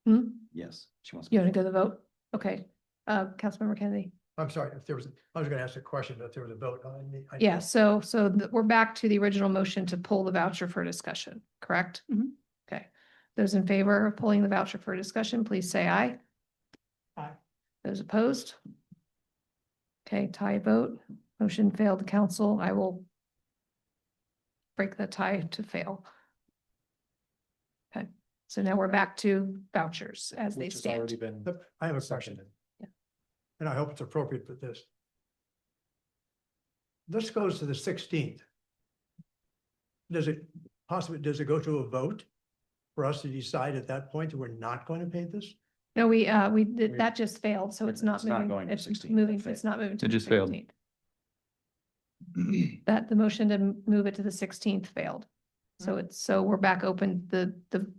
Hmm? Yes, she wants. You want to go to the vote? Okay. Councilmember Kennedy. I'm sorry, if there was, I was gonna ask a question, but if there was a vote on the. Yeah, we're back to the original motion to pull the voucher for discussion, correct? Mhm. Okay. Those in favor of pulling the voucher for discussion, please say aye. Aye. Those opposed? Okay, tie vote. Motion failed, council. I will break the tie to fail. Okay, so now we're back to vouchers as they Which has stand. already been. I have a question. Yeah. And I hope it's appropriate for this. This goes to the 16th. Does it go to a vote for us to decide at that point that we're not going to pay this? No, that just failed, so it's not It's not moving. going to It's 16th. moving, That it's not moving to It the just failed. 16th. That the motion to move it to the 16th failed. So we're back open. The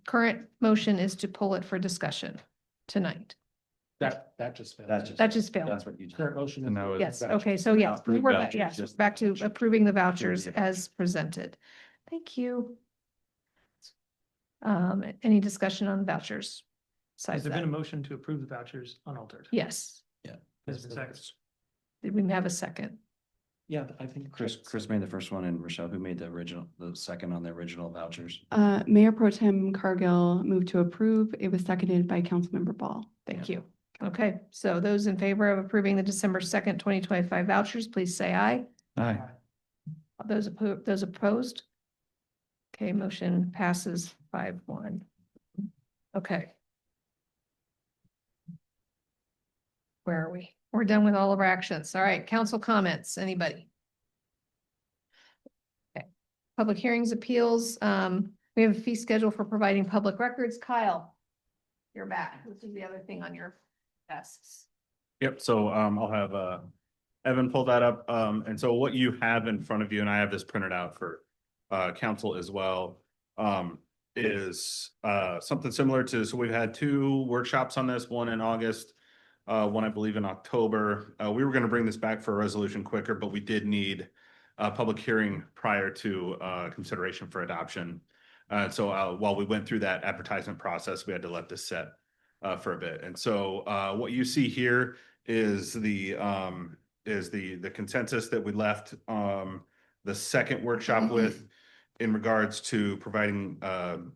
current motion is to pull it for discussion tonight. That just failed. That just failed. That's what you. Current motion. And now Yes, voucher. okay, so yes, Approve we're back, vouchers, yes, just back to vouchers. approving the vouchers Period. as presented. Thank you. Any discussion on vouchers? Has Besides there been a that? motion to approve the vouchers unaltered? Yes. Has there been seconds? Did we have a second? Yeah, I think. Chris made the first one, and Rochelle, who made the second on the original vouchers. Mayor Pro Tem Cargill moved to approve. It was seconded by Councilmember Ball. Thank you. Okay, so those in favor of approving the December 2nd, 2025 vouchers, please say aye. Aye. Those opposed? Okay, motion passes 5-1. Okay. Where are we? We're done with all of our actions. All right, council comments, anybody? Okay, public hearings, appeals. We have a fee schedule for providing public records. Kyle, you're back. This is the other thing on your desks. Yep, so I'll have Evan pull that up. And so what you have in front of you, and I have this printed out for council as well, is something similar to, so we've had 2 workshops on this, one in August, one I believe in October. We were going to bring this back for a resolution quicker, but we did need a public hearing prior to consideration for adoption. So while we went through that advertisement process, we had to let this set for a bit. And so what you see here is the consensus that we left the second workshop with in regards to providing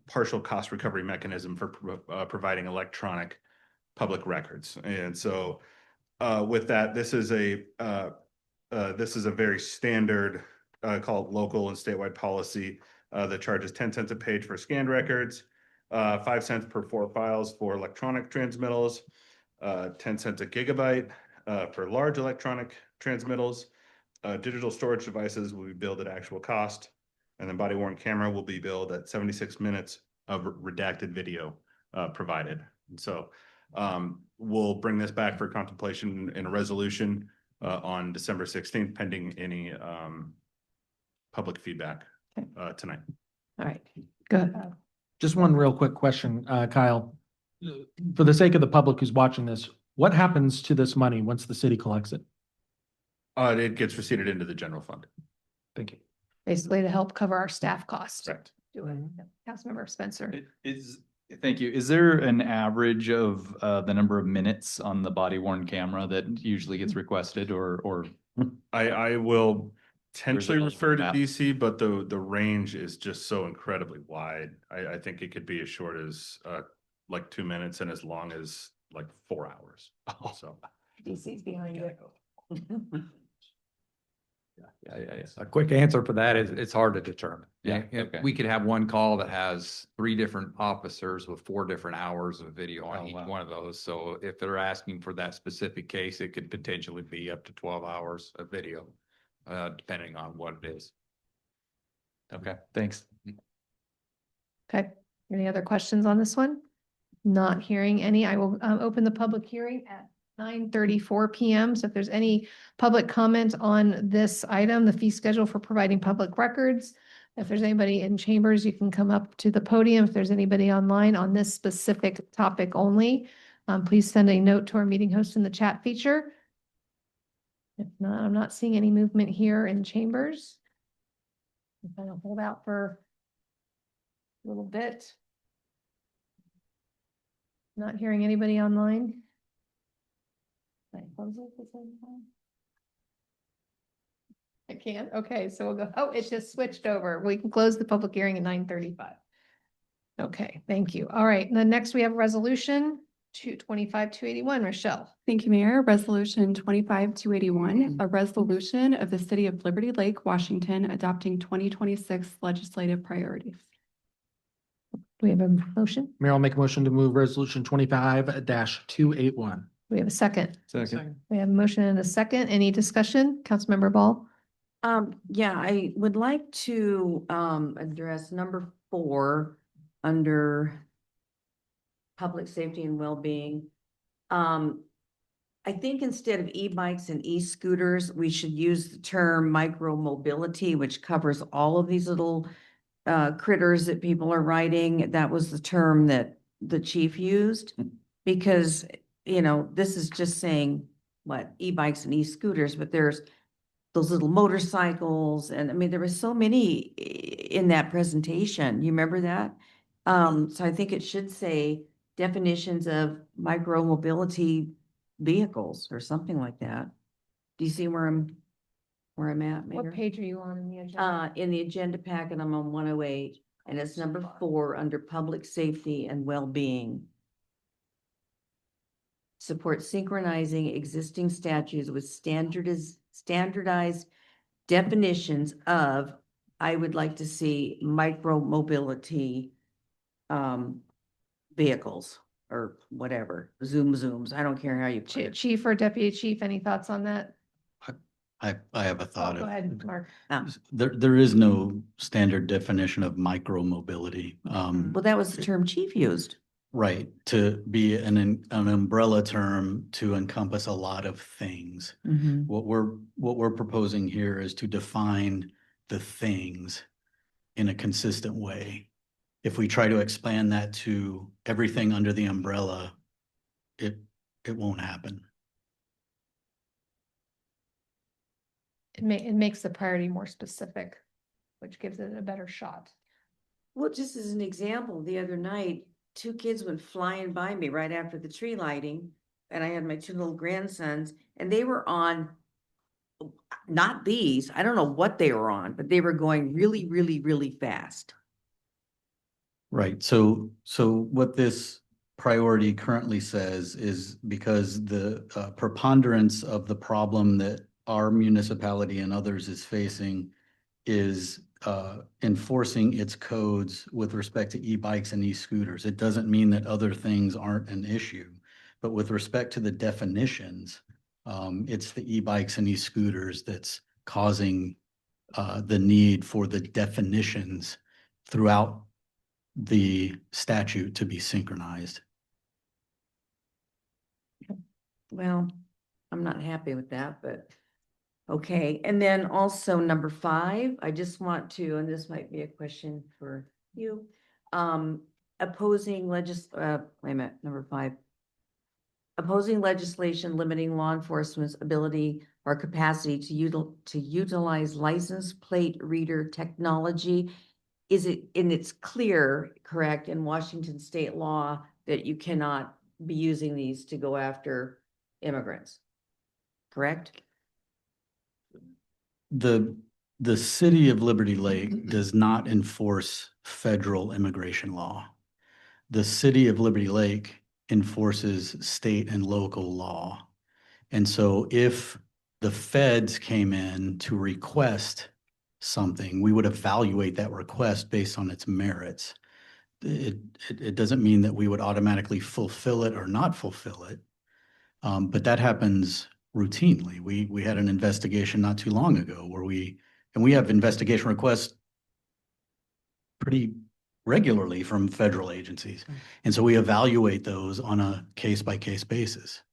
partial cost recovery mechanism for providing electronic public records. And so with that, this is a very standard called local and statewide policy that charges 10 cents a page for scanned records, 5 cents per 4 files for electronic transmittals, 10 cents a gigabyte for large electronic transmittals. Digital storage devices will be billed at actual cost, and then body worn camera will be billed at 76 minutes of redacted video provided. And so we'll bring this back for contemplation in a resolution on December 16th, pending any public feedback tonight. All right, good. Just one real quick question, Kyle. For the sake of the public who's watching this, what happens to this money once the city collects it? It gets receipted into the general fund. Thank you. Basically to help cover our staff costs. Correct. Do it. Councilmember Spencer. Thank you. Is there an average of the number of minutes on the body worn camera that usually gets requested or? I will potentially There's a refer to map. DC, but the range is just so incredibly wide. I think it could be as short as like 2 minutes and as long as like 4 hours. So DC's behind you. A quick answer for that is it's hard to determine. Yeah, Yeah, okay. we could have one call that has 3 different officers with 4 different hours of video on Oh, each wow. one of those. So if they're asking for that specific case, it could potentially be up to 12 hours of video, depending on what it is. Okay, thanks. Okay, any other questions on this one? Not hearing any. I will open the public hearing at 9:34 PM. So if there's any public comment on this item, the fee schedule for providing public records, if there's anybody in chambers, you can come up to the podium. If there's anybody online on this specific topic only, Please send a note to our meeting host in the chat feature. If not, I'm not seeing any movement here in chambers. I'm gonna hold out for a little bit. Not hearing anybody online. Can I close it at the same time? I can't. Okay, so we'll go. Oh, it just switched over. We can close the public hearing at 9:35. Okay, thank you. All right, and then next we have resolution 225-281. Rochelle. Thank you, Mayor. Resolution 25-281, a resolution of the City of Liberty Lake, Washington, adopting 2026 legislative priorities. Do we have a motion? Mayor, I'll make a motion to move resolution 25-281. Do we have a second? Second. We have a motion and a second. Any discussion? Councilmember Ball? Yeah, I would like to address number 4 under public safety and well-being. I think instead of e-bikes and e-scooters, we should use the term micro-mobility, which covers all of these little critters that people are riding. That was the term that the chief used, because, you know, this is just saying what e-bikes and e-scooters, but there's those little motorcycles. And I mean, there were so many in that presentation. You remember that? So I think it should say definitions of micro mobility vehicles or something like that. Do you see where I'm at, Mayor? What page are you on in the agenda? In the agenda packet, I'm on 108, and it's number 4 under public safety and well-being. Support synchronizing existing statutes with standardized definitions of, I would like to see micro mobility vehicles or whatever, zooms. I don't care how you put it. Chief or deputy chief, any thoughts on that? I have a thought. Go ahead, Mark. There is no standard definition of micro mobility. Well, that was the term chief used. Right, to be an umbrella term to encompass a lot of things. Mhm. What we're proposing here is to define the things in a consistent way. If we try to expand that to everything under the umbrella, it won't happen. It makes the priority more specific, which gives it a better shot. Well, just as an example, the other night, 2 kids went flying by me right after the tree lighting, and I had my 2 little grandsons, and they were on, not these, I don't know what they were on, but they were going really, really, really fast. Right, so what this priority currently says is because the preponderance of the problem that our municipality and others is facing is enforcing its codes with respect to e-bikes and e-scooters. It doesn't mean that other things aren't an issue, but with respect to the definitions, it's the e-bikes and e-scooters that's causing the need for the definitions throughout the statute to be synchronized. Well, I'm not happy with that, but okay. And then also number 5, I just want to, and this might be a question for you, opposing wait a minute, number 5. Opposing legislation limiting law enforcement's ability or capacity to utilize license plate reader technology. Is it, and it's clear, correct, in Washington state law that you cannot be using these to go after immigrants, correct? The city of Liberty Lake does not enforce federal immigration law. The city of Liberty Lake enforces state and local law. And so if the feds came in to request something, we would evaluate that request based on its merits. It doesn't mean that we would automatically fulfill it or not fulfill it. But that happens routinely. We had an investigation not too long ago where we have investigation requests pretty regularly from federal agencies. And so we evaluate those on a case-by-case basis.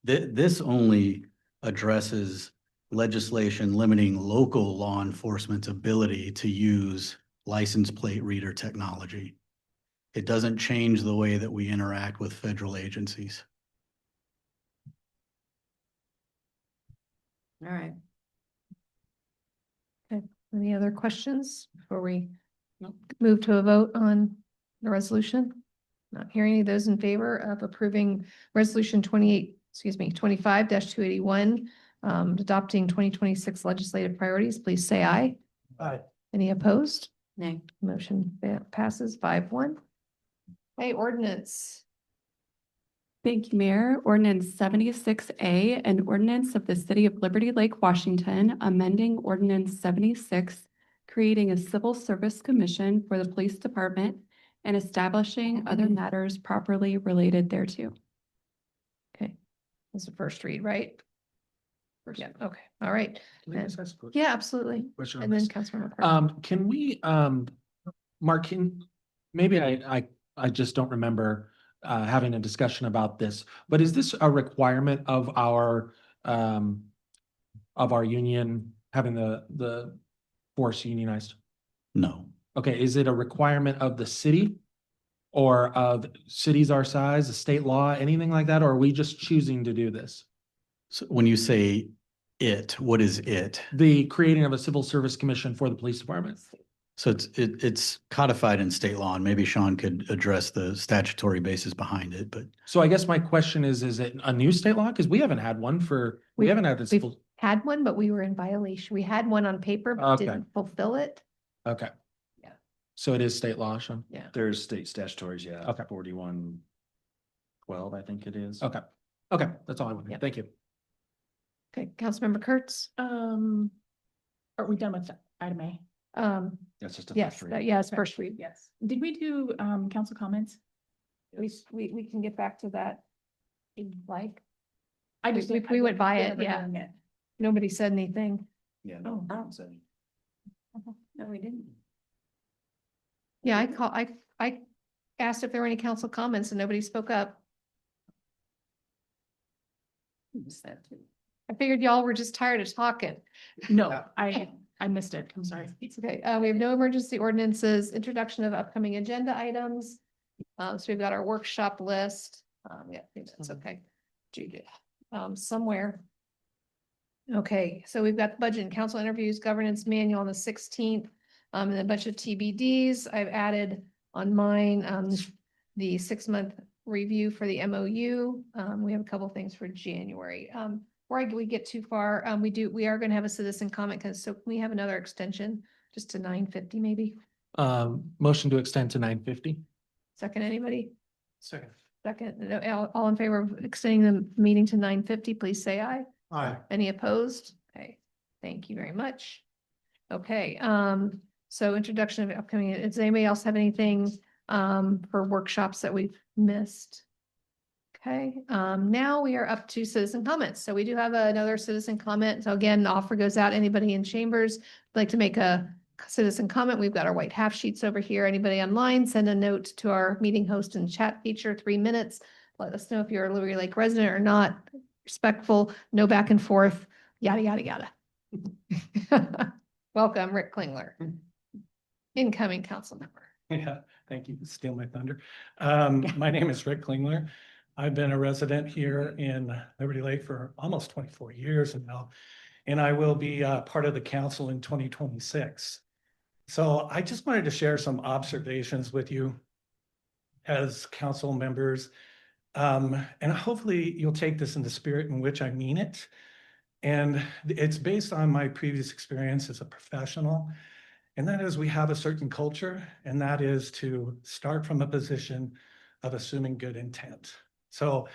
This only addresses legislation limiting local law enforcement's ability to use license plate reader technology. It doesn't change the way that we interact with federal agencies. All right. Okay, any other questions before we move to a vote on the resolution? Not hearing any of those in favor of approving resolution 25-281, adopting 2026 legislative priorities, please say aye. Aye. Any opposed? Nay. Motion passes 5-1. Okay, ordinance. Thank you, Mayor. Ordinance 76A, an ordinance of the City of Liberty Lake, Washington, amending Ordinance 76, creating a civil service commission for the police department and establishing other matters properly related thereto. Okay, that's the first read, right? Yeah, okay, all right. Can I just ask a quick Yeah, absolutely. question on And then this? Councilmember Carter. Can we, Mark, maybe I just don't remember having a discussion about this, but is this a requirement of our union having the force unionized? No. Okay, is it a requirement of the city or of cities our size, the state law, anything like that? Or are we just choosing to do this? So when you say it, what is it? The creating of a civil service commission for the police department. So it's codified in state law, and maybe Sean could address the statutory basis behind it, but. So I guess my question is it a new state law? Because we haven't had one we haven't had this. We've had one, but we were in violation. We had one on paper, but Okay. didn't fulfill it. Okay. Yeah. So it is state law, Sean? Yeah. There's state statutories, yeah. Okay. 4112, I think it is. Okay. Okay, that's all I wanted. Yep. Thank you. Okay, Councilmember Kurtz. Are we done with item A? That's just a Yes, first read. yes, first read. Yes. Did we do council comments? We can get back to that. If you'd like. I just We went by it, remember yeah. doing it. Nobody said anything. Yeah, no, Oh. so- No, we didn't. Yeah, I asked if there were any council comments and nobody spoke up. Missed that too. I figured y'all were just tired of talking. No, I missed it. I'm sorry. It's okay. We have no emergency ordinances, introduction of upcoming agenda items. So we've got our workshop list. Yeah, I think that's okay. Judy, somewhere. Okay, so we've got the budget and council interviews, governance manual on the 16th, and a bunch of TBDs. I've added on mine, the 6-month review for the MOU. We have a couple things for January. Before we get too far, we are gonna have a citizen comment, so can we have another extension just to 9:50 maybe? Motion to extend to 9:50. Second, anybody? Second. Second, no, all in favor of extending the meeting to 9:50, please say aye. Aye. Any opposed? Okay, thank you very much. Okay, so introduction of upcoming, does anybody else have anything for workshops that we've missed? Okay, now we are up to citizen comments. So we do have another citizen comment. So again, the offer goes out. Anybody in chambers like to make a citizen comment? We've got our white half sheets over here. Anybody online, send a note to our meeting host and chat feature, 3 minutes. Let us know if you're a Liberty Lake resident or not. Respectful, no back and forth, yada, yada, yada. Welcome, Rick Klingler. Incoming council member. Yeah, thank you. Steal my thunder. My name is Rick Klingler. I've been a resident here in Liberty Lake for almost 24 years now, and I will be part of the council in 2026. So I just wanted to share some observations with you as council members. And hopefully you'll take this in the spirit in which I mean it. And it's based on my previous experience as a professional. And that is, we have a certain culture, and that is to start from a position of assuming good intent. So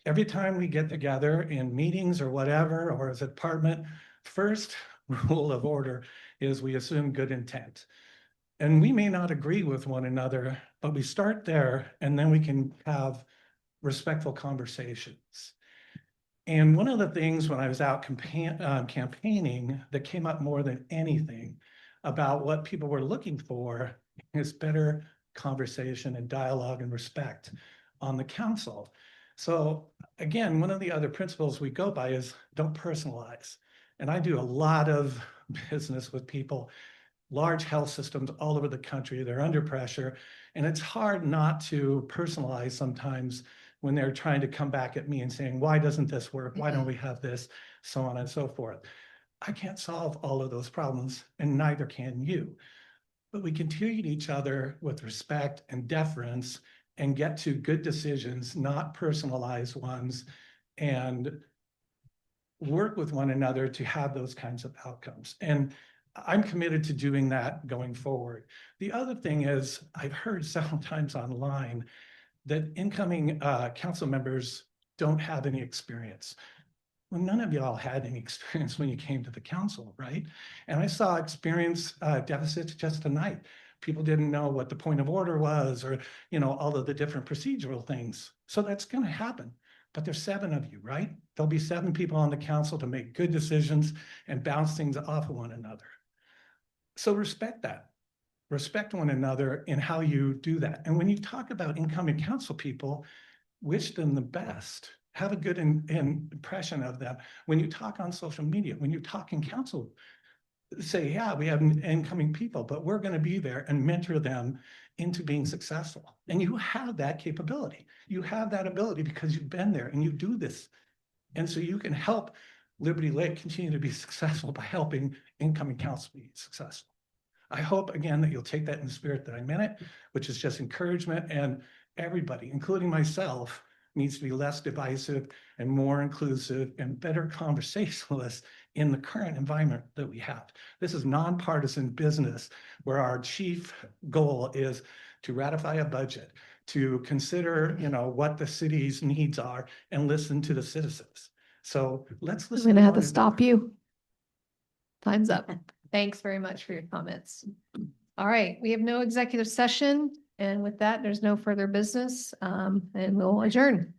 every time we get together in meetings or whatever, or as a department, first rule of order is we assume good intent. And we may not agree with one another, but we start there, and then we can have respectful conversations. And one of the things when I was out campaigning that came up more than anything about what people were looking for is better conversation and dialogue and respect on the council. So again, one of the other principles we go by is don't personalize. And I do a lot of business with people large health systems all over the country. They're under pressure. And it's hard not to personalize sometimes when they're trying to come back at me and saying, why doesn't this work? Why don't we have this? So on and so forth. I can't solve all of those problems, and neither can you. But we can treat each other with respect and deference and get to good decisions, not personalized ones, and work with one another to have those kinds of outcomes. And I'm committed to doing that going forward. The other thing is, I've heard several times online that incoming council members don't have any experience. Well, none of y'all had any experience when you came to the council, right? And I saw experience deficits just tonight. People didn't know what the point of order was, or, all of the different procedural things. So that's going to happen. But there's 7 of you, right? There'll be 7 people on the council to make good decisions and bounce things off of one another. So respect that. Respect one another in how you do that. And when you talk about incoming council people, wish them the best. Have a good impression of them. When you talk on social media, when you talk in council, say, yeah, we have incoming people, but we're going to be there and mentor them into being successful. And you have that capability. You have that ability because you've been there and you do this. And so you can help Liberty Lake continue to be successful by helping incoming council be successful. I hope, again, that you'll take that in the spirit that I meant it, which is just encouragement, and everybody, including myself, needs to be less divisive and more inclusive and better conversationalists in the current environment that we have. This is nonpartisan business where our chief goal is to ratify a budget, to consider, what the city's needs are and listen to the citizens. So let's I'm listen. gonna have one to stop another. you. Time's up. Thanks very much for your comments. All right, we have no executive session, and with that, there's no further business, and we'll adjourn.